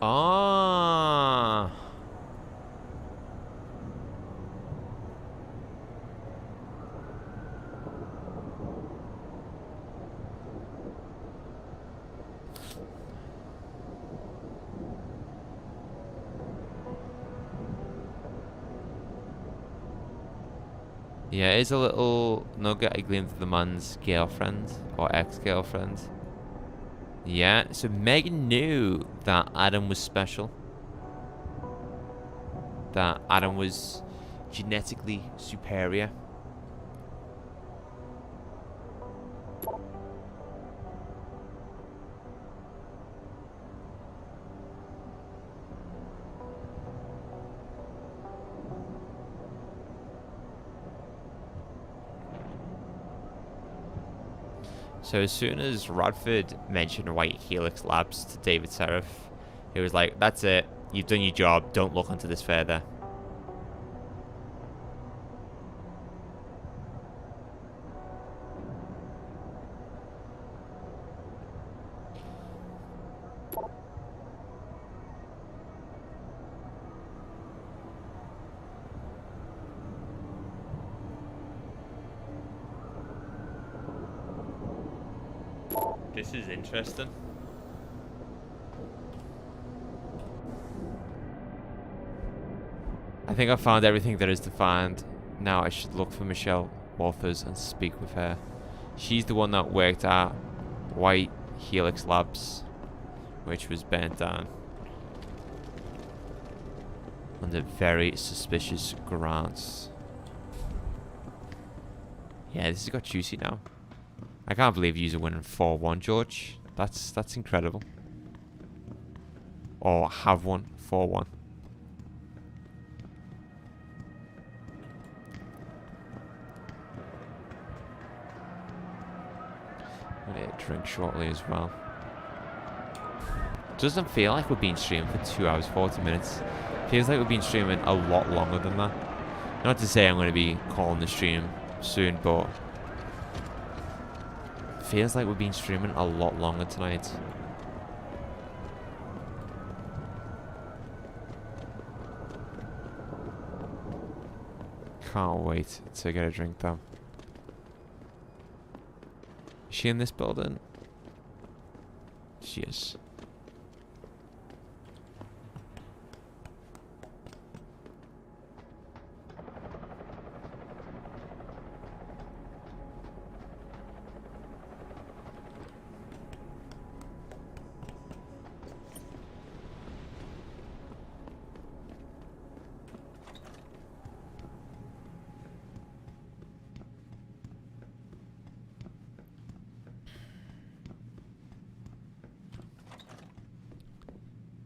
Ah. Yeah, it's a little nugget I gleaned from the man's girlfriend or ex-girlfriend. Yeah, so Megan knew that Adam was special. That Adam was genetically superior. So as soon as Radford mentioned White Helix Labs to David Sarif, he was like, that's it, you've done your job, don't look into this further. This is interesting. I think I found everything there is to find. Now I should look for Michelle Walters and speak with her. She's the one that worked at White Helix Labs, which was burnt down under very suspicious grounds. Yeah, this has got juicy now. I can't believe you're winning 4-1, George. That's incredible. Or have won 4-1. I'm gonna drink shortly as well. Doesn't feel like we've been streaming for 2 hours 40 minutes. Feels like we've been streaming a lot longer than that. Not to say I'm going to be calling the stream soon, but feels like we've been streaming a lot longer tonight. Can't wait to get a drink though. Is she in this building? She is.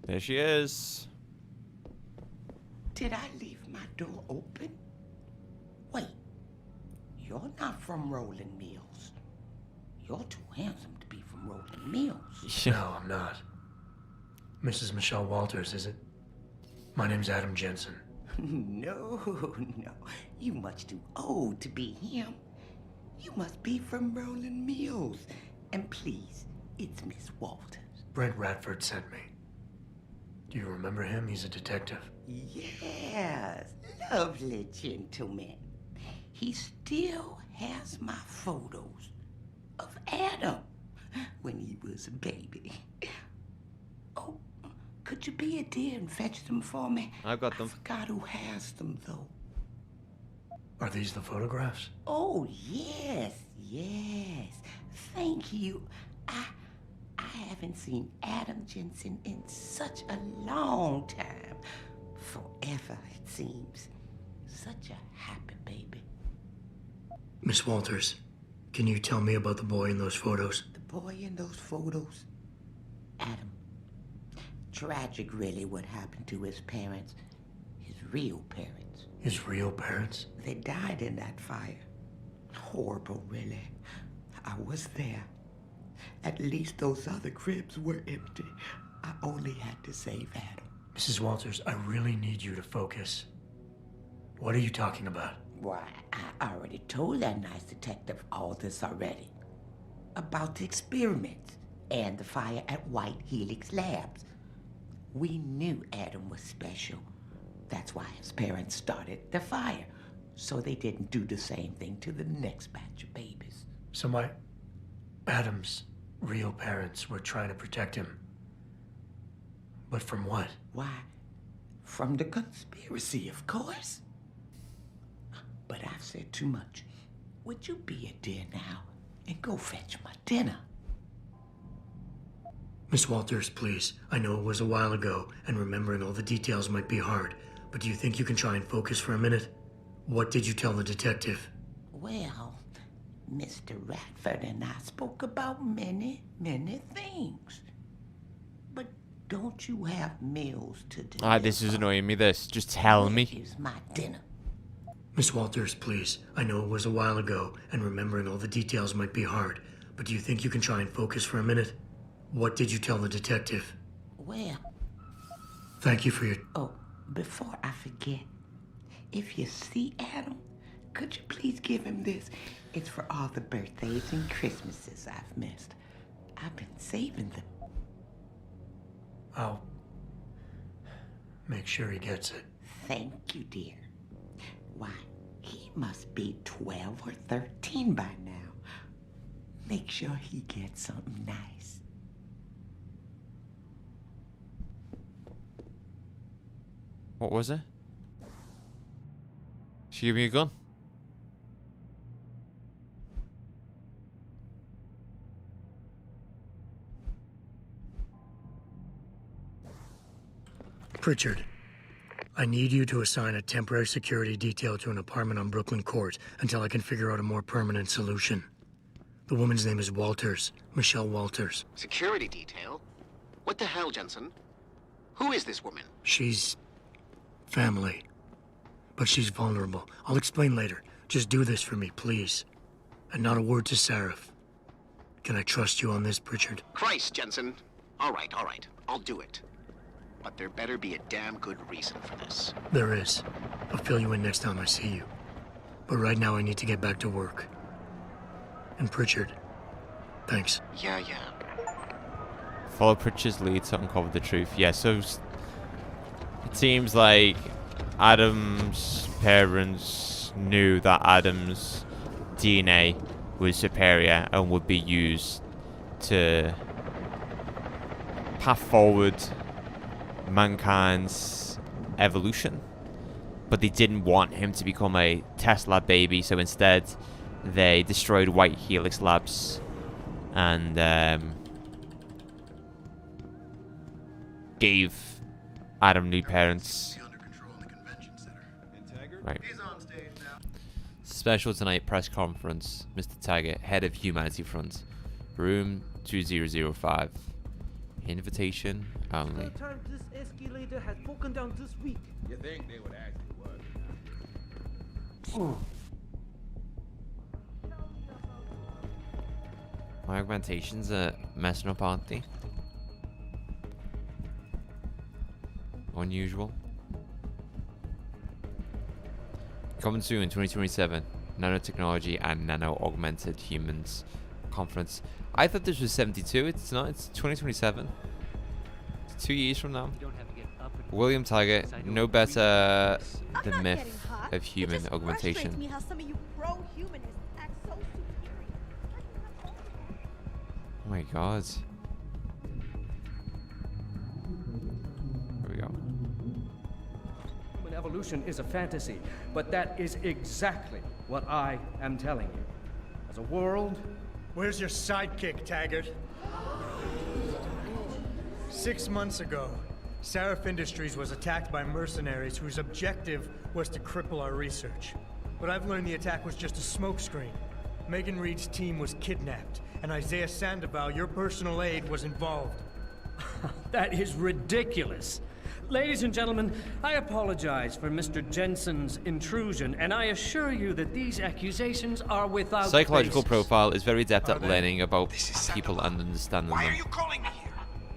There she is. Did I leave my door open? Wait, you're not from Rolling Mills. You're too handsome to be from Rolling Mills. No, I'm not. Mrs. Michelle Walters, is it? My name's Adam Jensen. No, you much too old to be him. You must be from Rolling Mills. And please, it's Miss Walters. Brent Radford sent me. Do you remember him? He's a detective. Yes, lovely gentleman. He still has my photos of Adam when he was a baby. Oh, could you be a dear and fetch them for me? I've got them. I forgot who has them, though. Are these the photographs? Oh, yes. Thank you. I haven't seen Adam Jensen in such a long time. Forever, it seems. Such a happy baby. Miss Walters, can you tell me about the boy in those photos? The boy in those photos? Adam. Tragic, really, what happened to his parents. His real parents. His real parents? They died in that fire. Horrible, really. I was there. At least those other cribs were empty. I only had to save Adam. Mrs. Walters, I really need you to focus. What are you talking about? Why, I already told that nice detective all this already. About the experiments and the fire at White Helix Labs. We knew Adam was special. That's why his parents started the fire, so they didn't do the same thing to the next batch of babies. So Adam's real parents were trying to protect him. But from what? Why, from the conspiracy, of course. But I've said too much. Would you be a dear now and go fetch my dinner? Miss Walters, please. I know it was a while ago, and remembering all the details might be hard, but do you think you can try and focus for a minute? What did you tell the detective? Well, Mr. Radford and I spoke about many things. But don't you have meals to do? This is annoying me, this. Just tell me. Here's my dinner. Miss Walters, please. I know it was a while ago, and remembering all the details might be hard, but do you think you can try and focus for a minute? What did you tell the detective? Well... Thank you for your... Oh, before I forget, if you see Adam, could you please give him this? It's for all the birthdays and Christmases I've missed. I've been saving them. I'll make sure he gets it. Thank you, dear. Why, he must be 12 or 13 by now. Make sure he gets something nice. What was it? She gave me a gun. Pritchard, I need you to assign a temporary security detail to an apartment on Brooklyn Court until I can figure out a more permanent solution. The woman's name is Walters, Michelle Walters. Security detail? What the hell, Jensen? Who is this woman? She's family, but she's vulnerable. I'll explain later. Just do this for me, please. And not a word to Sarif. Can I trust you on this, Pritchard? Christ, Jensen. All right. I'll do it. But there better be a damn good reason for this. There is. I'll fill you in next time I see you. But right now I need to get back to work. And Pritchard, thanks. Yeah. Follow Pritchard's lead to uncover the truth. Yeah, so it seems like Adam's parents knew that Adam's DNA was superior and would be used to path forward mankind's evolution, but they didn't want him to become a test lab baby, so instead they destroyed White Helix Labs and gave Adam new parents. Right. Special tonight press conference. Mr. Taggart, head of Humanity Front, room 2005. Invitation only. Third time this escalator has broken down this week. You think they would actually work? My augmentations are messing up, aren't they? Unusual. Coming soon in 2027. Nanotechnology and nano-augmented humans conference. I thought this was 72. It's not. It's 2027. It's 2 years from now. William Taggart, no better the myth of human augmentation. Me how some of you pro-humanists act so superior. Oh my god. Here we go. Human evolution is a fantasy, but that is exactly what I am telling you. As a world... Where's your sidekick, Taggart? 6 months ago, Sarif Industries was attacked by mercenaries whose objective was to cripple our research. But I've learned the attack was just a smokescreen. Megan Reed's team was kidnapped, and Isaiah Sandoval, your personal aide, was involved. That is ridiculous. Ladies and gentlemen, I apologize for Mr. Jensen's intrusion, and I assure you that these accusations are without Psychological basis. profile is very adept at learning about people and understanding them. Why are you calling me here?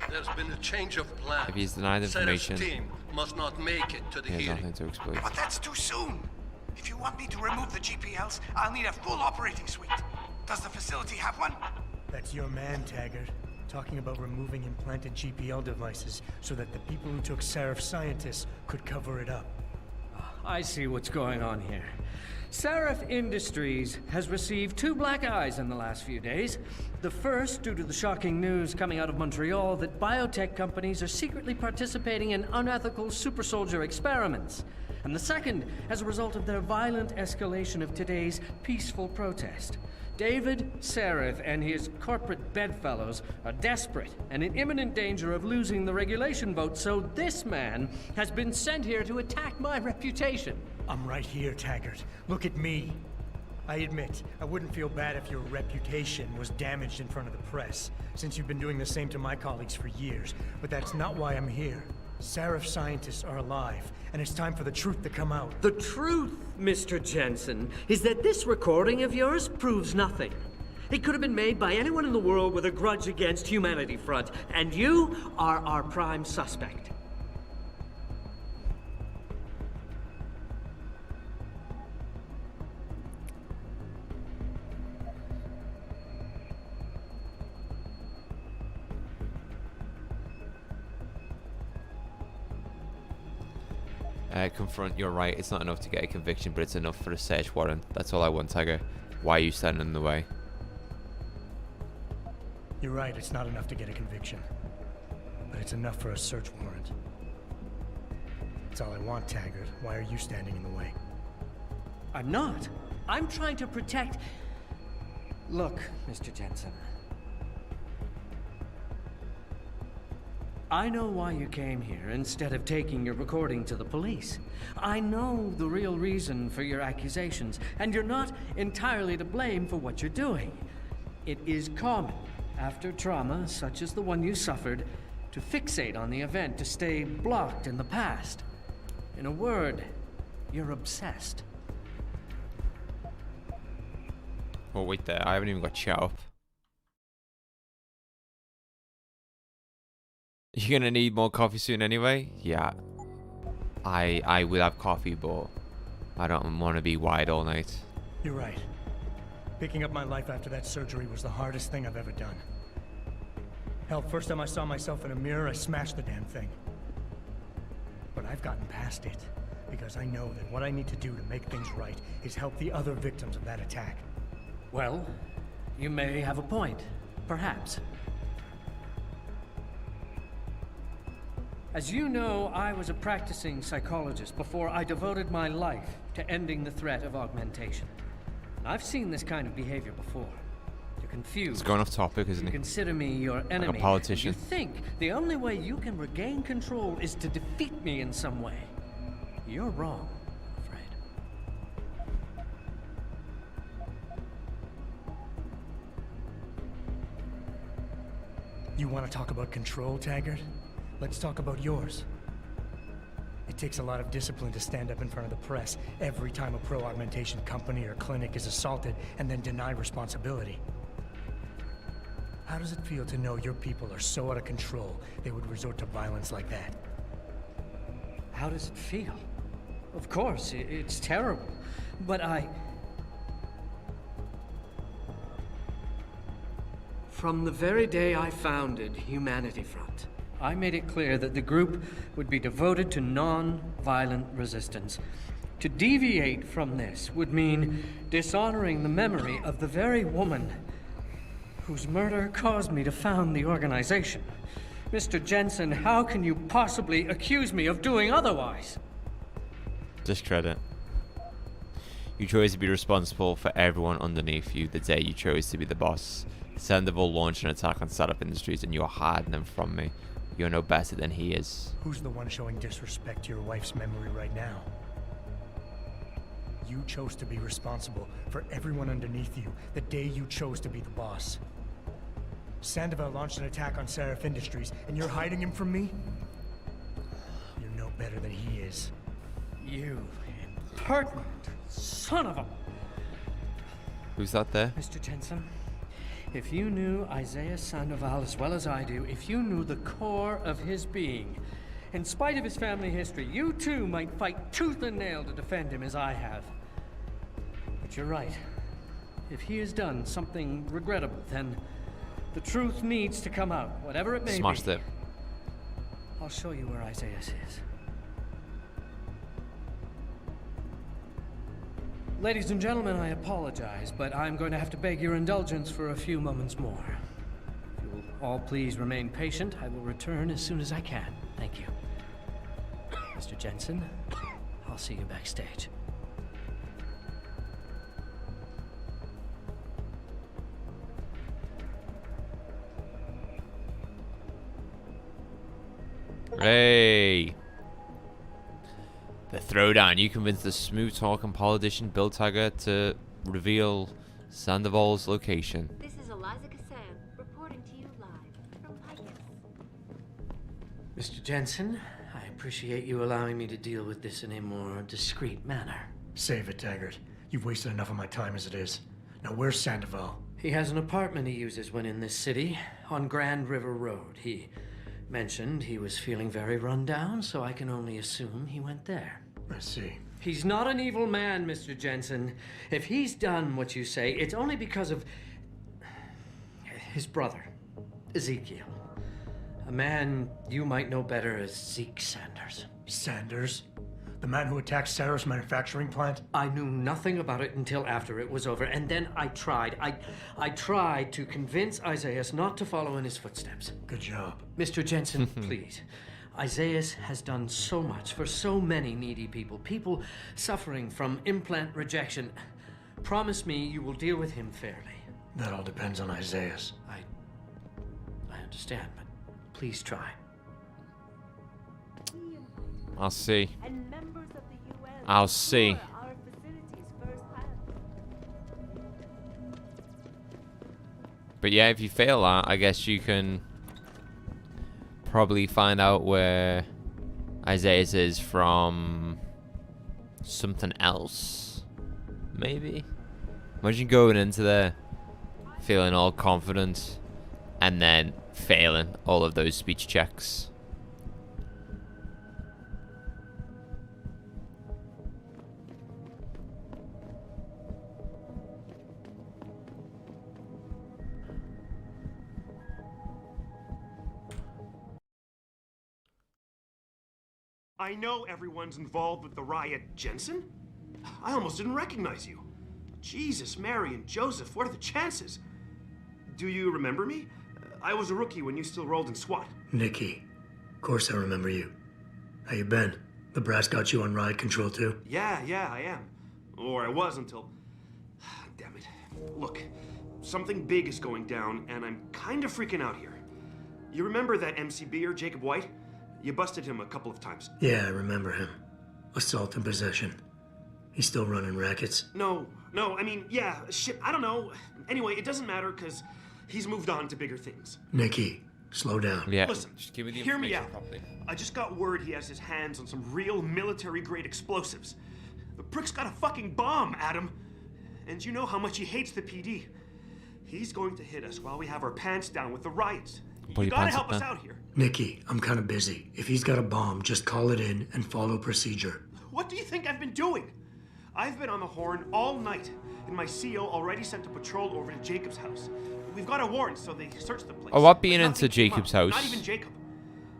There's been a change of plan. If he's denied information, Sarif's team must not make it to the he has hearing. nothing to exploit. But that's too soon. If you want me to remove the GPLs, I'll need a full operating suite. Does the facility have one? That's your man, Taggart. Talking about removing implanted GPL devices so that the people who took Sarif scientists could cover it up. I see what's going on here. Sarif Industries has received 2 black eyes in the last few days. The first, due to the shocking news coming out of Montreal that biotech companies are secretly participating in unethical super soldier experiments. And the second, as a result of their violent escalation of today's peaceful protest. David Sarif and his corporate bedfellows are desperate and in imminent danger of losing the regulation vote, so this man has been sent here to attack my reputation. I'm right here, Taggart. Look at me. I admit, I wouldn't feel bad if your reputation was damaged in front of the press, since you've been doing the same to my colleagues for years. But that's not why I'm here. Sarif scientists are alive, and it's time for the truth to come out. The truth, Mr. Jensen, is that this recording of yours proves nothing. It could have been made by anyone in the world with a grudge against Humanity Front, and you are our prime suspect. Confront, you're right, it's not enough to get a conviction, but it's enough for a search warrant. That's all I want, Tiger. Why are you standing in the way? You're right, it's not enough to get a conviction. But it's enough for a search warrant. That's all I want, Taggart. Why are you standing in the way? I'm not. I'm trying to protect... Look, Mr. Jensen. I know why you came here instead of taking your recording to the police. I know the real reason for your accusations, and you're not entirely to blame for what you're doing. It is common, after trauma such as the one you suffered, to fixate on the event, to stay blocked in the past. In a word, you're obsessed. Oh, wait there. I haven't even got chat up. You're gonna need more coffee soon anyway? Yeah. I will have coffee, but I don't want to be wide all night. You're right. Picking up my life after that surgery was the hardest thing I've ever done. Hell, first time I saw myself in a mirror, I smashed the damn thing. But I've gotten past it, because I know that what I need to do to make things right is help the other victims of that attack. Well, you may have a point. Perhaps. As you know, I was a practicing psychologist before I devoted my life to ending the threat of augmentation. I've seen this kind of behavior before. You're confused. It's going off topic, isn't You it? consider me your enemy. Like a politician. You think the only way you can regain control is to defeat me in some way. You're wrong, I'm afraid. You want to talk about control, Taggart? Let's talk about yours. It takes a lot of discipline to stand up in front of the press every time a pro-augmentation company or clinic is assaulted and then deny responsibility. How does it feel to know your people are so out of control they would resort to violence like that? How does it feel? Of course, it's terrible, but From the very day I founded Humanity Front, I made it clear that the group would be devoted to non-violent resistance. To deviate from this would mean dishonoring the memory of the very woman whose murder caused me to found the organization. Mr. Jensen, how can you possibly accuse me of doing otherwise? Discredit. You chose to be responsible for everyone underneath you the day you chose to be the boss. Sandoval launched an attack on Sarif Industries and you're hiding them from me. You're no better than he is. Who's the one showing disrespect to your wife's memory right now? You chose to be responsible for everyone underneath you the day you chose to be the boss. Sandoval launched an attack on Sarif Industries, and you're hiding him from me? You're no better than he is. You impertinent son of a... Who's that there? Mr. Jensen, if you knew Isaiah Sandoval as well as I do, if you knew the core of his being, in spite of his family history, you too might fight tooth and nail to defend him as I have. But you're right. If he has done something regrettable, then the truth needs to come out, whatever it may be. Smashed it. I'll show you where Isaiah is. Ladies and gentlemen, I apologize, but I'm going to have to beg your indulgence for a few moments more. If you will all please remain patient, I will return as soon as I can. Thank you. Mr. Jensen, I'll see you backstage. Hey! The throwdown. You convinced the smooth-talking politician Bill Taggart to reveal Sandoval's location. This is Eliza Kassan, reporting to you live from Picus. Mr. Jensen, I appreciate you allowing me to deal with this in a more discreet manner. Save it, Taggart. You've wasted enough of my time as it is. Now, where's Sandoval? He has an apartment he uses when in this city, on Grand River Road. He mentioned he was feeling very run down, so I can only assume he went there. I see. He's not an evil man, Mr. Jensen. If he's done what you say, it's only because of his brother, Ezekiel. A man you might know better as Zeke Sanders. Sanders? The man who attacked Sarif's manufacturing plant? I knew nothing about it until after it was over, and then I tried. I tried to convince Isaias not to follow in his footsteps. Good job. Mr. Jensen, please. Isaias has done so much for so many needy people. People suffering from implant rejection. Promise me you will deal with him fairly. That all depends on Isaias. I understand, but please try. I'll see. I'll see. But yeah, if you fail that, I guess you can probably find out where Isaias is from something else. Maybe. Imagine going into there feeling all confident and then failing all of those speech checks. I know everyone's involved with the riot, Jensen. I almost didn't recognize you. Jesus, Mary, and Joseph, what are the chances? Do you remember me? I was a rookie when you still rolled in SWAT. Nikki. Of course I remember you. How you been? The brass got you on riot control too? Yeah, I am. Or I was until... Damn it. Look, something big is going down, and I'm kind of freaking out here. You remember that MCBer, Jacob White? You busted him a couple of times. Yeah, I remember him. Assault and possession. He's still running rackets? No, I mean, yeah, shit, I don't know. Anyway, it doesn't matter, because he's moved on to bigger things. Nikki, slow down. Yeah, listen, just give me the hear me information out. properly. I just got word he has his hands on some real military-grade explosives. The prick's got a fucking bomb, Adam. And you know how much he hates the PD. He's going to hit us while we have our pants down with the riots. You gotta help us out here. Nikki, I'm kind of busy. If he's got a bomb, just call it in and follow procedure. What do you think I've been doing? I've been on the horn all night, and my CO already sent a patrol over to Jacob's house. We've got a warrant, so they searched the place. Oh, what being But into nothing came Jacob's up. house? Not even Jacob.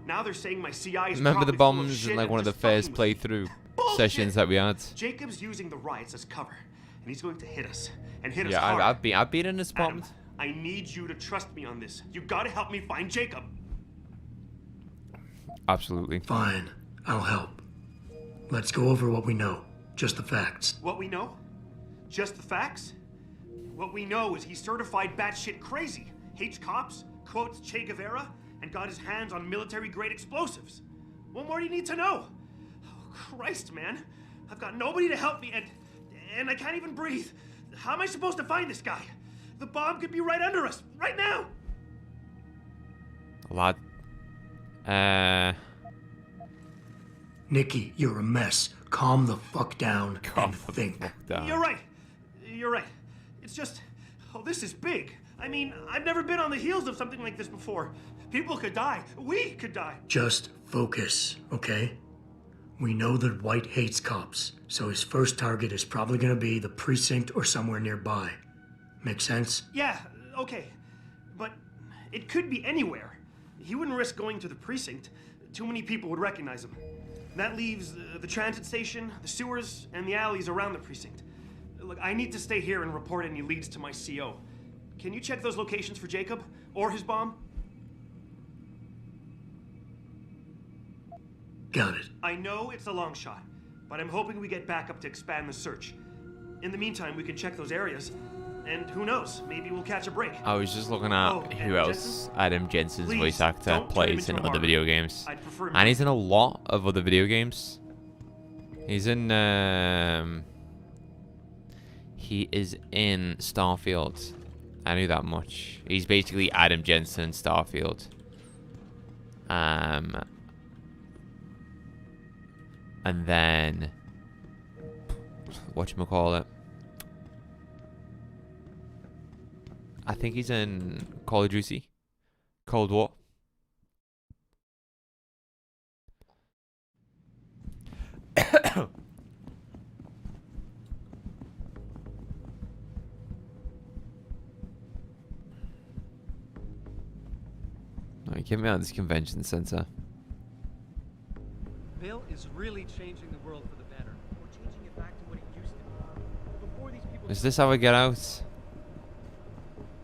Now they're saying my CI is Remember the probably full of bombs shit in like and one of the just fucking first with me. playthrough Bullshit. sessions that we had? Jacob's using the riots as cover, and he's going to hit us, and hit us Yeah, hard. I've been in this bomb. Adam, I need you to trust me on this. You gotta help me find Jacob. Absolutely. Fine, I'll help. Let's go over what we know. Just the facts. What we know? Just the facts? What we know is he's certified batshit crazy, hates cops, quotes Che Guevara, and got his hands on military-grade explosives. What more do you need to know? Oh, Christ, man. I've got nobody to help me, and I can't even breathe. How am I supposed to find this guy? The bomb could be right under us, right now! Lad. Nikki, you're a mess. Calm the fuck down and think. You're right. It's just, this is big. I mean, I've never been on the heels of something like this before. People could die. We could die. Just focus, okay? We know that White hates cops, so his first target is probably gonna be the precinct or somewhere nearby. Make sense? Yeah, okay. But it could be anywhere. He wouldn't risk going to the precinct. Too many people would recognize him. That leaves the transit station, the sewers, and the alleys around the precinct. Look, I need to stay here and report any leads to my CO. Can you check those locations for Jacob? Or his bomb? Got it. I know it's a long shot, but I'm hoping we get backup to expand the search. In the meantime, we can check those areas, and who knows, maybe we'll catch a break. I was just looking at who else Adam Jensen's voice actor plays in other video games. And he's in a lot of other video games. He's in, he is in Starfield. I knew that much. He's basically Adam Jensen in Starfield. And then, whatchamacallit? I think he's in Call of Duty. Cold War. Alright, get me out of this convention center. Bill is is really changing the world for the better. We're changing it back to what it used to be. Before these people... Is this how I get out?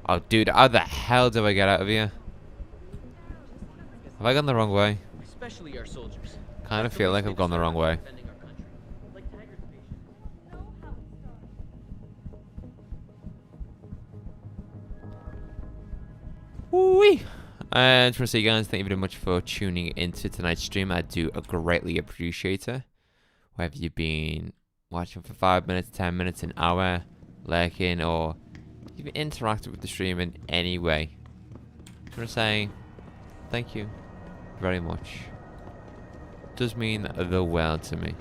Oh, dude, how the hell do I get out of here? Have I gone the wrong way? Especially our soldiers. Kind of feel like I've gone the wrong way. Woo-wee! And just want to say, guys, thank you very much for tuning into tonight's stream. I do greatly appreciate it. Whether you've been watching for 5 minutes, 10 minutes, an hour, lurking, or you've interacted with the stream in any way. Just want to say thank you very much. It does mean the world to me.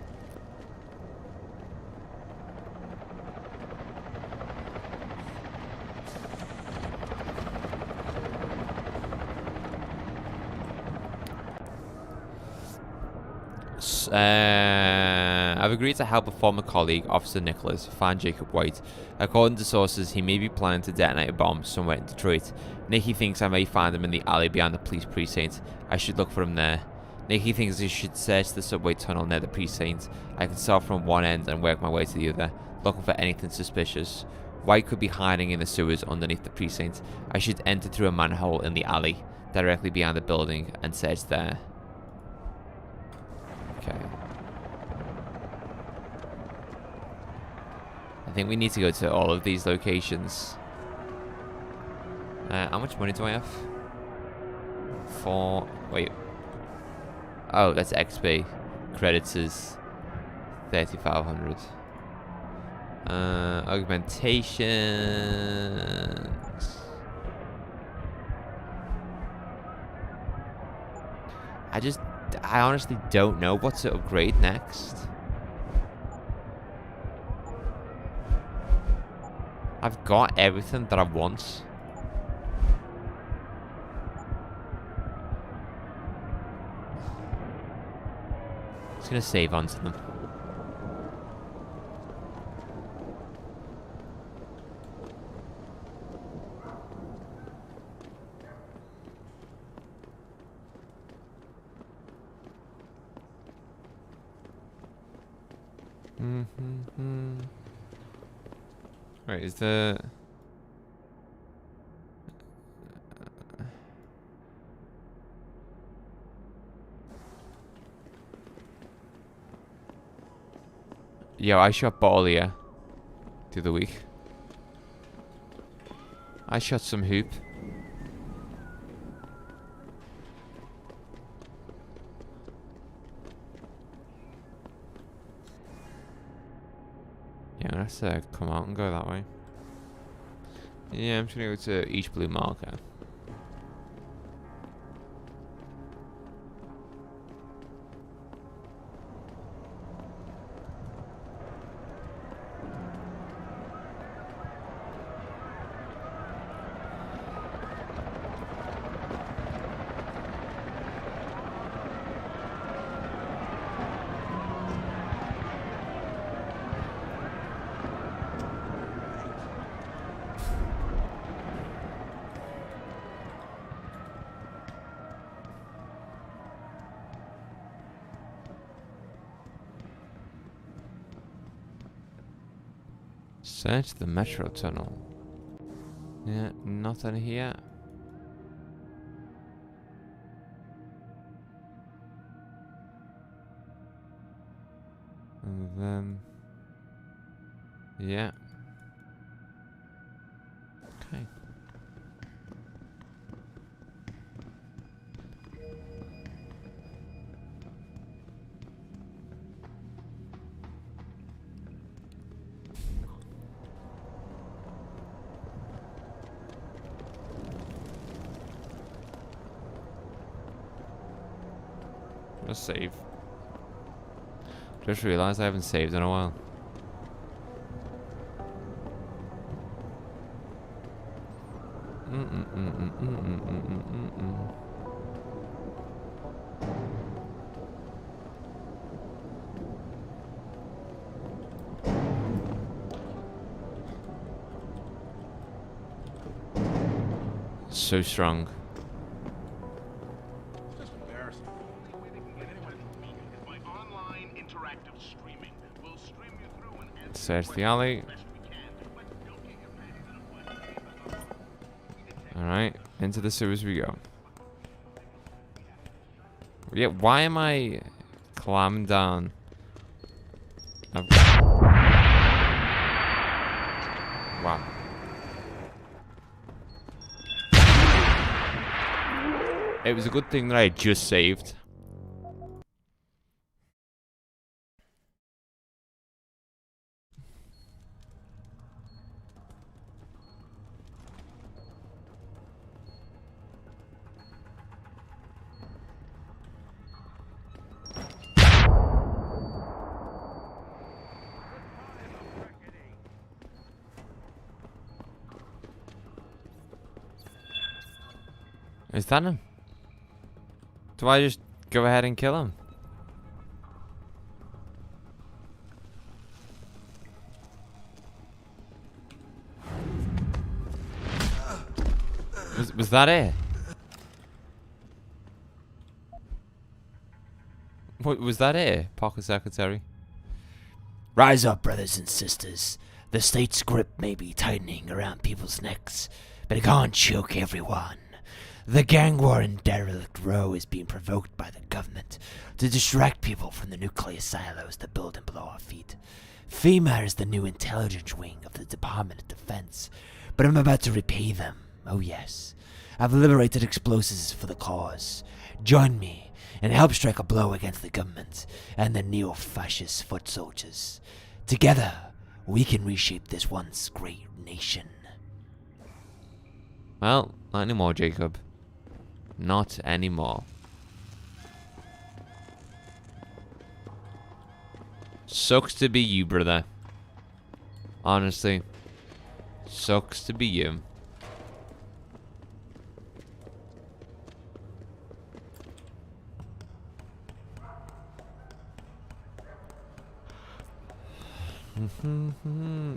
I've agreed to help a former colleague, Officer Nicholas, find Jacob White. According to sources, he may be planning to detonate a bomb somewhere in Detroit. Nicky thinks I may find him in the alley behind the police precinct. I should look for him there. Nicky thinks I should search the subway tunnel near the precinct. I can start from one end and work my way to the other, looking for anything suspicious. White could be hiding in the sewers underneath the precinct. I should enter through a manhole in the alley, directly behind the building, and search there. Okay. I think we need to go to all of these locations. How much money do I have? Wait. Oh, that's XP. Credits is 3,500. Augmentations. I honestly don't know what to upgrade next. I've got everything that I want. Just gonna save onto them. Right, is the... Yo, I shot Ballia the other week. I shot some hoop. Yeah, let's come out and go that way. Yeah, I'm just gonna go to each blue marker. Search the metro tunnel. Yeah, nothing here. And then... yeah. Okay. Let's save. Just realized I haven't saved in a while. So strong. Just embarrassing. The only way they can get anyone to meet is by online Search the alley. Alright, into the sewers we go. Yeah, why am I climbing down? Wow. It was a good thing that I had just saved. Is that him? Do I just go ahead and kill him? Was that it? What was that it? Pocket secretary. Rise up, brothers and sisters. The state's grip may be tightening around people's necks, but it can't choke everyone. The gang war in Derelict Row is being provoked by the government to distract people from the nuclear silos that build and below our feet. FEMA is the new intelligence wing of the Department of Defense, but I'm about to repay them. Oh yes. I've liberated explosives for the cause. Join me and help strike a blow against the government and the neo-fascist foot soldiers. Together, we can reshape this once great nation. Well, not anymore, Jacob. Not anymore. Sucks to be you, brother. Honestly. Sucks to be you.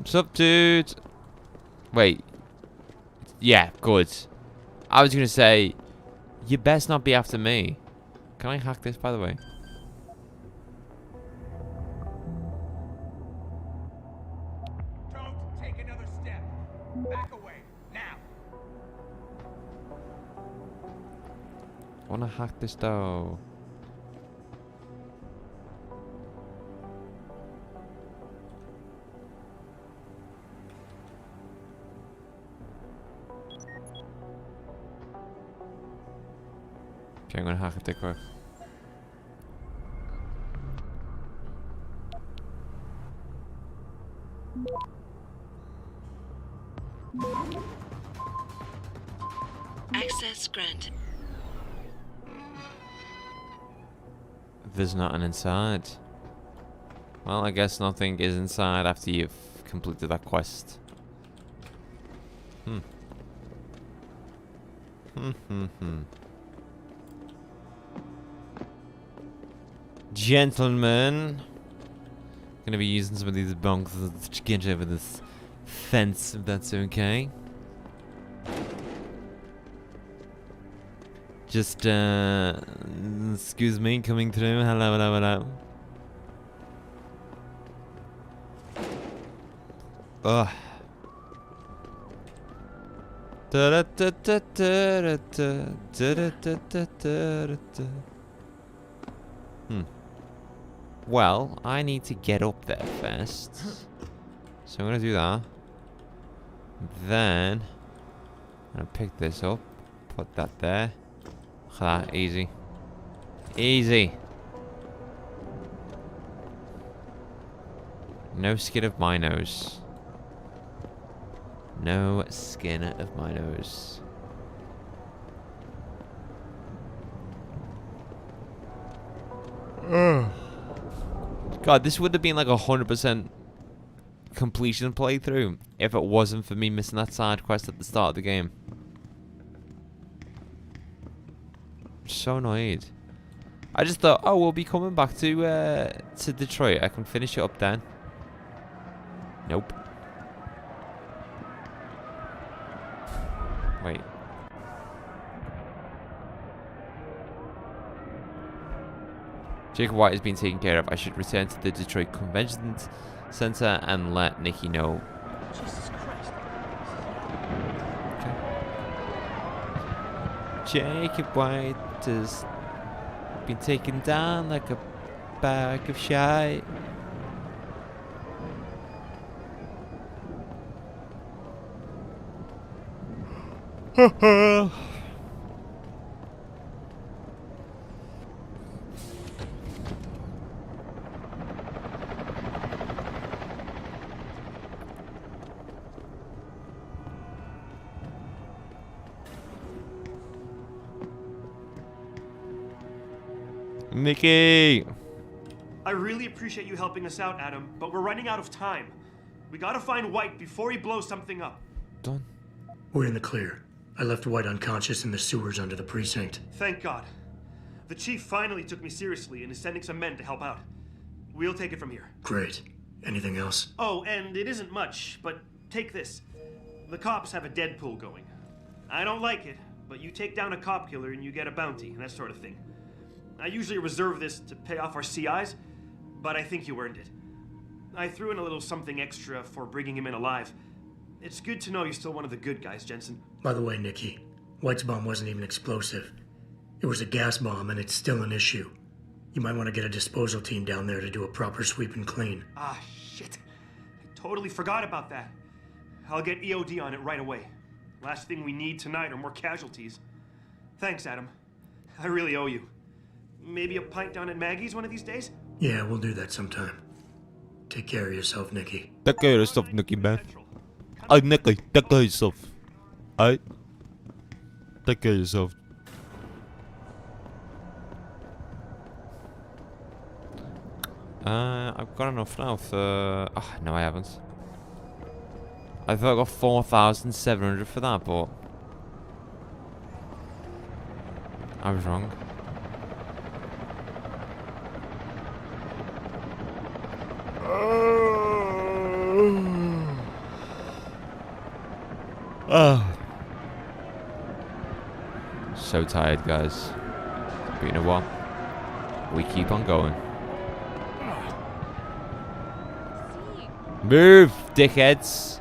Sup, dude? Wait. Yeah, good. I was gonna say, you best not be after me. Can I hack this, by the way? Don't take another step. Back away, now. I wanna hack this though. Okay, I'm gonna hack it there quick. Access granted. There's nothing inside. Well, I guess nothing is inside after you've completed that quest. Gentlemen, gonna be using some of these bunks to get over this fence, if that's okay. Just excuse me, coming through. Hello, hello, hello. Ugh. Well, I need to get up there first. So I'm gonna do that. Then I'm gonna pick this up, put that there. Look at that, easy. Easy. No skin of my nose. No skin of my nose. God, this would have been like 100% completion playthrough if it wasn't for me missing that side quest at the start of the game. I'm so annoyed. I just thought, oh, we'll be coming back to Detroit. I can finish it up then. Nope. Wait. Jacob White has been taken care of. I should return to the Detroit Convention Center and let Nikki know. Jesus Christ. Jacob White has been taken down like a bag of shite. Mickey! I really appreciate you helping us out, Adam, but we're running out of time. We gotta find White before he blows something up. Done. We're in the clear. I left White unconscious in the sewers under the precinct. Thank God. The chief finally took me seriously and is sending some men to help out. We'll take it from here. Great. Anything else? Oh, and it isn't much, but take this. The cops have a Deadpool going. I don't like it, but you take down a cop killer and you get a bounty, and that sort of thing. I usually reserve this to pay off our CIs, but I think you earned it. I threw in a little something extra for bringing him in alive. It's good to know you're still one of the good guys, Jensen. By the way, Nikki, White's bomb wasn't even explosive. It was a gas bomb, and it's still an issue. You might want to get a disposal team down there to do a proper sweep and clean. Ah, shit. I totally forgot about that. I'll get EOD on it right away. Last thing we need tonight are more casualties. Thanks, Adam. I really owe you. Maybe a pint down at Maggie's one of these days? Yeah, we'll do that sometime. Take care of yourself, Nikki. Take care of yourself, Nikki, man. Oh, Nikki, take care of yourself. Alright? Take care of yourself. I've got enough now for... Oh, no, I haven't. I thought I got 4,700 for that, but... I was wrong. So tired, guys. But you know what? We keep on going. Move, dickheads!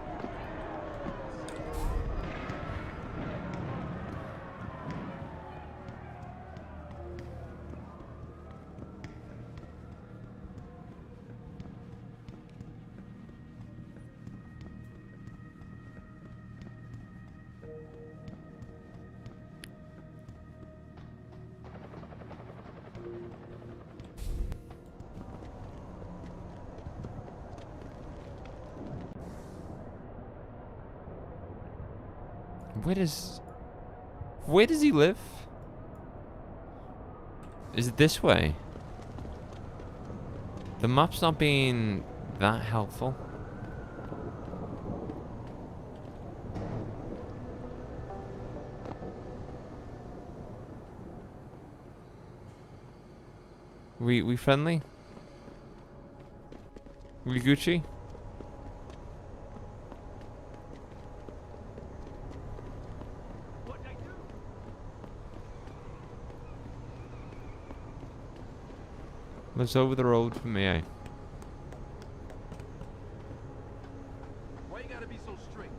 Where does he live? Is it this way? The map's not being that helpful. We friendly? We Gucci? Lives over the road from me, eh? Why you gotta be so strict?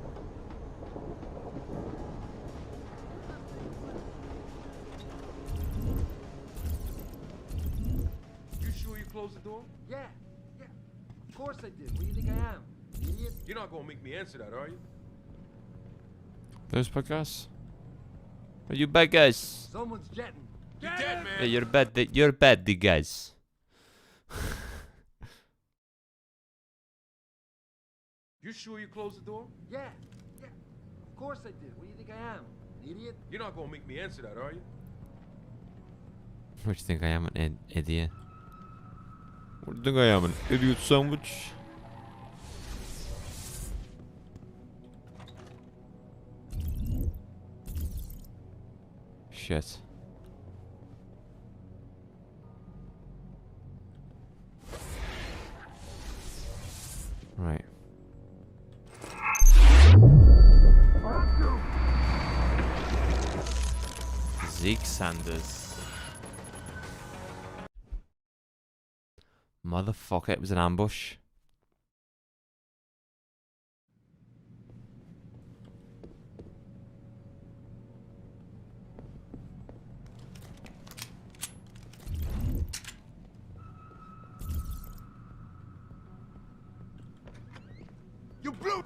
You sure you closed the door? Yeah. Of course I did. What do you think I am? An idiot? You're not gonna make me answer that, are you? Those bad guys? Are you bad guys? Someone's jetting. You're dead, man. Yeah, you're bad, the guys. You sure you closed the door? Yeah. Of course I did. What do you think I am? An idiot? You're not gonna make me answer that, are you? What do you think I am, an idiot? What do you think I am, an idiot sandwich? Shit. Right. Zeke Sanders. Motherfucker, it was an ambush. You blew.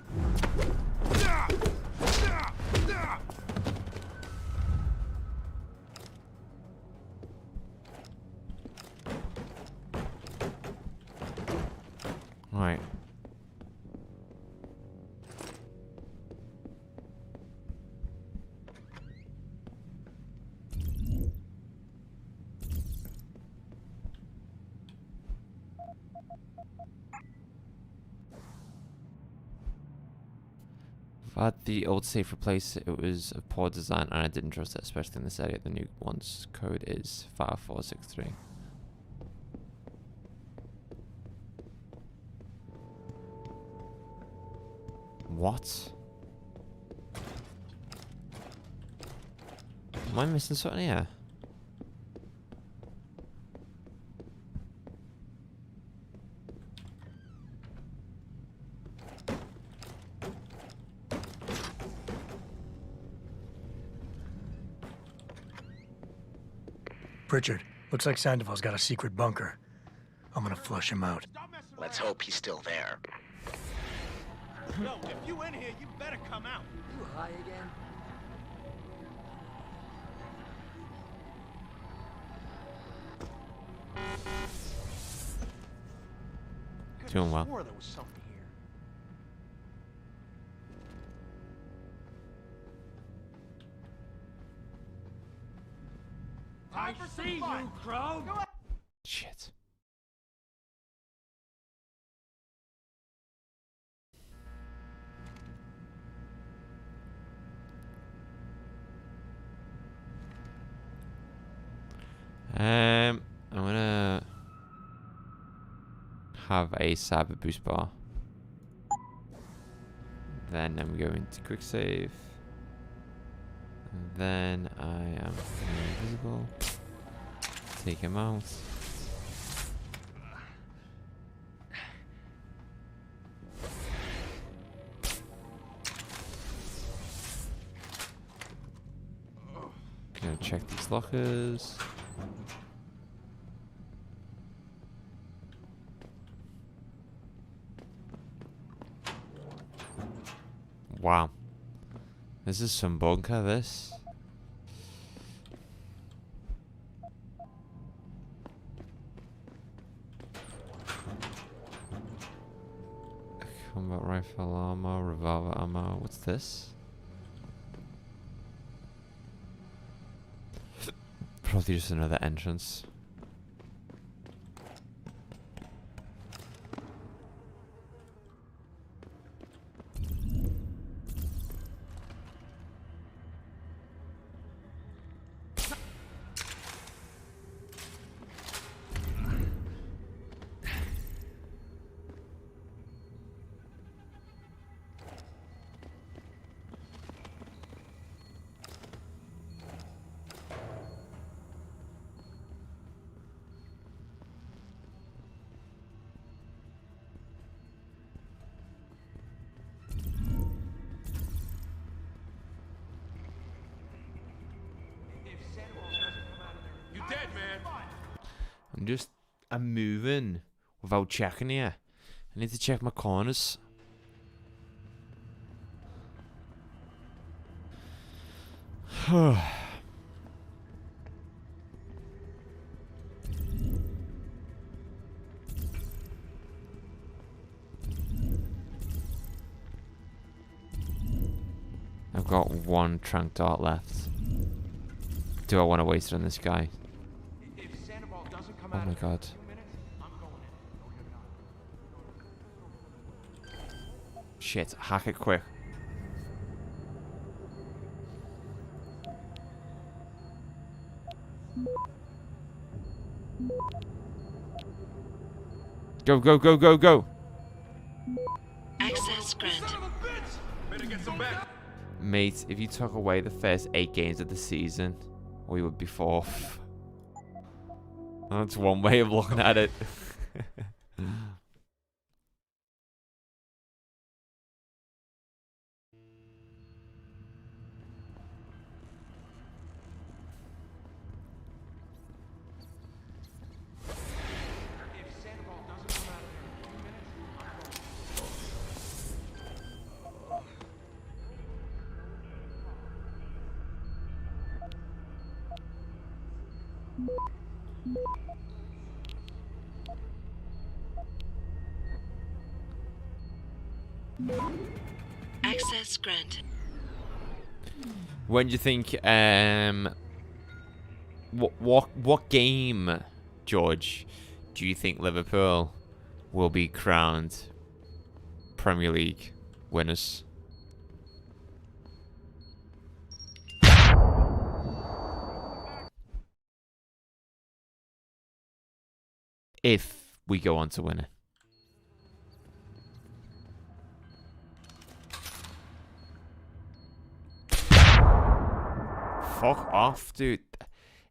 Right. At the old safe replace, it was of poor design and I didn't trust it, especially in this area. The new one's code is 5463. What? Am I missing something here? Pritchard, looks like Sandoval's got a secret bunker. I'm gonna flush him out. Let's hope he's still there. No, if you in here, you better come out. You high again? Doing well. Swore there was something here. I see you, Crow. Shit. I'm gonna have a cyber boost bar. Then I'm going to quick save. And then I am invisible. Take him out. Gonna check these lockers. Wow. This is some bunker, this. Combat rifle armor, revolver ammo. What's this? Probably just another entrance. You dead, man. I'm moving without checking here. I need to check my corners. I've got one trunk dart left. Do I want to waste it on this guy? Oh my god. Shit, hack it quick. Go, go, go, go, go! Access granted. Better get some back. Mate, if you took away the first 8 games of the season, we would be 4th. That's one way of looking at it. Access granted. When do you think what game, George, do you think Liverpool will be crowned Premier League winners? If we go on to win it. Fuck off, dude.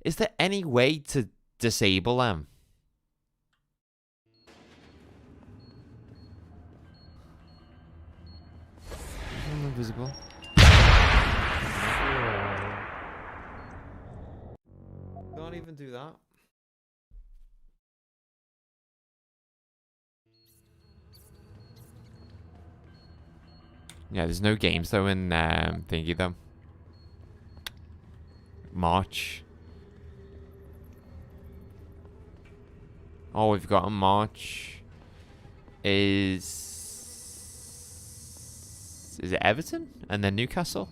Is there any way to disable them? Invisible. Can't even do that. Yeah, there's no games though in thingy though. March. All we've got in March is it Everton and then Newcastle?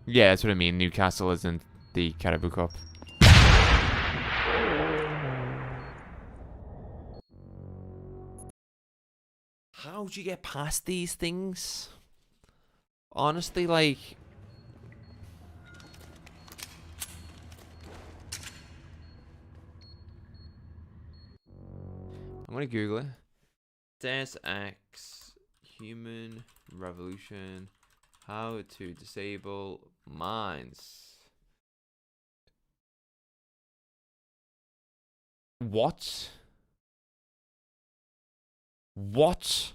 Yeah, that's what I mean. Newcastle isn't the Carabao Cup. How do you get past these things? Honestly, like... I'm gonna Google it. Deus Ex Human Revolution. How to disable mines. What? What?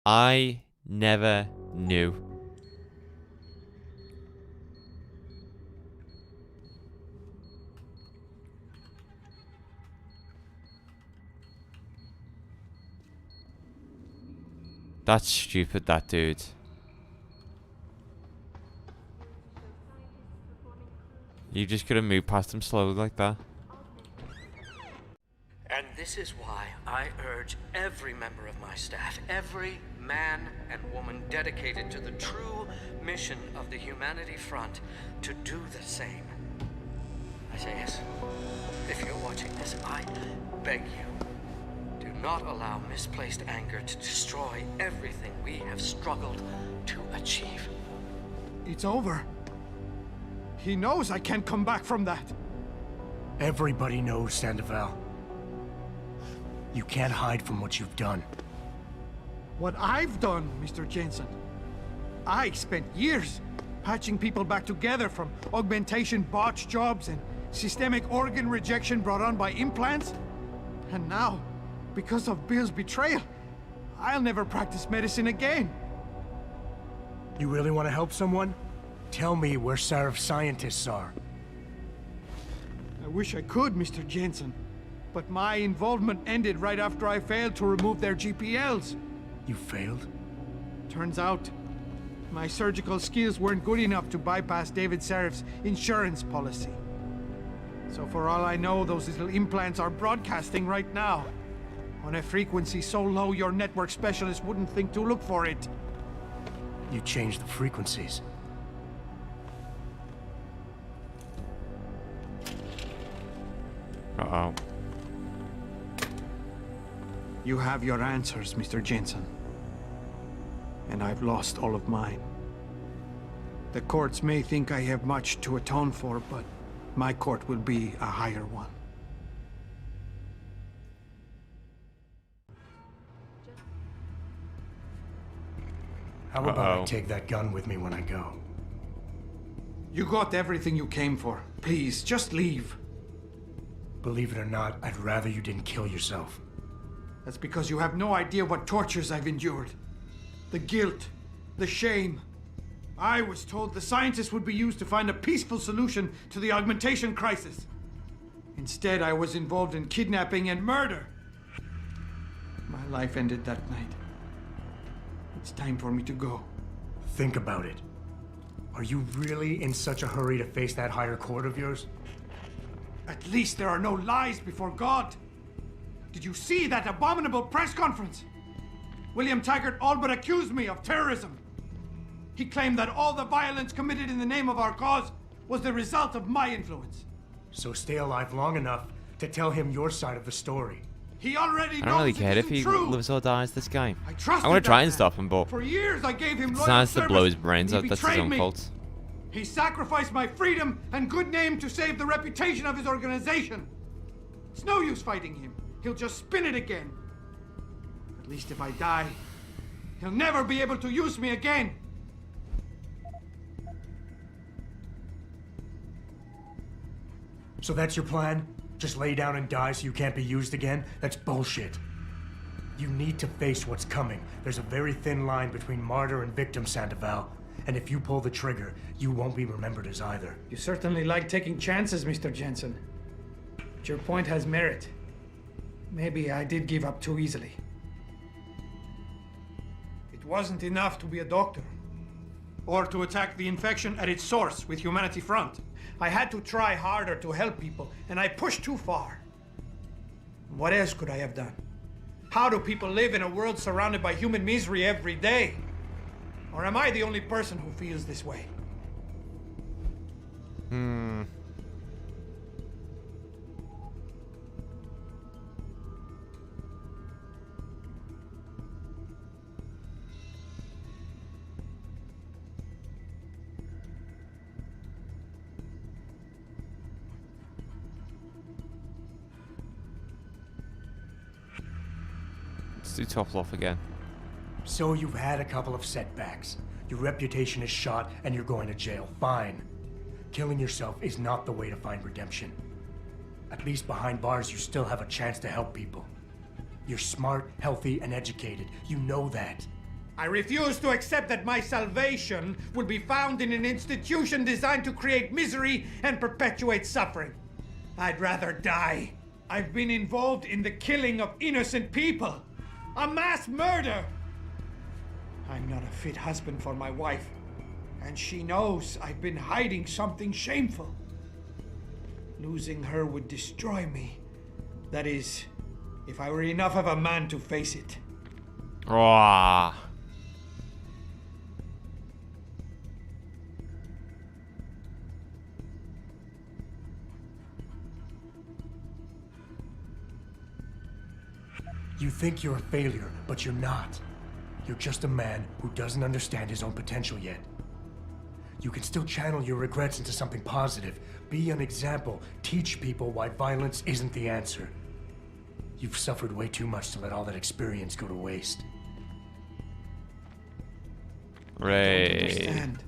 I never knew. That's stupid, that dude. You just could have moved past him slowly like that. And this is why I urge every member of my staff, every man and woman dedicated to the true mission of the Humanity Front, to do the same. Isaias, if you're watching this, I beg you, do not allow misplaced anger to destroy everything we have struggled to achieve. It's over. He knows I can't come back from that. Everybody knows, Sandoval. You can't hide from what you've done. What I've done, Mr. Jensen. I spent years patching people back together from augmentation botch jobs and systemic organ rejection brought on by implants. And now, because of Bill's betrayal, I'll never practice medicine again. You really want to help someone? Tell me where Sarif scientists are. I wish I could, Mr. Jensen. But my involvement ended right after I failed to remove their GPLs. You failed? Turns out, my surgical skills weren't good enough to bypass David Sarif's insurance policy. So for all I know, those little implants are broadcasting right now. On a frequency so low your network specialist wouldn't think to look for it. You changed the frequencies. Uh-oh. You have your answers, Mr. Jensen. And I've lost all of mine. The courts may think I have much to atone for, but my court will be a higher one. How about I take that gun with me when I go? You got everything you came for. Please, just leave. Believe it or not, I'd rather you didn't kill yourself. That's because you have no idea what tortures I've endured. The guilt, the shame. I was told the scientists would be used to find a peaceful solution to the augmentation crisis. Instead, I was involved in kidnapping and murder. My life ended that night. It's time for me to go. Think about it. Are you really in such a hurry to face that higher court of yours? At least there are no lies before God. Did you see that abominable press conference? William Taggart all but accused me of terrorism. He claimed that all the violence committed in the name of our cause was the result of my influence. So stay alive long enough to tell him your side of the story. He already knows I don't really care if he true. lives or dies this game. I I'm gonna try and stop him, but for years I gave him he loyal decides to service, blow his brains and out. he That's his betrayed own me. fault. He sacrificed my freedom and good name to save the reputation of his organization. It's no use fighting him. He'll just spin it again. At least if I die, he'll never be able to use me again. So that's your plan? Just lay down and die so you can't be used again? That's bullshit. You need to face what's coming. There's a very thin line between martyr and victim, Sandoval. And if you pull the trigger, you won't be remembered as either. You certainly like taking chances, Mr. Jensen. But your point has merit. Maybe I did give up too easily. It wasn't enough to be a doctor. Or to attack the infection at its source with Humanity Front. I had to try harder to help people, and I pushed too far. What else could I have done? How do people live in a world surrounded by human misery every day? Or am I the only person who feels this way? Let's do tough love again. So you've had a couple of setbacks. Your reputation is shot and you're going to jail. Fine. Killing yourself is not the way to find redemption. At least behind bars, you still have a chance to help people. You're smart, healthy, and educated. You know that. I refuse to accept that my salvation will be found in an institution designed to create misery and perpetuate suffering. I'd rather die. I've been involved in the killing of innocent people. A mass murder. I'm not a fit husband for my wife, and she knows I've been hiding something shameful. Losing her would destroy me. That is, if I were enough of a man to face it. Ah. You think you're a failure, but you're not. You're just a man who doesn't understand his own potential yet. You can still channel your regrets into something positive. Be an example. Teach people why violence isn't the answer. You've suffered way too much to let all that experience go to waste. I don't understand.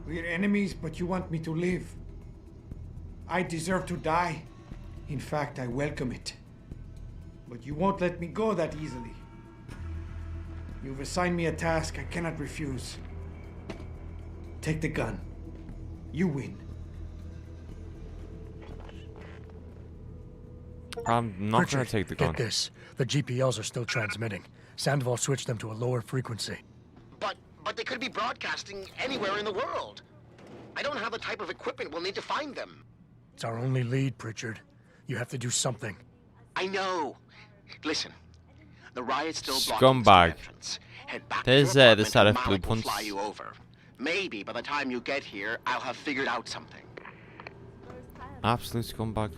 We're enemies, but you want me to live. I deserve to die. In fact, I welcome it. But you won't let me go that easily. You've assigned me a task I cannot refuse. Take the gun. You win. I'm not going to take the gun. Get this. The GPLs are still transmitting. Sandoval switched them to a lower frequency. But they could be broadcasting anywhere in the world. I don't have the type of equipment we'll need to find them. It's our only lead, Pritchard. You have to do something. I know. Listen, the riot's still Scumbag. There's the Sarif will Blueprints. fly you over. Maybe by the time you get here, I'll have figured out something. Absolute scumbag.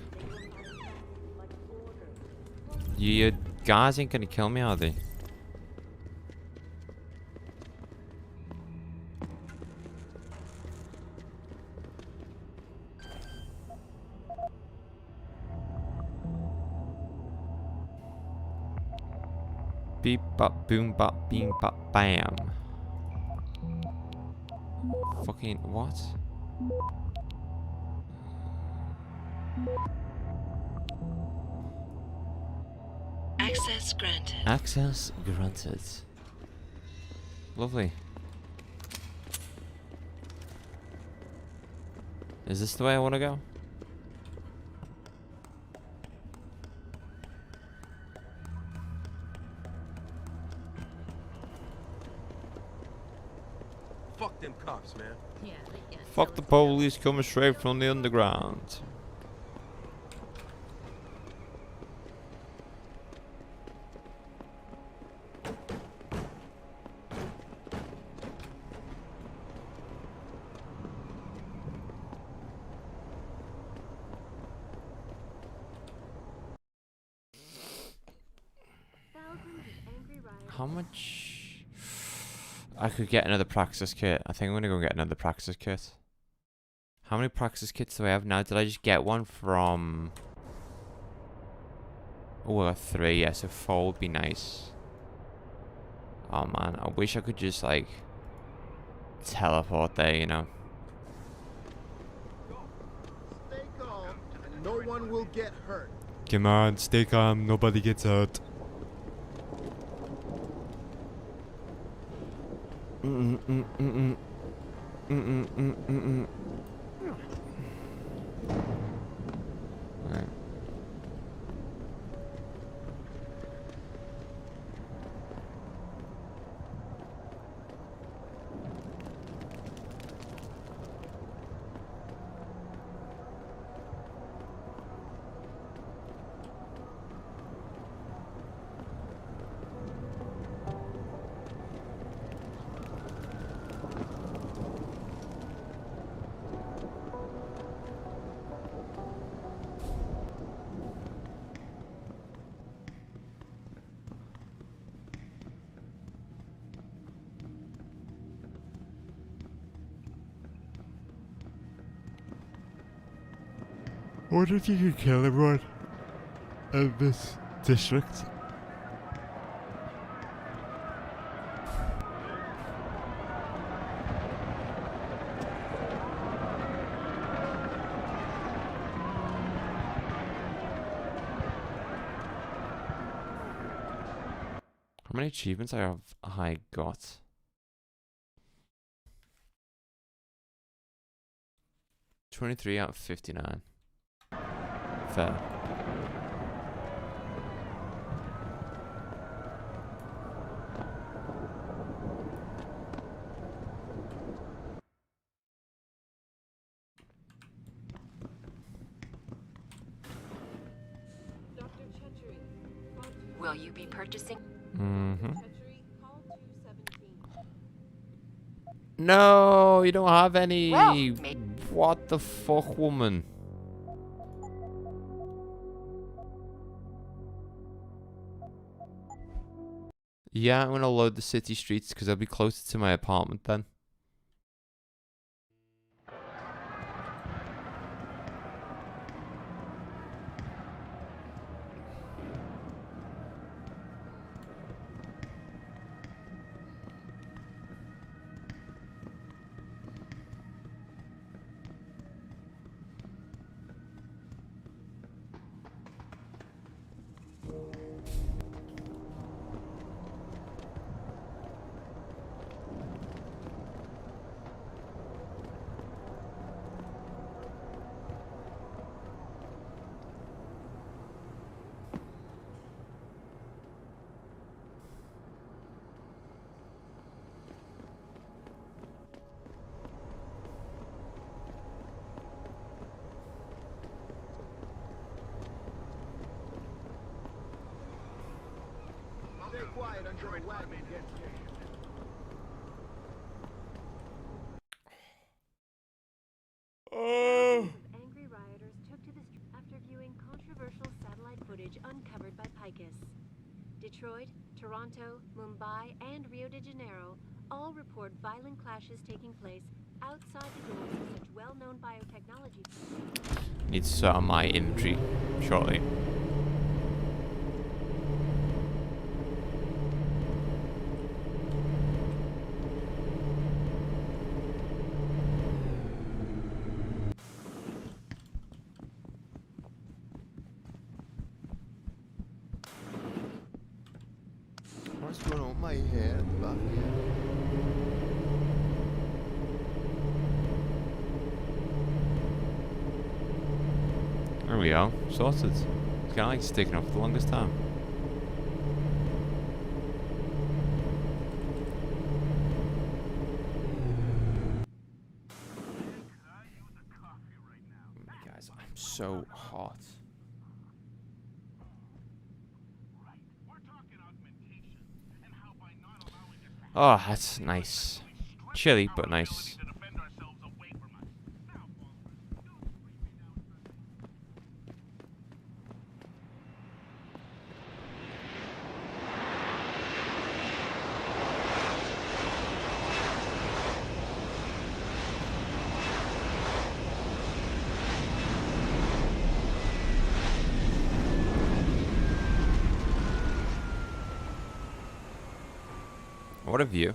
You guys ain't gonna kill me, are they? Beep bop boom bop beam bop bam. fucking what? Access granted. Access granted. Lovely. Is this the way I want to go? Fuck them cops, man. Yeah, they can't. Fuck the police coming straight from the underground. How much? I could get another praxis kit. I think I'm gonna go get another praxis kit. How many praxis kits do I have now? Did I just get one from... Oh, I got 3. Yeah, so 4 would be nice. Oh man, I wish I could just like teleport there, you know. Stay calm, and no one will get hurt. Come on, stay calm. Nobody gets hurt. Alright. I wonder if you can kill everyone in this district. How many achievements have I got? 23 out of 59. Fair. Will you be purchasing? Mm-hmm. No, you don't have any. What the fuck, woman? Yeah, I'm gonna load the city streets because I'll be closer to my apartment then. Stay quiet until the wagon gets here. Angry rioters took to the street after viewing controversial satellite footage uncovered by Picus. Detroit, Toronto, Mumbai, and Rio de Janeiro all report violent clashes taking place outside the doors of such well-known biotechnology. Need to sort out my inventory shortly. What's going on with my hair at the back here? There we go. Sorted. It's kind of like sticking off for the longest time. Guys, I'm so hot. Oh, that's nice. Chilly, but nice. What a view.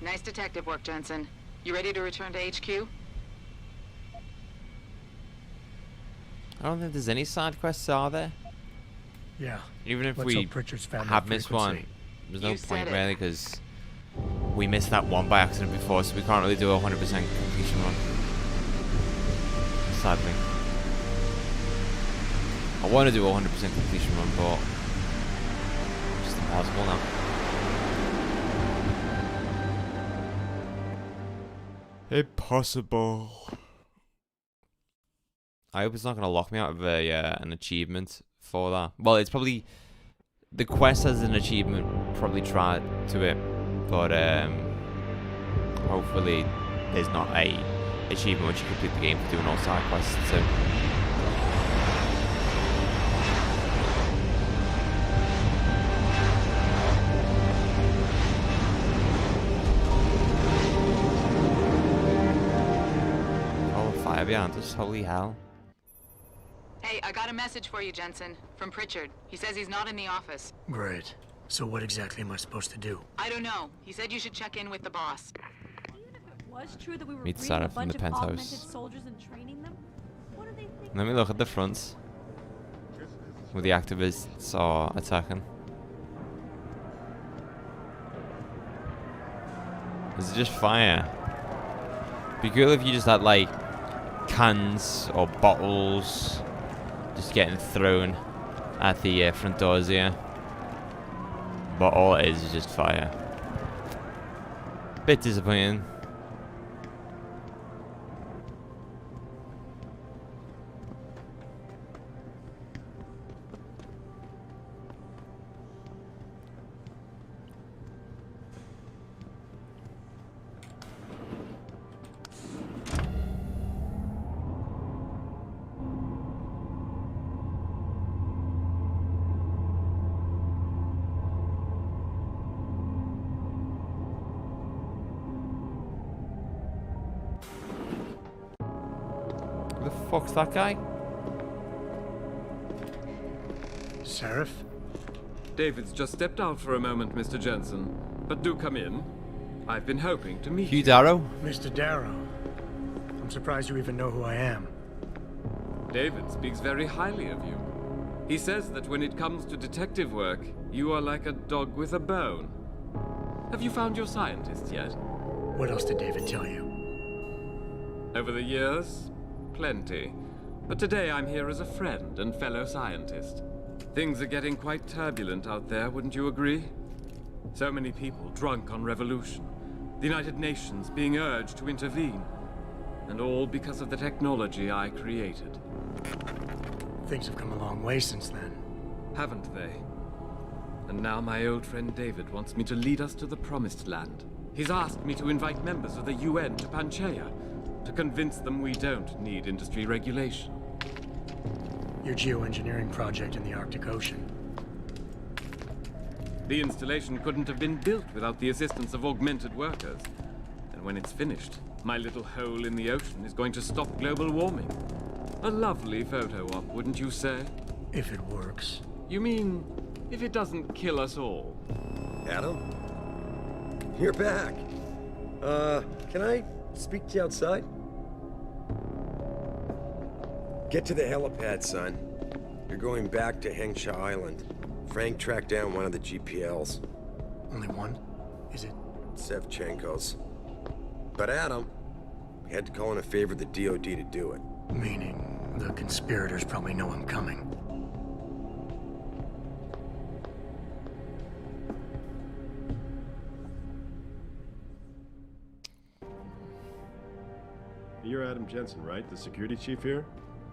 Nice detective work, Jensen. You ready to return to HQ? I don't think there's any side quests, are there? Yeah. Even if Let's we hope Pritchard's found have that missed frequency. one, there's no You point said it. really, because we missed that one by accident before, so we can't really do a 100% completion run. Sadly. I want to do a 100% completion run, but it's just impossible now. Impossible. I hope it's not going to lock me out of an achievement for that. Well, it's probably... The quest has an achievement, probably try to it, but hopefully there's not a achievement once you complete the game for doing all side quests too. Oh, fire behind us, holy hell. Hey, I got a message for you, Jensen. From Pritchard. He says he's not in the office. Great. So what exactly am I supposed to do? I don't know. He said you should check in with the boss. Was true that we were Meet breeding a Sarif in bunch the of penthouse. augmented soldiers and training them? What do they think? Let me look at the fronts. Where the activists are attacking. Is it just fire? Be cool if you just had like cans or bottles just getting thrown at the front doors here. But all it is just fire. Bit disappointing. Who the fuck's that guy? Sarif? David's just stepped out for a moment, Mr. Jensen. But do come in. I've been hoping to meet Hugh you. Darrow? Mr. Darrow. I'm surprised you even know who I am. David speaks very highly of you. He says that when it comes to detective work, you are like a dog with a bone. Have you found your scientist yet? What else did David tell you? Over the years, plenty. But today I'm here as a friend and fellow scientist. Things are getting quite turbulent out there, wouldn't you agree? So many people drunk on revolution. The United Nations being urged to intervene. And all because of the technology I created. Things have come a long way since then. Haven't they? And now my old friend David wants me to lead us to the Promised Land. He's asked me to invite members of the UN to Panchaea, to convince them we don't need industry regulation. Your geoengineering project in the Arctic Ocean. The installation couldn't have been built without the assistance of augmented workers. And when it's finished, my little hole in the ocean is going to stop global warming. A lovely photo op, wouldn't you say? If it works. You mean, if it doesn't kill us all? Adam? You're back. Can I speak to you outside? Get to the helipad, son. You're going back to Hengsha Island. Frank tracked down one of the GPLs. Only one? Is it? Sevchenko's. But Adam, we had to call in a favor of the DOD to do it. Meaning, the conspirators probably know I'm coming. You're Adam Jensen, right? The security chief here?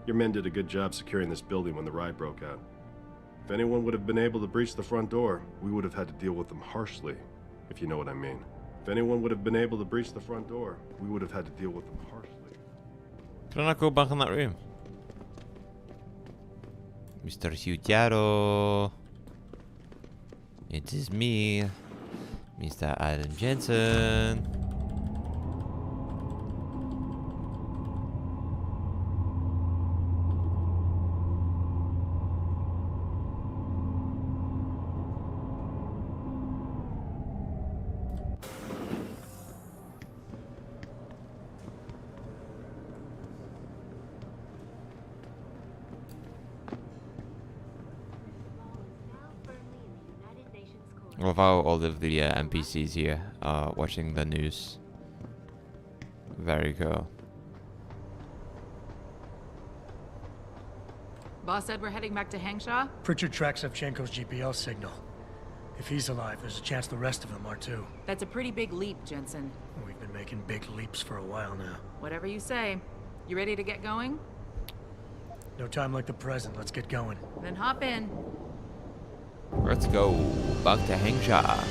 Your men did a good job securing this building when the riot broke out. If anyone would have been able to breach the front door, we would have had to deal with them harshly, if you know what I mean. If anyone would have been able to breach the front door, we would have had to deal with them harshly. Can I not go back in that room? Mr. Hugaro. It is me, Mr. Adam Jensen. I love how all of the NPCs here are watching the news. Very cool. Boss said we're heading back to Hengsha? Pritchard tracks Sevchenko's GPL signal. If he's alive, there's a chance the rest of them are too. That's a pretty big leap, Jensen. We've been making big leaps for a while now. Whatever you say. You ready to get going? No time like the present. Let's get going. Then hop in. Let's go back to Hengsha.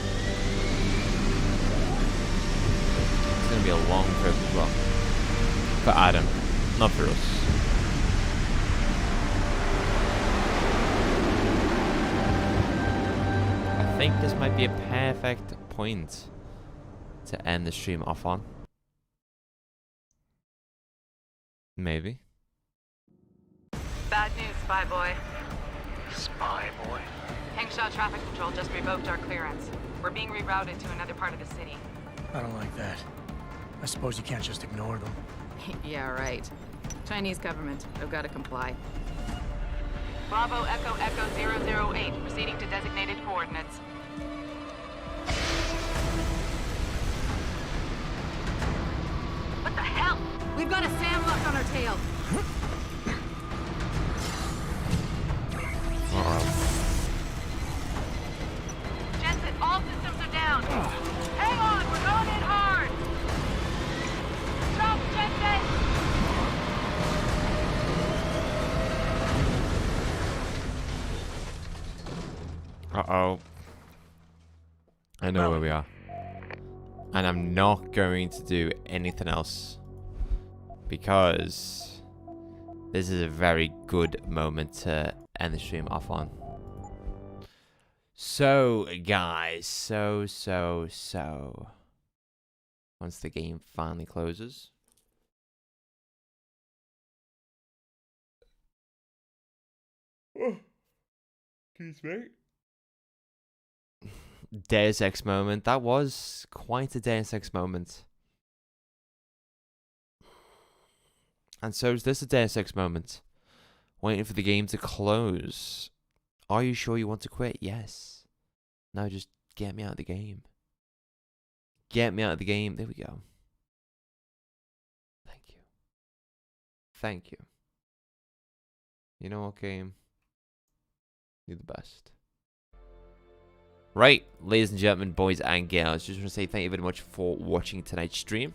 It's gonna be a long trip as well. For Adam, not for us. I think this might be a perfect point to end the stream off on. Maybe. Bad news, Spy Boy. Spy Boy? Hengsha Traffic Control just revoked our clearance. We're being rerouted to another part of the city. I don't like that. I suppose you can't just ignore them. Yeah, right. Chinese government. They've got to comply. Bravo Echo Echo 008, proceeding to designated coordinates. What the hell? We've got a sandlock on our tail. Jensen, all systems are down. Hang on, we're going in hard. Jump, Jensen! Uh-oh. I know where we are. And I'm not going to do anything else. Because this is a very good moment to end the stream off on. So, guys. So. Once the game finally closes. Excuse me. Deus Ex moment. That was quite a Deus Ex moment. And so is this a Deus Ex moment. Waiting for the game to close. Are you sure you want to quit? Yes. No, just get me out of the game. Get me out of the game. There we go. Thank you. Thank you. You know what, game? You're the best. Right, ladies and gentlemen, boys and girls, just want to say thank you very much for watching tonight's stream.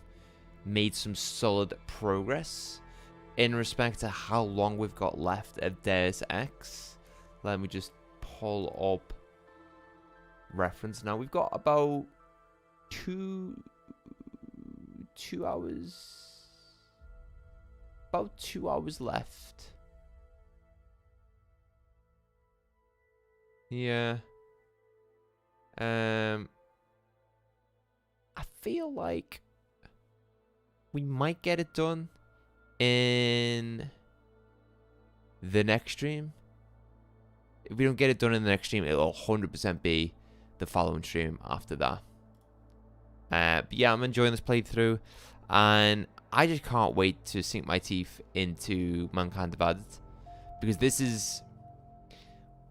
Made some solid progress in respect to how long we've got left of Deus Ex. Let me just pull up reference now. We've got about two hours. About 2 hours left. Yeah. I feel like we might get it done in the next stream. If we don't get it done in the next stream, it'll 100% be the following stream after that. But yeah, I'm enjoying this playthrough, and I just can't wait to sink my teeth into Mankind Divided, because this is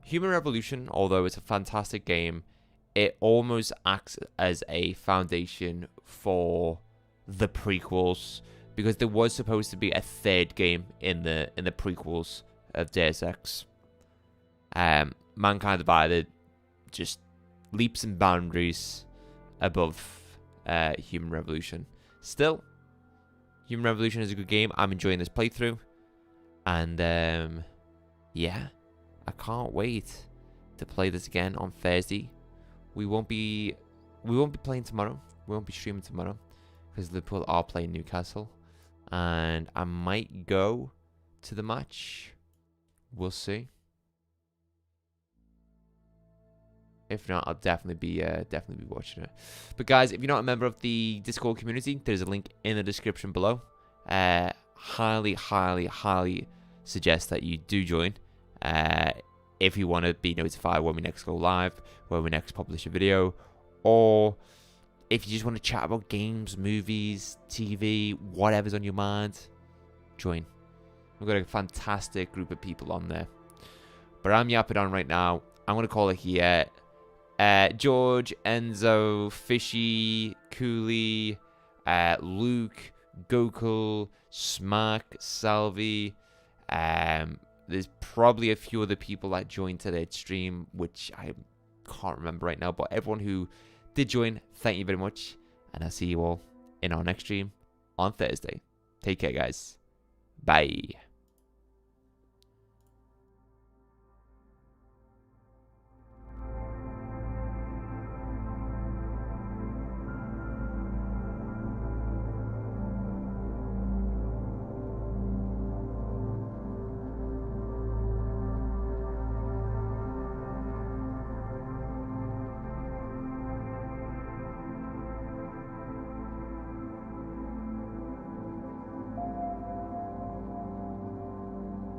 Human Revolution. Although it's a fantastic game, it almost acts as a foundation for the prequels, because there was supposed to be a third game in the prequels of Deus Ex. Mankind Divided just leaps and boundaries above Human Revolution. Still, Human Revolution is a good game. I'm enjoying this playthrough, and yeah, I can't wait to play this again on Thursday. We won't be playing tomorrow. We won't be streaming tomorrow because Liverpool are playing Newcastle, and I might go to the match. We'll see. If not, I'll definitely be watching it. But guys, if you're not a member of the Discord community, there's a link in the description below. Highly suggest that you do join. If you want to be notified when we next go live, when we next publish a video, or if you just want to chat about games, movies, TV, whatever's on your mind, join. We've got a fantastic group of people on there. But I'm yapping on right now. I'm going to call it here. George, Enzo, Fishy, Cooley, Luke, Gokul, Smack, Salvi. There's probably a few other people that joined today's stream, which I can't remember right now. But everyone who did join, thank you very much. And I'll see you all in our next stream on Thursday. Take care, guys. Bye.